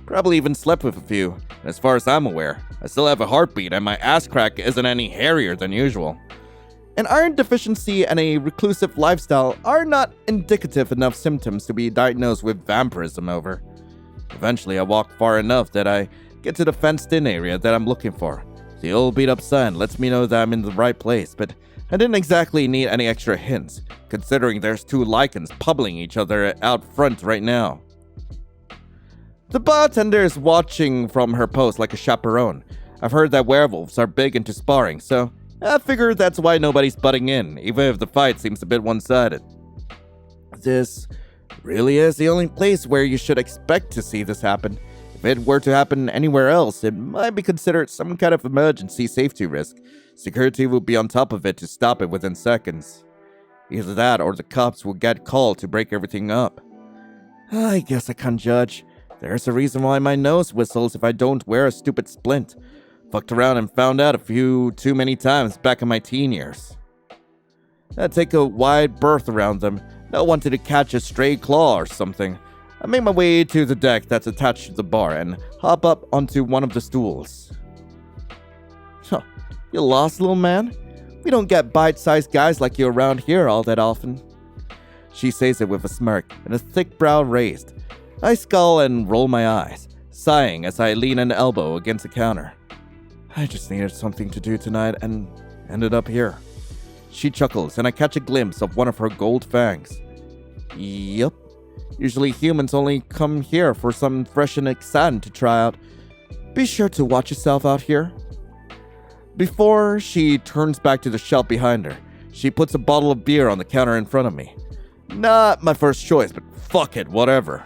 [SPEAKER 1] Probably even slept with a few, and as far as I'm aware, I still have a heartbeat and my ass crack isn't any hairier than usual. An iron deficiency and a reclusive lifestyle are not indicative enough symptoms to be diagnosed with vampirism over. Eventually, I walk far enough that I get to the fenced-in area that I'm looking for. The old beat-up sign lets me know that I'm in the right place, but I didn't exactly need any extra hints, considering there's two lichens pummeling each other out front right now. The bartender is watching from her post like a chaperone. I've heard that werewolves are big into sparring, so I figure that's why nobody's butting in, even if the fight seems a bit one-sided. This really is the only place where you should expect to see this happen. If it were to happen anywhere else, it might be considered some kind of emergency safety risk. Security will be on top of it to stop it within seconds. Either that or the cops will get called to break everything up. I guess I can't judge. There's a reason why my nose whistles if I don't wear a stupid splint. Fucked around and found out a few too many times back in my teen years. I take a wide berth around them, not wanting to catch a stray claw or something. I make my way to the deck that's attached to the bar and hop up onto one of the stools. Huh, you lost, little man? We don't get bite-sized guys like you around here all that often. She says it with a smirk and a thick brow raised. I scowl and roll my eyes, sighing as I lean an elbow against the counter. I just needed something to do tonight and ended up here. She chuckles and I catch a glimpse of one of her gold fangs. Yup. Usually humans only come here for some fresh and exciting to try out. Be sure to watch yourself out here. Before she turns back to the shelf behind her, she puts a bottle of beer on the counter in front of me. Not my first choice, but fuck it, whatever.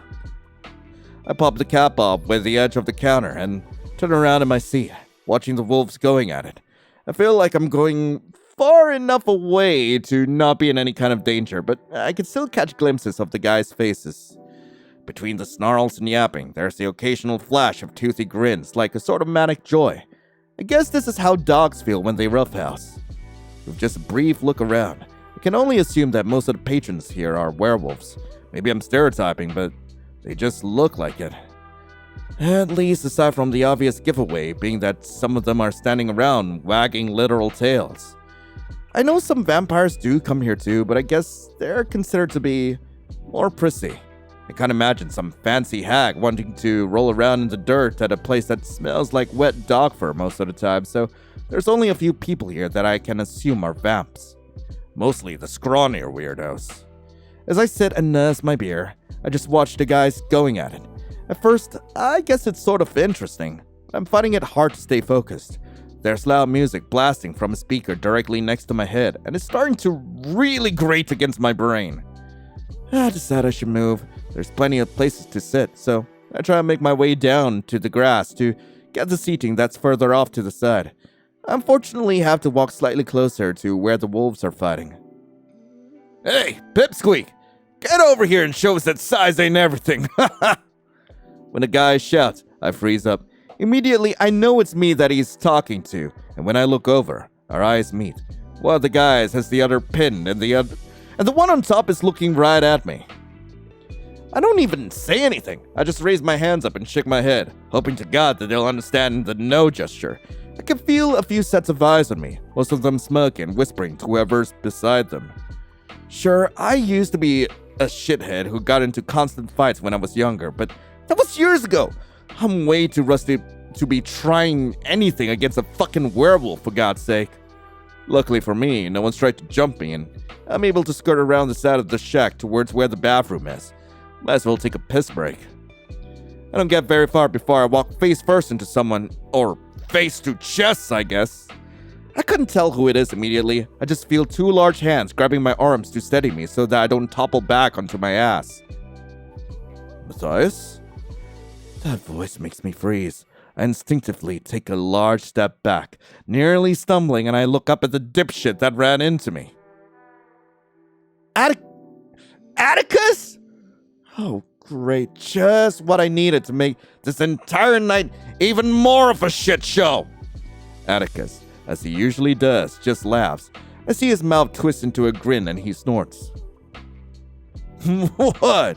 [SPEAKER 1] I pop the cap off with the edge of the counter and turn around in my seat, watching the wolves going at it. I feel like I'm going far enough away to not be in any kind of danger, but I can still catch glimpses of the guys' faces. Between the snarls and yapping, there's the occasional flash of toothy grins, like a sort of manic joy. I guess this is how dogs feel when they roughhouse. With just a brief look around, I can only assume that most of the patrons here are werewolves. Maybe I'm stereotyping, but they just look like it. At least aside from the obvious giveaway being that some of them are standing around wagging literal tails. I know some vampires do come here too, but I guess they're considered to be more prissy. I can't imagine some fancy hag wanting to roll around in the dirt at a place that smells like wet dog fur most of the time, so there's only a few people here that I can assume are vamps. Mostly the scrawnier weirdos. As I sit and nurse my beer, I just watch the guys going at it. At first, I guess it's sort of interesting. I'm finding it hard to stay focused. There's loud music blasting from a speaker directly next to my head, and it's starting to really grate against my brain. I decide I should move. There's plenty of places to sit, so I try to make my way down to the grass to get the seating that's further off to the side. I unfortunately have to walk slightly closer to where the wolves are fighting. Hey, Pipsqueak! Get over here and show us that size ain't everything! When the guy shouts, I freeze up. Immediately, I know it's me that he's talking to, and when I look over, our eyes meet. One of the guys has the other pinned, and the one on top is looking right at me. I don't even say anything. I just raise my hands up and shake my head, hoping to God that they'll understand the no gesture. I can feel a few sets of eyes on me, most of them smirking, whispering to whoever's beside them. Sure, I used to be a shithead who got into constant fights when I was younger, but that was years ago. I'm way too rusty to be trying anything against a fucking werewolf, for God's sake. Luckily for me, no one's tried to jump me, and I'm able to skirt around the side of the shack towards where the bathroom is. Might as well take a piss break. I don't get very far before I walk face first into someone, or face to chest, I guess. I couldn't tell who it is immediately. I just feel two large hands grabbing my arms to steady me so that I don't topple back onto my ass. Matthias? That voice makes me freeze. I instinctively take a large step back, nearly stumbling, and I look up at the dipshit that ran into me. Atticus? Oh, great. Just what I needed to make this entire night even more of a shit show. Atticus, as he usually does, just laughs. I see his mouth twist into a grin and he snorts. What?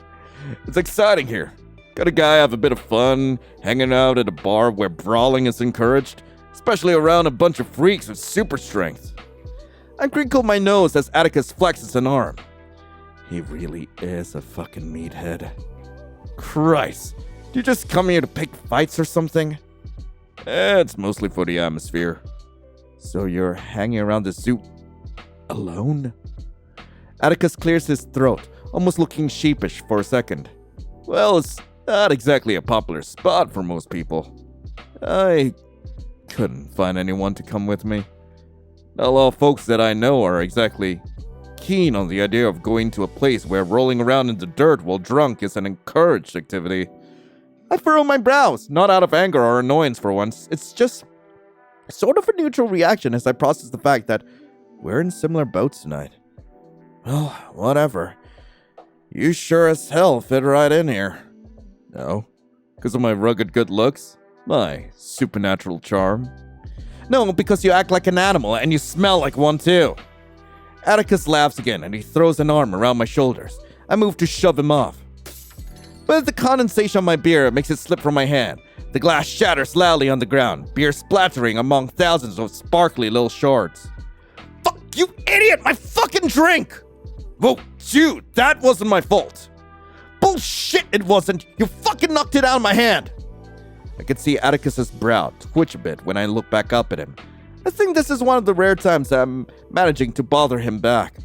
[SPEAKER 1] It's exciting here. Got a guy have a bit of fun, hanging out at a bar where brawling is encouraged, especially around a bunch of freaks with super strength. I crinkle my nose as Atticus flexes an arm. He really is a fucking meathead. Christ, do you just come here to pick fights or something? It's mostly for the atmosphere. So you're hanging around the zoo alone? Atticus clears his throat, almost looking sheepish for a second. Well, it's not exactly a popular spot for most people. I couldn't find anyone to come with me. Not a lot of folks that I know are exactly keen on the idea of going to a place where rolling around in the dirt while drunk is an encouraged activity. I furrow my brows, not out of anger or annoyance for once. It's just sort of a neutral reaction as I process the fact that we're in similar boats tonight. Well, whatever. You sure as hell fit right in here. No, because of my rugged good looks? My supernatural charm? No, because you act like an animal and you smell like one too. Atticus laughs again and he throws an arm around my shoulders. I move to shove him off. But the condensation on my beer makes it slip from my hand. The glass shatters loudly on the ground, beer splattering among thousands of sparkly little shards. Fuck you idiot, my fucking drink! Whoa, dude, that wasn't my fault. Bullshit, it wasn't. You fucking knocked it out of my hand. I can see Atticus's brow twitch a bit when I look back up at him. I think this is one of the rare times I'm managing to bother him back.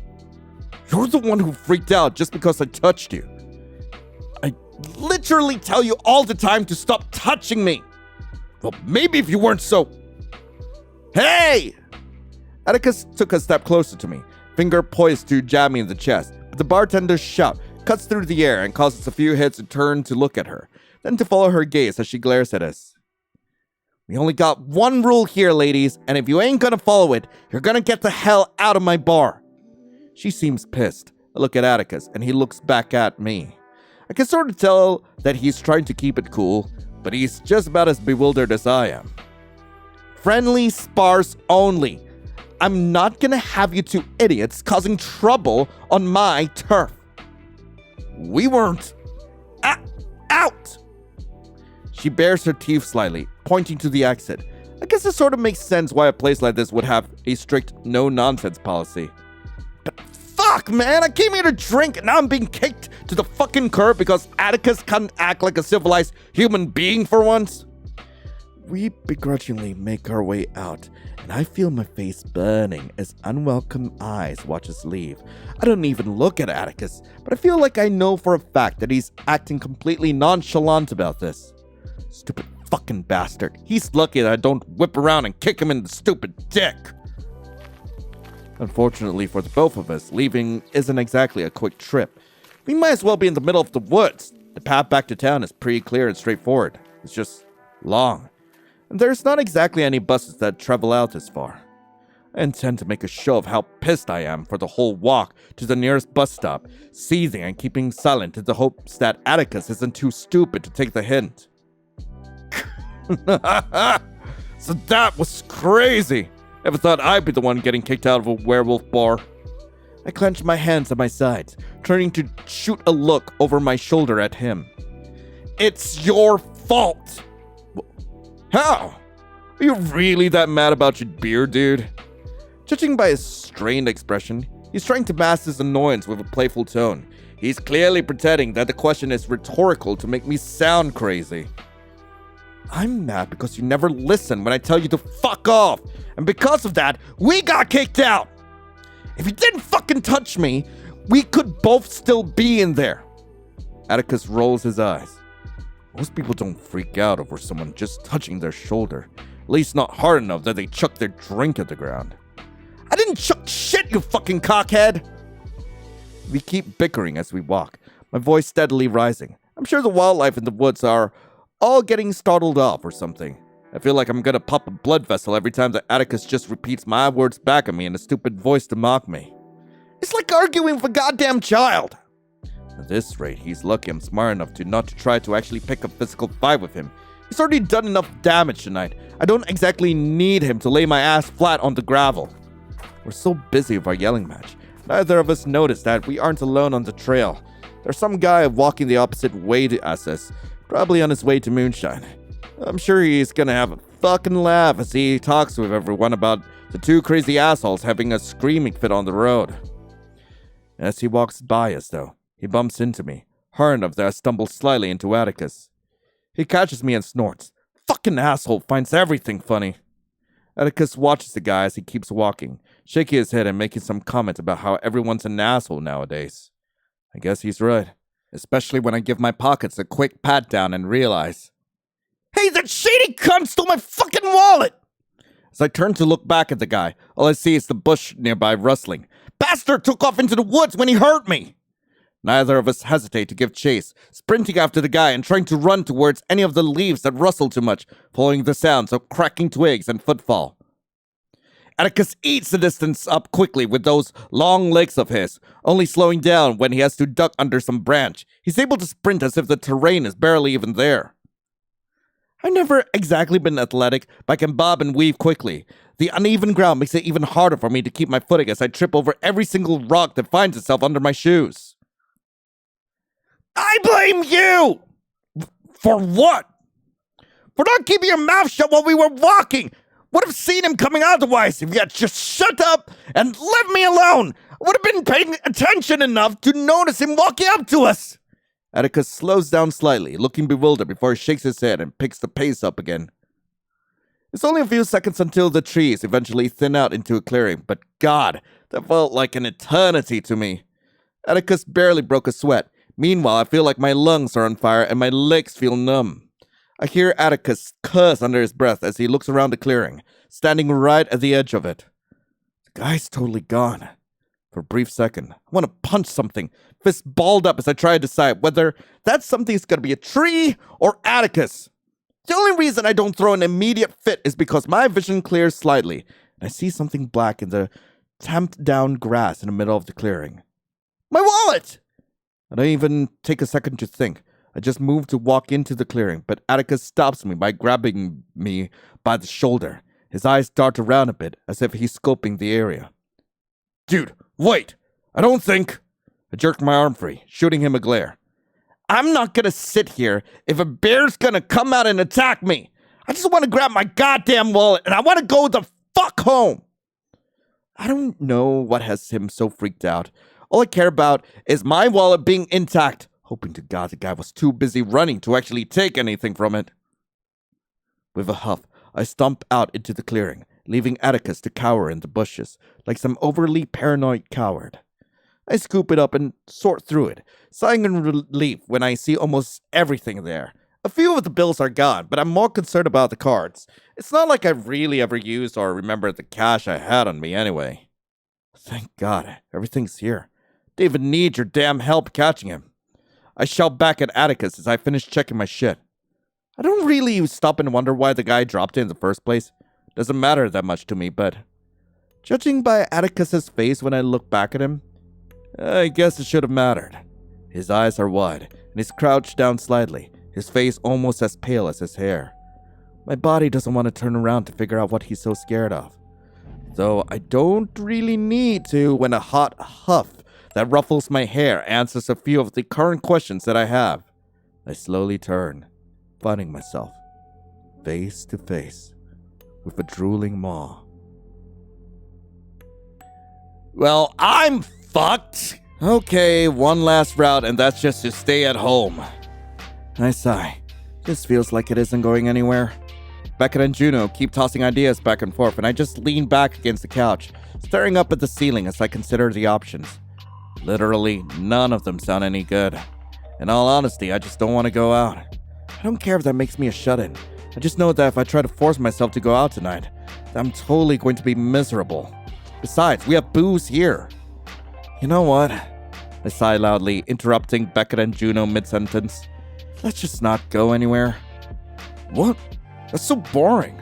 [SPEAKER 1] You're the one who freaked out just because I touched you. I literally tell you all the time to stop touching me. Well, maybe if you weren't so... Hey! Atticus took a step closer to me, finger poised to jab me in the chest, but the bartender's shout cuts through the air and causes a few heads to turn to look at her, then to follow her gaze as she glares at us. We only got one rule here, ladies, and if you ain't gonna follow it, you're gonna get the hell out of my bar. She seems pissed. I look at Atticus, and he looks back at me. I can sort of tell that he's trying to keep it cool, but he's just about as bewildered as I am. Friendly spars only. I'm not gonna have you two idiots causing trouble on my turf. We weren't. Out! She bares her teeth slightly, pointing to the exit. I guess it sort of makes sense why a place like this would have a strict no-nonsense policy. But fuck, man, I came here to drink and now I'm being kicked to the fucking curb because Atticus can't act like a civilized human being for once.
[SPEAKER 2] We begrudgingly make our way out, and I feel my face burning as unwelcome eyes watch us leave. I don't even look at Atticus, but I feel like I know for a fact that he's acting completely nonchalant about this. Stupid fucking bastard. He's lucky that I don't whip around and kick him in the stupid dick. Unfortunately for the both of us, leaving isn't exactly a quick trip. We might as well be in the middle of the woods. The path back to town is pretty clear and straightforward. It's just long. And there's not exactly any buses that travel out this far. I intend to make a show of how pissed I am for the whole walk to the nearest bus stop, seething and keeping silent in the hopes that Atticus isn't too stupid to take the hint. So that was crazy! Never thought I'd be the one getting kicked out of a werewolf bar. I clenched my hands at my sides, turning to shoot a look over my shoulder at him. It's your fault! How? Are you really that mad about your beard, dude? Judging by his strained expression, he's trying to mask his annoyance with a playful tone. He's clearly pretending that the question is rhetorical to make me sound crazy. I'm mad because you never listen when I tell you to fuck off, and because of that, we got kicked out! If you didn't fucking touch me, we could both still be in there. Atticus rolls his eyes. Most people don't freak out over someone just touching their shoulder. At least not hard enough that they chuck their drink at the ground. I didn't chuck shit, you fucking cockhead! We keep bickering as we walk, my voice steadily rising. I'm sure the wildlife in the woods are all getting startled off or something. I feel like I'm gonna pop a blood vessel every time that Atticus just repeats my words back at me in a stupid voice to mock me. It's like arguing with a goddamn child! At this rate, he's lucky I'm smart enough to not to try to actually pick a physical fight with him. He's already done enough damage tonight. I don't exactly need him to lay my ass flat on the gravel. We're so busy with our yelling match. Neither of us noticed that we aren't alone on the trail. There's some guy walking the opposite way to us, probably on his way to Moonshine. I'm sure he's gonna have a fucking laugh as he talks with everyone about the two crazy assholes having a screaming fit on the road. As he walks by us, though, he bumps into me, hard enough that I stumble slightly into Atticus. He catches me and snorts. Fucking asshole finds everything funny. Atticus watches the guy as he keeps walking, shaking his head and making some comment about how everyone's an asshole nowadays. I guess he's right, especially when I give my pockets a quick pat down and realize, hey, that shady cunt stole my fucking wallet! As I turn to look back at the guy, all I see is the bush nearby rustling. Bastard took off into the woods when he hurt me! Neither of us hesitate to give chase, sprinting after the guy and trying to run towards any of the leaves that rustle too much, following the sounds of cracking twigs and footfall. Atticus eats the distance up quickly with those long legs of his, only slowing down when he has to duck under some branch. He's able to sprint as if the terrain is barely even there. I've never exactly been athletic, but I can bob and weave quickly. The uneven ground makes it even harder for me to keep my footing as I trip over every single rock that finds itself under my shoes. I blame you! For what? For not keeping your mouth shut while we were walking! Would have seen him coming otherwise if you had just shut up and left me alone! I would have been paying attention enough to notice him walking up to us! Atticus slows down slightly, looking bewildered before he shakes his head and picks the pace up again. It's only a few seconds until the trees eventually thin out into a clearing, but God, that felt like an eternity to me. Atticus barely broke a sweat. Meanwhile, I feel like my lungs are on fire and my legs feel numb. I hear Atticus curse under his breath as he looks around the clearing, standing right at the edge of it. The guy's totally gone. For a brief second, I want to punch something, fist balled up as I try to decide whether that something's going to be a tree or Atticus. The only reason I don't throw an immediate fit is because my vision clears slightly, and I see something black in the tamped down grass in the middle of the clearing. My wallet! I don't even take a second to think. I just move to walk into the clearing, but Atticus stops me by grabbing me by the shoulder. His eyes dart around a bit, as if he's scoping the area. Dude, wait! I don't think... I jerk my arm free, shooting him a glare. I'm not gonna sit here if a bear's gonna come out and attack me! I just want to grab my goddamn wallet, and I want to go the fuck home! I don't know what has him so freaked out. All I care about is my wallet being intact, hoping to God the guy was too busy running to actually take anything from it.
[SPEAKER 1] With a huff, I stomp out into the clearing, leaving Atticus to cower in the bushes, like some overly paranoid coward. I scoop it up and sort through it, sighing in relief when I see almost everything there. A few of the bills are gone, but I'm more concerned about the cards. It's not like I've really ever used or remembered the cash I had on me anyway. Thank God, everything's here. David needs your damn help catching him. I shout back at Atticus as I finish checking my shit. I don't really stop and wonder why the guy dropped it in the first place. Doesn't matter that much to me, but judging by Atticus's face when I look back at him, I guess it should have mattered. His eyes are wide, and he's crouched down slightly, his face almost as pale as his hair. My body doesn't want to turn around to figure out what he's so scared of. Though I don't really need to when a hot huff that ruffles my hair answers a few of the current questions that I have. I slowly turn, finding myself face to face with a drooling maw. Well, I'm fucked. Okay, one last route, and that's just to stay at home. I sigh. This feels like it isn't going anywhere. Beckett and Juno keep tossing ideas back and forth, and I just lean back against the couch, staring up at the ceiling as I consider the options. Literally, none of them sound any good. In all honesty, I just don't want to go out. I don't care if that makes me a shut-in. I just know that if I try to force myself to go out tonight, I'm totally going to be miserable. Besides, we have booze here. You know what? I sigh loudly, interrupting Beckett and Juno mid-sentence. Let's just not go anywhere. What? That's so boring.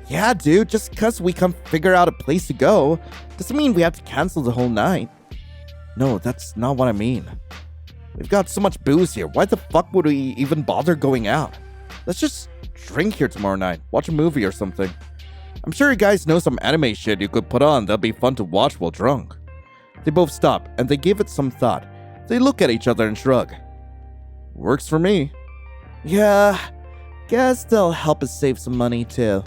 [SPEAKER 1] Yeah, dude, just because we can't figure out a place to go doesn't mean we have to cancel the whole night. No, that's not what I mean. We've got so much booze here. Why the fuck would we even bother going out? Let's just drink here tomorrow night, watch a movie or something. I'm sure you guys know some anime shit you could put on that'll be fun to watch while drunk. They both stop, and they give it some thought. They look at each other and shrug. Works for me. Yeah, guess they'll help us save some money too.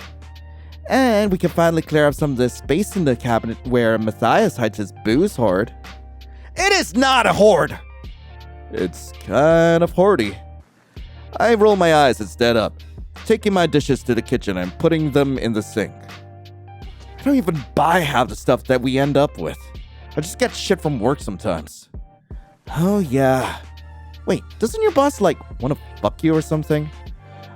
[SPEAKER 1] And we can finally clear up some of the space in the cabinet where Matthias hides his booze hoard. It is not a hoard! It's kind of hoardy. I roll my eyes and stand up, taking my dishes to the kitchen and putting them in the sink. I don't even buy half the stuff that we end up with. I just get shit from work sometimes. Oh yeah. Wait, doesn't your boss want to fuck you or something?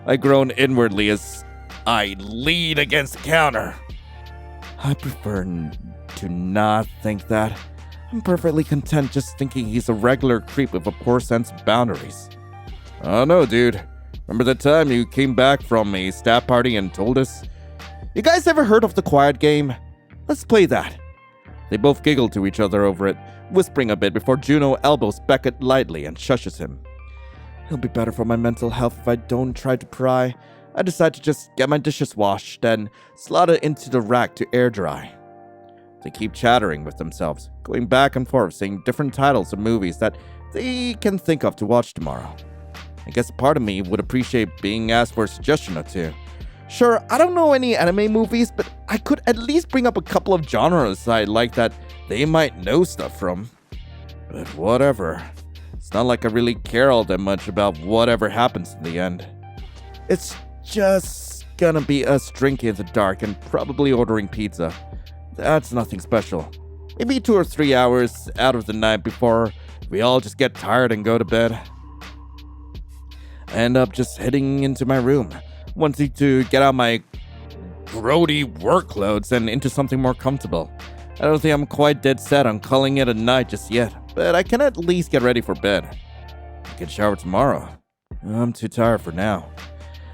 [SPEAKER 1] I groan inwardly as I lean against the counter. I prefer to not think that. I'm perfectly content just thinking he's a regular creep with a poor sense of boundaries. Oh no, dude. Remember the time you came back from a staff party and told us? You guys ever heard of the Quiet Game? Let's play that. They both giggle to each other over it, whispering a bit before Juno elbows Beckett lightly and shushes him. It'll be better for my mental health if I don't try to pry. I decide to just get my dishes washed and slot it into the rack to air dry. They keep chattering with themselves, going back and forth saying different titles of movies that they can think of to watch tomorrow. I guess a part of me would appreciate being asked for a suggestion or two. Sure, I don't know any anime movies, but I could at least bring up a couple of genres I like that they might know stuff from. But whatever. It's not like I really care all that much about whatever happens in the end. It's just gonna be us drinking in the dark and probably ordering pizza. That's nothing special. Maybe 2 or 3 hours out of the night before we all just get tired and go to bed. I end up just heading into my room, wanting to get out my grody work clothes and into something more comfortable. I don't think I'm quite dead set on calling it a night just yet, but I can at least get ready for bed. I can shower tomorrow. I'm too tired for now.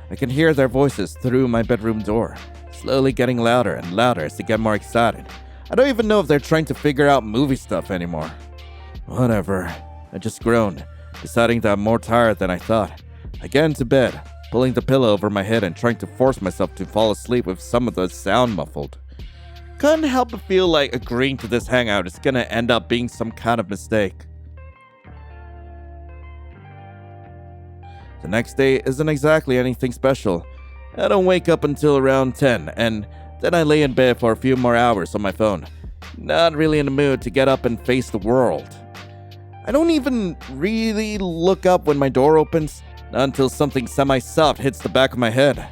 [SPEAKER 1] I can hear their voices through my bedroom door, slowly getting louder and louder as they get more excited. I don't even know if they're trying to figure out movie stuff anymore. Whatever. I just groaned, deciding that I'm more tired than I thought. I get into bed, pulling the pillow over my head and trying to force myself to fall asleep with some of the sound muffled. Couldn't help but feel like agreeing to this hangout is gonna end up being some kind of mistake. The next day isn't exactly anything special. I don't wake up until around 10, and then I lay in bed for a few more hours on my phone. Not really in the mood to get up and face the world. I don't even really look up when my door opens, not until something semi-soft hits the back of my head.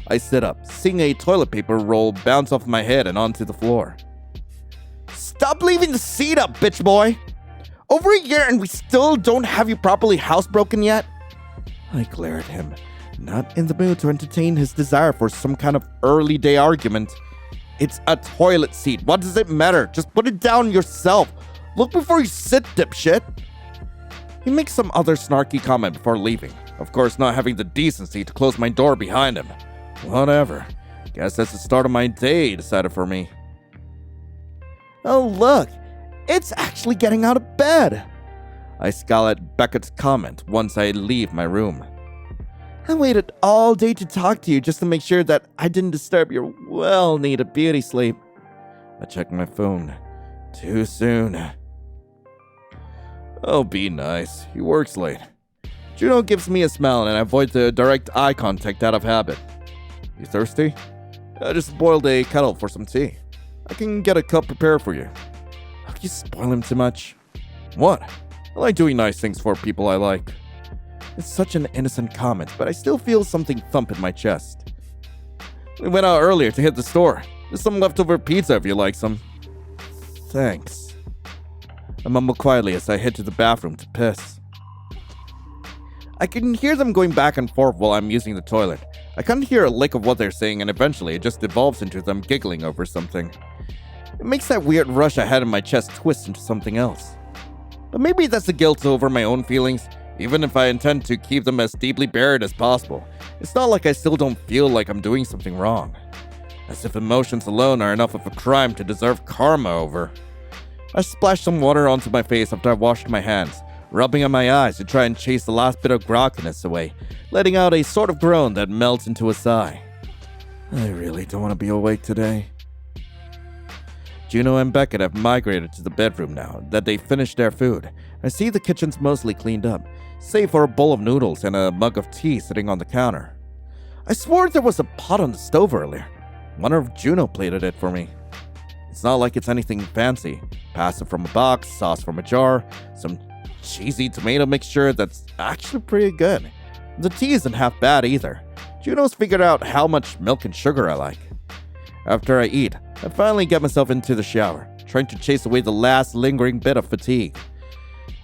[SPEAKER 2] I sit up, seeing a toilet paper roll bounce off my head and onto the floor. Stop leaving the seat up, bitch boy! Over a year and we still don't have you properly housebroken yet? I glare at him, not in the mood to entertain his desire for some kind of early day argument. It's a toilet seat. What does it matter? Just put it down yourself. Look before you sit, dipshit. He makes some other snarky comment before leaving, of course not having the decency to close my door behind him. Whatever. Guess that's the start of my day decided for me. Oh look, it's actually getting out of bed. I scowl at Beckett's comment once I leave my room. I waited all day to talk to you just to make sure that I didn't disturb your well-needed beauty sleep. I check my phone. Too soon. Oh, be nice. He works late. Juno gives me a smile and I avoid the direct eye contact out of habit. You thirsty? I just boiled a kettle for some tea. I can get a cup prepared for you. Oh, you spoil him too much. What? I like doing nice things for people I like. It's such an innocent comment, but I still feel something thump in my chest. We went out earlier to hit the store. There's some leftover pizza if you like some. Thanks. I mumble quietly as I head to the bathroom to piss. I can hear them going back and forth while I'm using the toilet. I can't hear a lick of what they're saying, and eventually it just devolves into them giggling over something. It makes that weird rush I had in my chest twist into something else. But maybe that's the guilt over my own feelings. Even if I intend to keep them as deeply buried as possible, it's not like I still don't feel like I'm doing something wrong. As if emotions alone are enough of a crime to deserve karma over. I splashed some water onto my face after I washed my hands, rubbing on my eyes to try and chase the last bit of grogginess away, letting out a sort of groan that melts into a sigh. I really don't want to be awake today. Juno and Beckett have migrated to the bedroom now that they finished their food. I see the kitchen's mostly cleaned up, save for a bowl of noodles and a mug of tea sitting on the counter. I swore there was a pot on the stove earlier. Wonder if Juno plated it for me. It's not like it's anything fancy. Pasta from a box, sauce from a jar, some cheesy tomato mixture that's actually pretty good. The tea isn't half bad either. Juno's figured out how much milk and sugar I like. After I eat, I finally get myself into the shower, trying to chase away the last lingering bit of fatigue.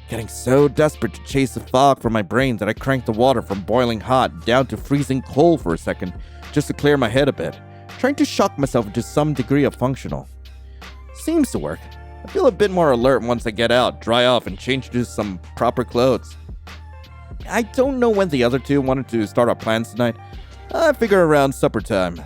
[SPEAKER 2] Getting so desperate to chase the fog from my brain that I crank the water from boiling hot down to freezing cold for a second, just to clear my head a bit, trying to shock myself into some degree of functional. Seems to work. I feel a bit more alert once I get out, dry off, and change into some proper clothes. I don't know when the other two wanted to start our plans tonight. I figure around supper time.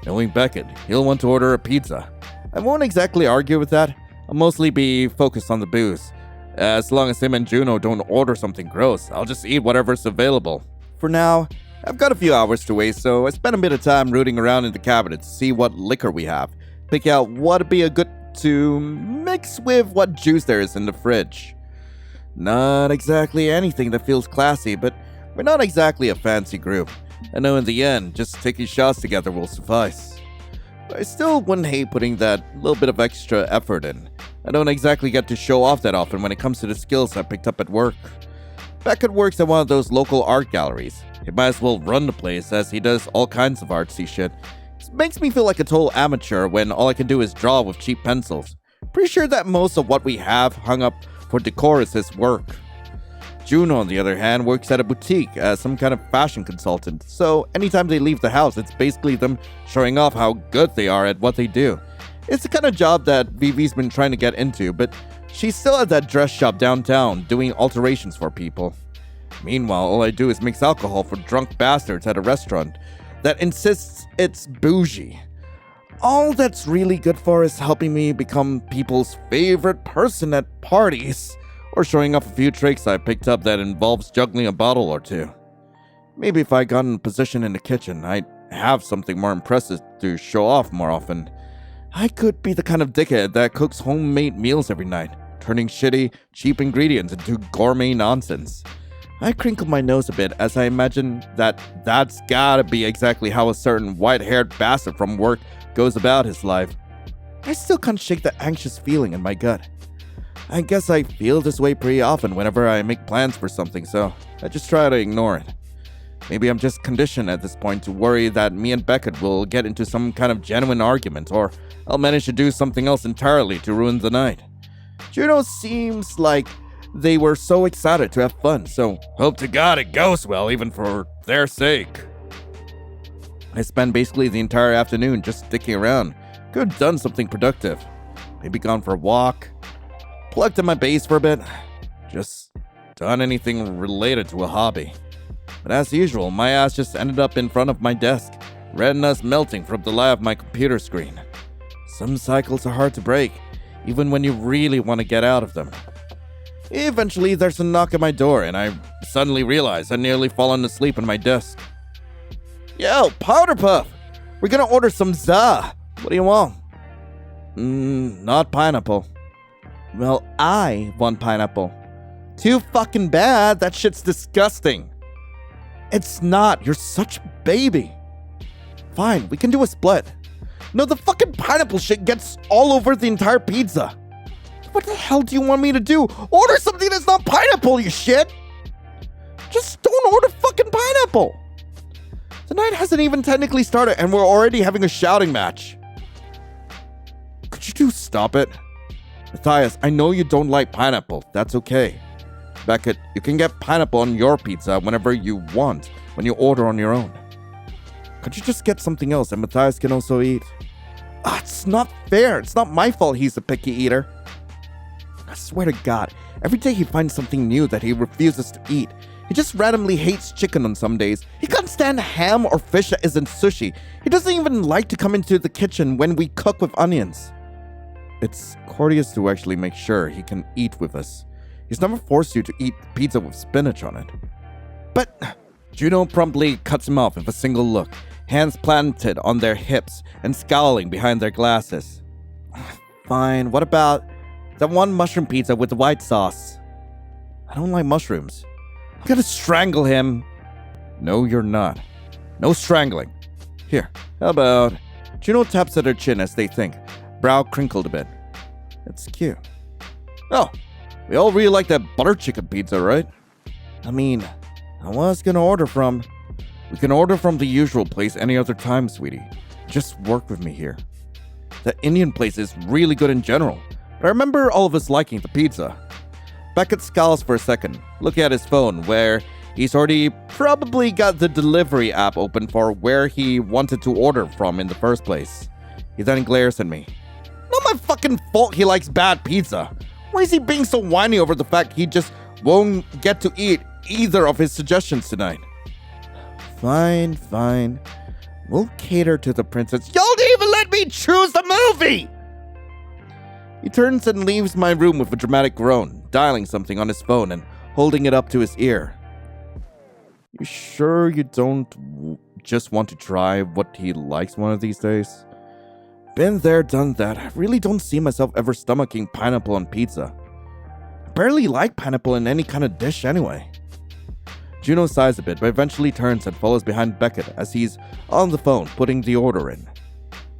[SPEAKER 2] Knowing Beckett, he'll want to order a pizza. I won't exactly argue with that. I'll mostly be focused on the booze. As long as him and Juno don't order something gross, I'll just eat whatever's available. For now, I've got a few hours to waste, so I spent a bit of time rooting around in the cabinet to see what liquor we have, pick out what'd be a good to mix with what juice there is in the fridge. Not exactly anything that feels classy, but we're not exactly a fancy group. I know in the end, just taking shots together will suffice. But I still wouldn't hate putting that little bit of extra effort in. I don't exactly get to show off that often when it comes to the skills I picked up at work. Beckett works at one of those local art galleries. He might as well run the place as he does all kinds of artsy shit. It makes me feel like a total amateur when all I can do is draw with cheap pencils. Pretty sure that most of what we have hung up for decor is his work. Juno, on the other hand, works at a boutique as some kind of fashion consultant, so anytime they leave the house, it's basically them showing off how good they are at what they do. It's the kind of job that Vivi's been trying to get into, but she's still at that dress shop downtown doing alterations for people. Meanwhile, all I do is mix alcohol for drunk bastards at a restaurant that insists it's bougie. All that's really good for is helping me become people's favorite person at parties, or showing off a few tricks I picked up that involves juggling a bottle or two. Maybe if I got in a position in the kitchen, I'd have something more impressive to show off more often. I could be the kind of dickhead that cooks homemade meals every night, turning shitty, cheap ingredients into gourmet nonsense. I crinkle my nose a bit as I imagine that that's gotta be exactly how a certain white-haired bastard from work goes about his life. I still can't shake the anxious feeling in my gut. I guess I feel this way pretty often whenever I make plans for something, so I just try to ignore it. Maybe I'm just conditioned at this point to worry that me and Beckett will get into some kind of genuine argument, or I'll manage to do something else entirely to ruin the night.
[SPEAKER 1] Juno seems like they were so excited to have fun, so
[SPEAKER 2] hope to God it goes well, even for their sake.
[SPEAKER 1] I spent basically the entire afternoon just sticking around. Could have done something productive. Maybe gone for a walk, plugged in my bass for a bit, just done anything related to a hobby. But as usual, my ass just ended up in front of my desk, retinas melting from the light of my computer screen. Some cycles are hard to break, even when you really want to get out of them. Eventually, there's a knock at my door, and I suddenly realize I'd nearly fallen asleep on my desk. Yo, Powder Puff! We're gonna order some za. What do you want? Not pineapple. Well, I want pineapple. Too fucking bad. That shit's disgusting. It's not. You're such a baby. Fine, we can do a split. No, the fucking pineapple shit gets all over the entire pizza. What the hell do you want me to do? Order something that's not pineapple, you shit! Just don't order fucking pineapple! The night hasn't even technically started and we're already having a shouting match. Could you two stop it? Matthias, I know you don't like pineapple. That's okay. Beckett, you can get pineapple on your pizza whenever you want, when you order on your own. Could you just get something else and Matthias can also eat? It's not fair. It's not my fault he's a picky eater. I swear to God, every day he finds something new that he refuses to eat. He just randomly hates chicken on some days. He can't stand ham or fish that isn't sushi. He doesn't even like to come into the kitchen when we cook with onions. It's courteous to actually make sure he can eat with us. He's never forced you to eat pizza with spinach on it. But Juno promptly cuts him off with a single look, hands planted on their hips and scowling behind their glasses. Fine, what about that one mushroom pizza with the white sauce? I don't like mushrooms. I'm gonna strangle him. No, you're not. No strangling. Here, how about... Juno taps at her chin as they think, brow crinkled a bit. It's cute. Oh, we all really like that butter chicken pizza, right? I mean, I was gonna order from... We can order from the usual place any other time, sweetie. Just work with me here. That Indian place is really good in general, but I remember all of us liking the pizza. Beckett scowls for a second, looking at his phone, where he's already probably got the delivery app open for where he wanted to order from in the first place. He then glares at me. Not my fucking fault he likes bad pizza. Why is he being so whiny over the fact he just won't get to eat either of his suggestions tonight? Fine, fine. We'll cater to the princess. Y'all didn't even let me choose the movie! He turns and leaves my room with a dramatic groan, dialing something on his phone and holding it up to his ear. You sure you don't just want to try what he likes one of these days? Been there, done that. I really don't see myself ever stomaching pineapple on pizza. I barely like pineapple in any kind of dish anyway. Juno sighs a bit, but eventually turns and follows behind Beckett as he's on the phone putting the order in.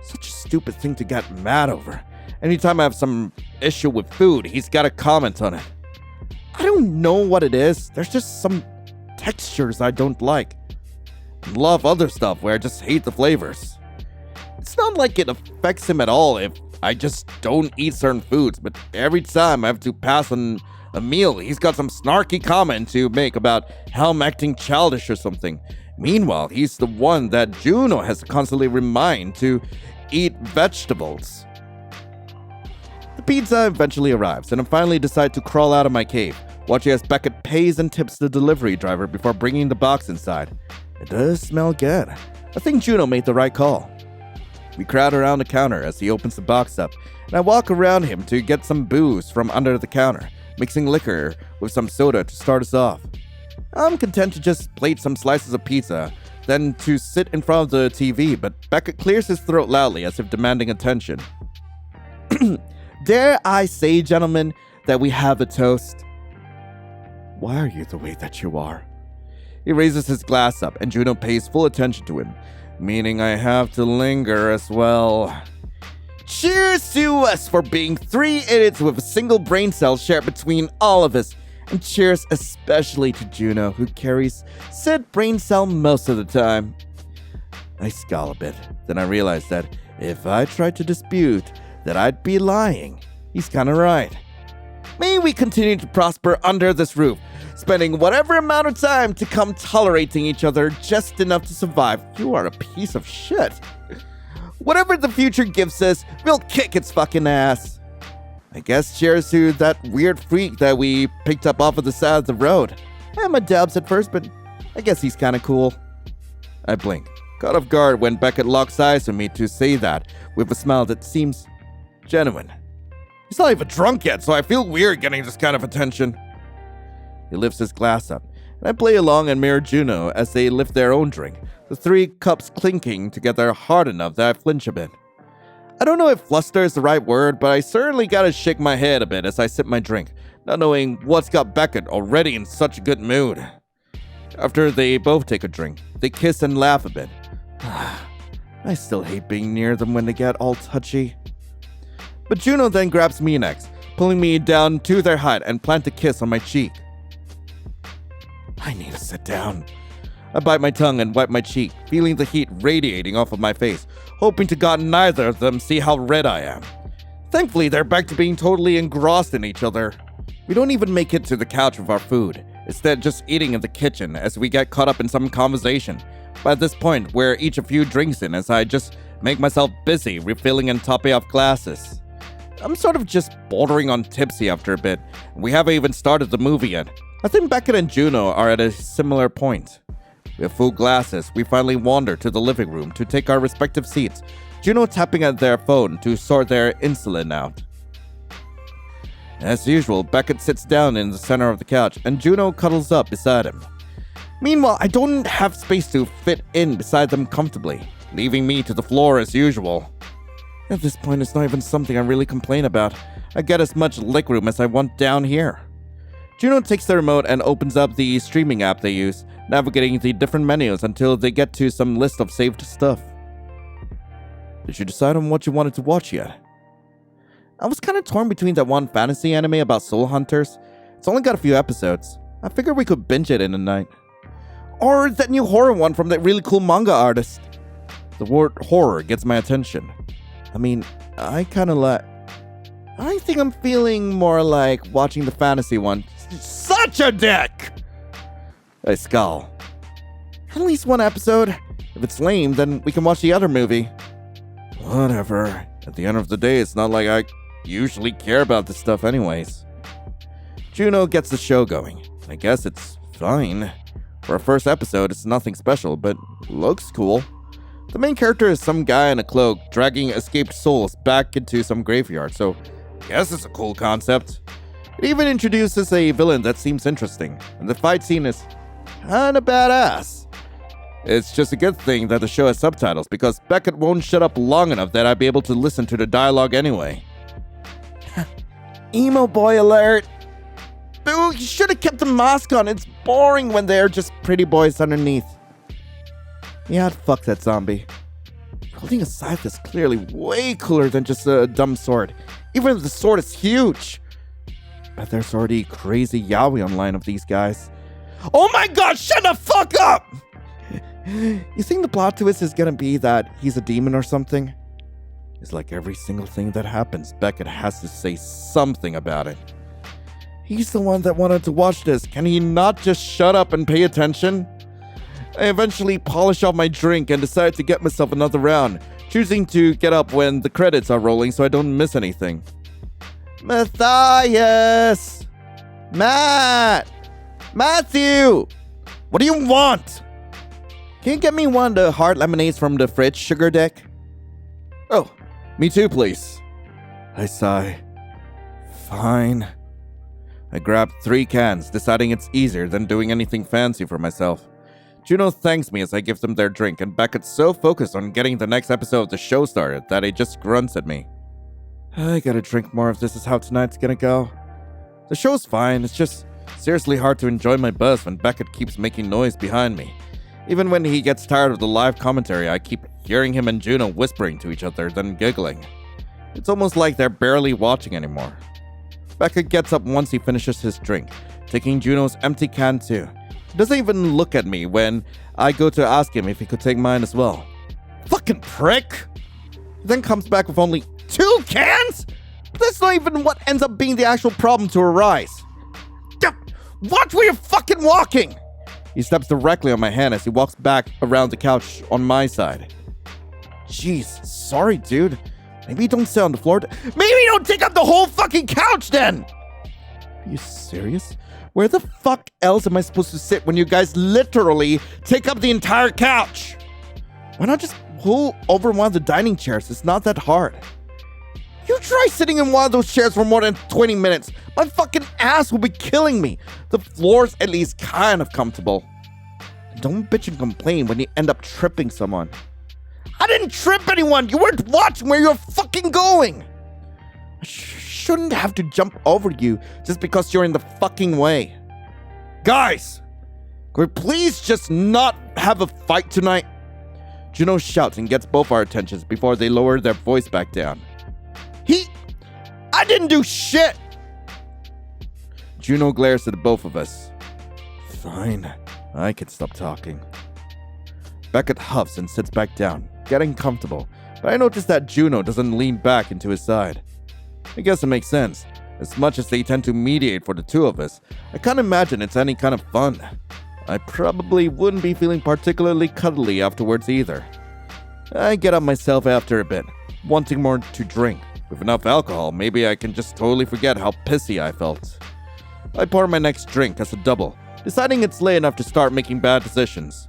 [SPEAKER 1] Such a stupid thing to get mad over. Anytime I have some issue with food, he's got to comment on it. I don't know what it is. There's just some textures I don't like. And love other stuff where I just hate the flavors. It's not like it affects him at all if I just don't eat certain foods, but every time I have to pass on a meal, he's got some snarky comment to make about how I'm acting childish or something. Meanwhile, he's the one that Juno has to constantly remind to eat vegetables. The pizza eventually arrives, and I finally decide to crawl out of my cave, watching as Beckett pays and tips the delivery driver before bringing the box inside. It does smell good. I think Juno made the right call. We crowd around the counter as he opens the box up, and I walk around him to get some booze from under the counter, mixing liquor with some soda to start us off. I'm content to just plate some slices of pizza, then to sit in front of the TV, but Beckett clears his throat loudly as if demanding attention. Dare I say, gentlemen, that we have a toast? Why are you the way that you are? He raises his glass up, and Juno pays full attention to him, meaning I have to linger as well. Cheers to us for being 3 idiots with a single brain cell shared between all of us, And cheers especially to Juno, who carries said brain cell most of the time. I scowl a bit, then I realize that if I tried to dispute that I'd be lying. He's kinda right. May we continue to prosper under this roof, spending whatever amount of time to come tolerating each other just enough to survive. You are a piece of shit. Whatever the future gives us, we'll kick its fucking ass. I guess cheers to that weird freak that we picked up off of the side of the road. I had my doubts at first, but I guess he's kinda cool. I blink, caught off guard when Beckett locks eyes with me to say that with a smile that seems genuine. He's not even drunk yet, so I feel weird getting this kind of attention. He lifts his glass up, and I play along and mirror Juno as they lift their own drink, the 3 cups clinking together hard enough that I flinch a bit. I don't know if fluster is the right word, but I certainly gotta shake my head a bit as I sip my drink, not knowing what's got Beckett already in such a good mood. After they both take a drink, they kiss and laugh a bit. I still hate being near them when they get all touchy. But Juno then grabs me next, pulling me down to their height and plant a kiss on my cheek. I need to sit down. I bite my tongue and wipe my cheek, feeling the heat radiating off of my face, hoping to God neither of them see how red I am. Thankfully, they're back to being totally engrossed in each other. We don't even make it to the couch with our food, instead just eating in the kitchen as we get caught up in some conversation. By this point, we're each a few drinks in as I just make myself busy refilling and topping off glasses. I'm sort of just bordering on tipsy after a bit, and we haven't even started the movie yet. I think Beckett and Juno are at a similar point. With full glasses, we finally wander to the living room to take our respective seats, Juno tapping at their phone to sort their insulin out. As usual, Beckett sits down in the center of the couch, and Juno cuddles up beside him. Meanwhile, I don't have space to fit in beside them comfortably, leaving me to the floor as usual. At this point, it's not even something I really complain about. I get as much leg room as I want down here. Juno takes the remote and opens up the streaming app they use, navigating the different menus until they get to some list of saved stuff. Did you decide on what you wanted to watch yet? I was kind of torn between that one fantasy anime about soul hunters. It's only got a few episodes. I figured we could binge it in a night. Or that new horror one from that really cool manga artist. The word horror gets my attention. I mean, I think I'm feeling more like watching the fantasy one. Such a dick! I scowl. At least one episode. If it's lame, then we can watch the other movie. Whatever. At the end of the day, it's not like I usually care about this stuff anyways. Juno gets the show going. I guess it's fine. For a first episode, it's nothing special, but looks cool. The main character is some guy in a cloak dragging escaped souls back into some graveyard, so I guess it's a cool concept. It even introduces a villain that seems interesting, and the fight scene is kinda badass. It's just a good thing that the show has subtitles, because Beckett won't shut up long enough that I'd be able to listen to the dialogue anyway. Emo boy alert! Boo, you should have kept the mask on. It's boring when they're just pretty boys underneath. Yeah, fuck that zombie. Holding a scythe is clearly way cooler than just a dumb sword. Even if the sword is huge. But there's already crazy yaoi online of these guys. Oh my god, shut the fuck up! You think the plot twist is gonna be that he's a demon or something? It's like every single thing that happens, Beckett has to say something about it. He's the one that wanted to watch this. Can he not just shut up and pay attention? I eventually polish off my drink and decide to get myself another round, choosing to get up when the credits are rolling so I don't miss anything. Matthias! Matthew! What do you want? Can you get me one of the hard lemonades from the fridge, sugar dick? Oh, me too, please. I sigh. Fine. I grab 3 cans, deciding it's easier than doing anything fancy for myself. Juno thanks me as I give them their drink, and Beckett's so focused on getting the next episode of the show started that he just grunts at me. I gotta drink more if this is how tonight's gonna go. The show's fine, it's just seriously hard to enjoy my buzz when Beckett keeps making noise behind me. Even when he gets tired of the live commentary, I keep hearing him and Juno whispering to each other, then giggling. It's almost like they're barely watching anymore.
[SPEAKER 2] Becca gets up once he finishes his drink, taking Juno's empty can too. He doesn't even look at me when I go to ask him if he could take mine as well. Fucking prick! He then comes back with only 2 cans? That's not even what ends up being the actual problem to arise. Watch where you're fucking walking! He steps directly on my hand as he walks back around the couch on my side. Jeez, sorry dude. Maybe don't sit on the floor. Maybe don't take up the whole fucking couch then! Are you serious? Where the fuck else am I supposed to sit when you guys literally take up the entire couch? Why not just pull over one of the dining chairs? It's not that hard. You try sitting in one of those chairs for more than 20 minutes. My fucking ass will be killing me. The floor's at least kind of comfortable. Don't bitch and complain when you end up tripping someone. I didn't trip anyone. You weren't watching where you're fucking going. I shouldn't have to jump over you just because you're in the fucking way. Guys, could we please just not have a fight tonight? Juno shouts and gets both our attentions before they lower their voice back down. I didn't do shit! Juno glares at the both of us. Fine, I can stop talking. Beckett huffs and sits back down, getting comfortable, but I notice that Juno doesn't lean back into his side. I guess it makes sense. As much as they tend to mediate for the two of us, I can't imagine it's any kind of fun. I probably wouldn't be feeling particularly cuddly afterwards either. I get up myself after a bit, wanting more to drink. With enough alcohol, maybe I can just totally forget how pissy I felt. I pour my next drink as a double, deciding it's late enough to start making bad decisions.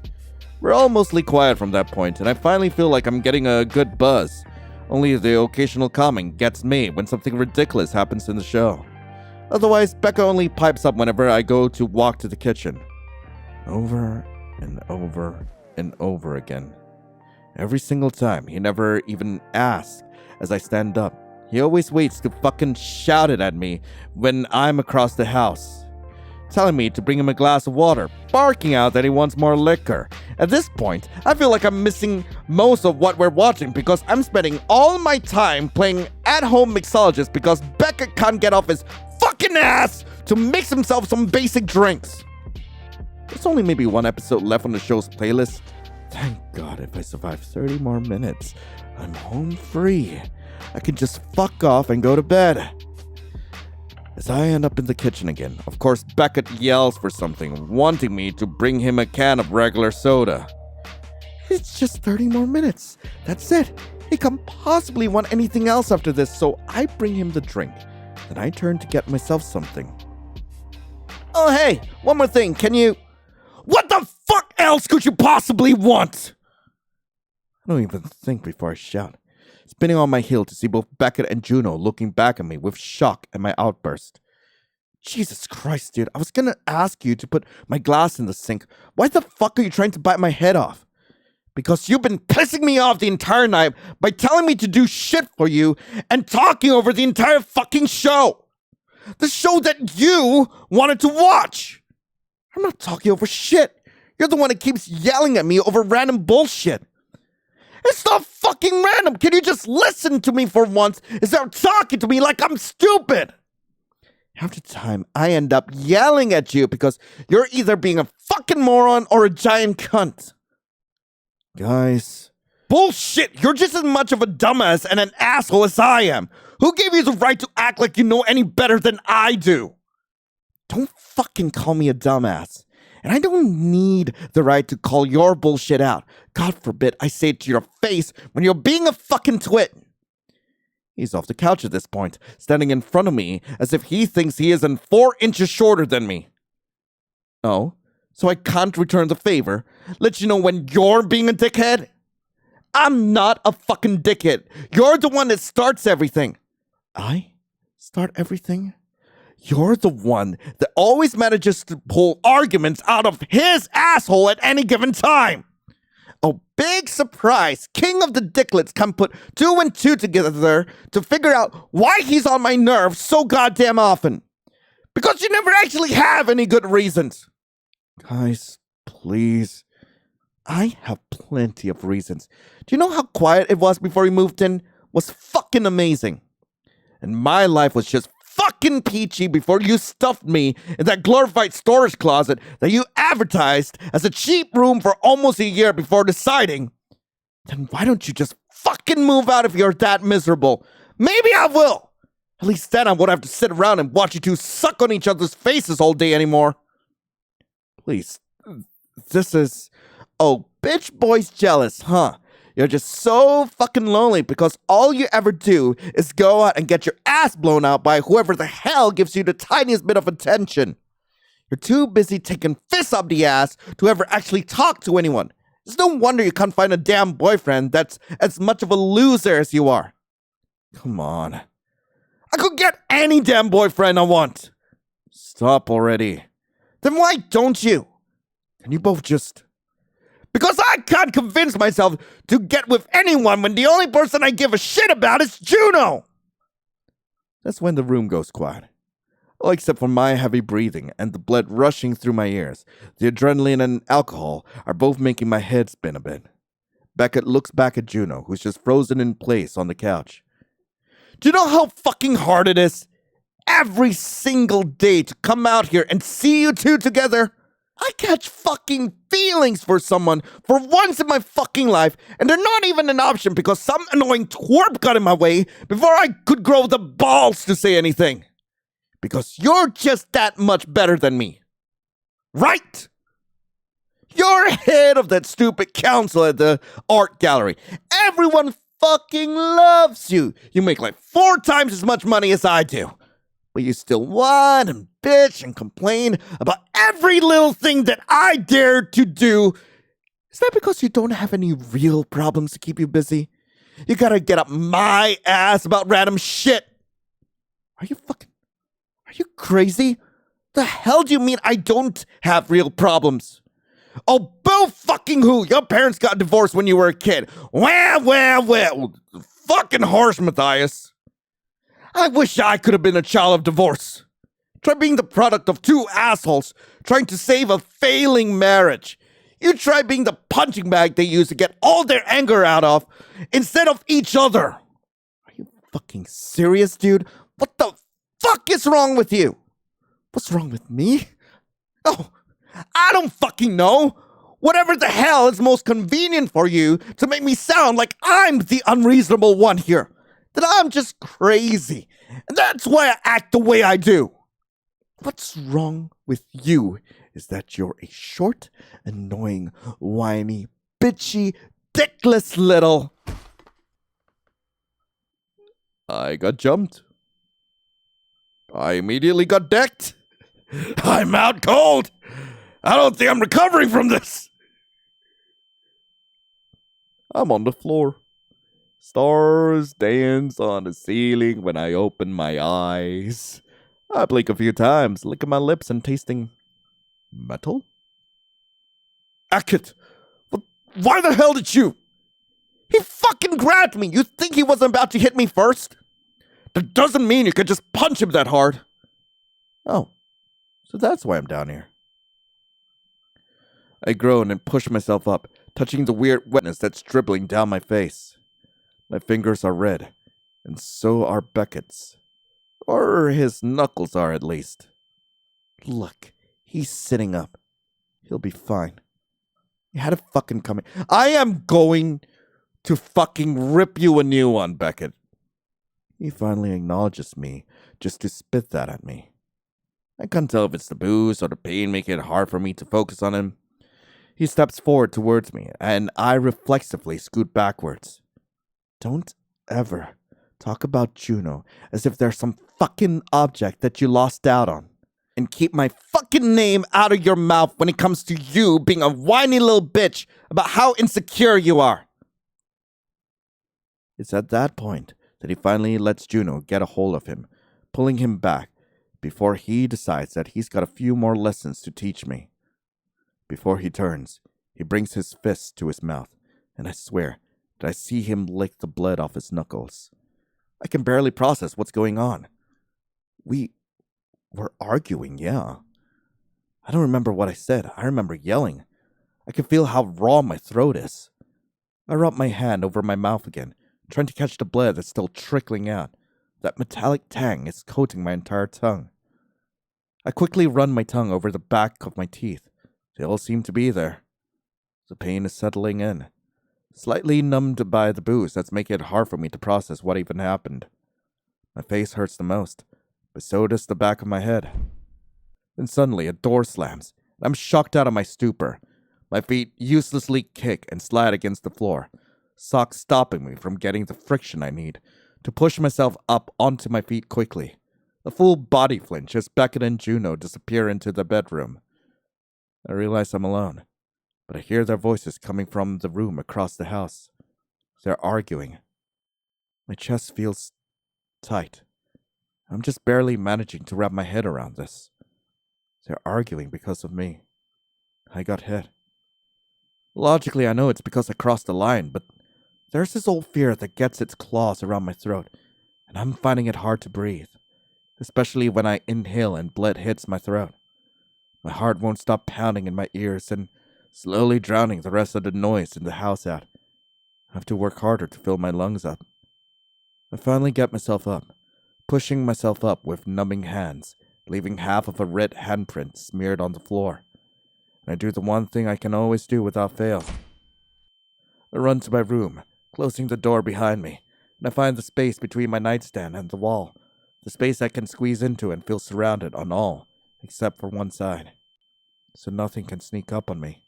[SPEAKER 2] We're all mostly quiet from that point, and I finally feel like I'm getting a good buzz. Only the occasional comment gets made when something ridiculous happens in the show. Otherwise, Becca only pipes up whenever I go to walk to the kitchen. Over and over and over again. Every single time, he never even asks as I stand up. He always waits to fucking shout it at me when I'm across the house, telling me to bring him a glass of water, barking out that he wants more liquor. At this point, I feel like I'm missing most of what we're watching because I'm spending all my time playing at-home mixologist because Becca can't get off his fucking ass to mix himself some basic drinks. There's only maybe 1 episode left on the show's playlist. Thank God if I survive 30 more minutes, I'm home free. I can just fuck off and go to bed. As I end up in the kitchen again, of course Beckett yells for something, wanting me to bring him a can of regular soda. It's just 30 more minutes. That's it. He can't possibly want anything else after this, so I bring him the drink. Then I turn to get myself something. Oh hey, one more thing, can you... What the fuck else could you possibly want? I don't even think before I shout, spinning on my heel to see both Beckett and Juno looking back at me with shock at my outburst. Jesus Christ, dude, I was gonna ask you to put my glass in the sink. Why the fuck are you trying to bite my head off? Because you've been pissing me off the entire night by telling me to do shit for you and talking over the entire fucking show. The show that you wanted to watch. I'm not talking over shit. You're the one that keeps yelling at me over random bullshit. It's not fucking random. Can you just listen to me for once instead of talking to me like I'm stupid? Half the time, I end up yelling at you because you're either being a fucking moron or a giant cunt. Guys. Bullshit. You're just as much of a dumbass and an asshole as I am. Who gave you the right to act like you know any better than I do? Don't fucking call me a dumbass. And I don't need the right to call your bullshit out. God forbid I say it to your face when you're being a fucking twit. He's off the couch at this point, standing in front of me as if he thinks he isn't 4 inches shorter than me. Oh, so I can't return the favor? Let you know when you're being a dickhead? I'm not a fucking dickhead. You're the one that starts everything. I start everything? You're the one that always manages to pull arguments out of his asshole at any given time. Oh, big surprise. King of the Dicklets can put 2 and 2 together to figure out why he's on my nerves so goddamn often. Because you never actually have any good reasons. Guys, please. I have plenty of reasons. Do you know how quiet it was before he moved in? Was fucking amazing. And my life was just
[SPEAKER 1] fucking peachy before you stuffed me in that glorified storage closet that you advertised as a cheap room for almost a year before deciding, then why don't you just fucking move out if you're that miserable? Maybe I will. At least then I won't have to sit around and watch you two suck on each other's faces all day anymore. Please, this is... Oh, bitch boy's jealous, huh? You're just so fucking lonely because all you ever do is go out and get your ass blown out by whoever the hell gives you the tiniest bit of attention. You're too busy taking fists up the ass to ever actually talk to anyone. It's no wonder you can't find a damn boyfriend that's as much of a loser as you are. Come on. I could get any damn boyfriend I want. Stop already. Then why don't you? Can you both just... Because I can't convince myself to get with anyone when the only person I give a shit about is Juno! That's when the room goes quiet. All except for my heavy breathing and the blood rushing through my ears. The adrenaline and alcohol are both making my head spin a bit. Beckett looks back at Juno, who's just frozen in place on the couch. Do you know how fucking hard it is? Every single day to come out here and see you two together? I catch fucking feelings for someone for once in my fucking life, and they're not even an option because some annoying twerp got in my way before I could grow the balls to say anything. Because you're just that much better than me. Right? You're head of that stupid council at the art gallery. Everyone fucking loves you. You make like 4 times as much money as I do. But you still whine and bitch and complain about every little thing that I dare to do. Is that because you don't have any real problems to keep you busy? You gotta get up my ass about random shit. Are you crazy? The hell do you mean I don't have real problems? Oh, boo fucking who? Your parents got divorced when you were a kid. Well. Fucking harsh, Matthias. I wish I could have been a child of divorce. Try being the product of 2 assholes trying to save a failing marriage. You try being the punching bag they use to get all their anger out of instead of each other. Are you fucking serious, dude? What the fuck is wrong with you? What's wrong with me? Oh, I don't fucking know. Whatever the hell is most convenient for you to make me sound like I'm the unreasonable one here. That I'm just crazy. And that's why I act the way I do. What's wrong with you is that you're a short, annoying, whiny, bitchy, dickless little... I got jumped. I immediately got decked. I'm out cold. I don't think I'm recovering from this. I'm on the floor. Stars dance on the ceiling when I open my eyes. I blink a few times, licking my lips and tasting metal. Ackett, why the hell did you? He fucking grabbed me. You think he wasn't about to hit me first? That doesn't mean you could just punch him that hard. Oh, so that's why I'm down here. I groan and push myself up, touching the weird wetness that's dribbling down my face. My fingers are red, and so are Beckett's. Or his knuckles are, at least. Look, he's sitting up. He'll be fine. He had it fucking coming. I am going to fucking rip you a new one, Beckett. He finally acknowledges me just to spit that at me. I can't tell if it's the booze or the pain making it hard for me to focus on him. He steps forward towards me, and I reflexively scoot backwards. Don't ever talk about Juno as if there's some fucking object that you lost out on. And keep my fucking name out of your mouth when it comes to you being a whiny little bitch about how insecure you are. It's at that point that he finally lets Juno get a hold of him, pulling him back before he decides that he's got a few more lessons to teach me. Before he turns, he brings his fist to his mouth, and I swear that I see him lick the blood off his knuckles. I can barely process what's going on. We were arguing, yeah. I don't remember what I said. I remember yelling. I can feel how raw my throat is. I rub my hand over my mouth again, trying to catch the blood that's still trickling out. That metallic tang is coating my entire tongue. I quickly run my tongue over the back of my teeth. They all seem to be there. The pain is settling in, slightly numbed by the booze that's making it hard for me to process what even happened. My face hurts the most, but so does the back of my head. Then suddenly a door slams, and I'm shocked out of my stupor. My feet uselessly kick and slide against the floor, socks stopping me from getting the friction I need to push myself up onto my feet quickly. A full body flinch as Beckett and Juno disappear into the bedroom. I realize I'm alone, but I hear their voices coming from the room across the house. They're arguing. My chest feels tight. I'm just barely managing to wrap my head around this. They're arguing because of me. I got hit. Logically, I know it's because I crossed the line, but there's this old fear that gets its claws around my throat, and I'm finding it hard to breathe, especially when I inhale and blood hits my throat. My heart won't stop pounding in my ears and slowly drowning the rest of the noise in the house out. I have to work harder to fill my lungs up. I finally get myself up, pushing myself up with numbing hands, leaving half of a red handprint smeared on the floor. And I do the one thing I can always do without fail. I run to my room, closing the door behind me, and I find the space between my nightstand and the wall, the space I can squeeze into and feel surrounded on all, except for one side, so nothing can sneak up on me.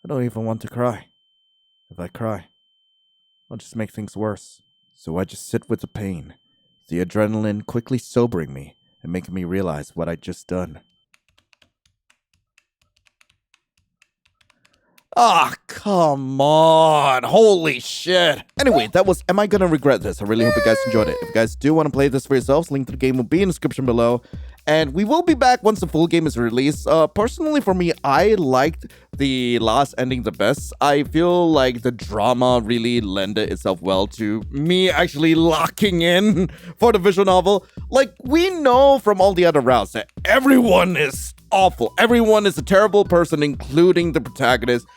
[SPEAKER 1] I don't even want to cry. If I cry, I'll just make things worse. So I just sit with the pain, the adrenaline quickly sobering me and making me realize what I'd just done. Ah, come on. Holy shit. Anyway, that was Am I Gonna Regret This? I really hope you guys enjoyed it. If you guys do want to play this for yourselves, link to the game will be in the description below. And we will be back once the full game is released. Personally, for me, I liked the last ending the best. I feel like the drama really lended itself well to me actually locking in for the visual novel. Like, we know from all the other routes that everyone is awful. Everyone is a terrible person, including the protagonist.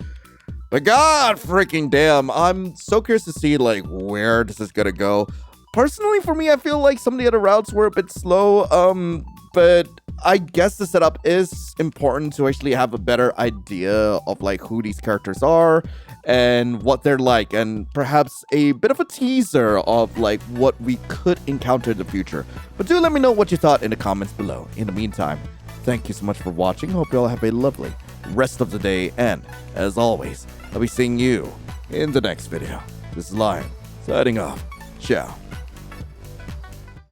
[SPEAKER 1] But god freaking damn, I'm so curious to see like where this is gonna go. Personally, for me, I feel like some of the other routes were a bit slow, but I guess the setup is important to actually have a better idea of like who these characters are and what they're like, and perhaps a bit of a teaser of like what we could encounter in the future. But do let me know what you thought in the comments below. In the meantime, thank you so much for watching. Hope you all have a lovely rest of the day, and as always, I'll be seeing you in the next video. This is Lion, signing off. Ciao.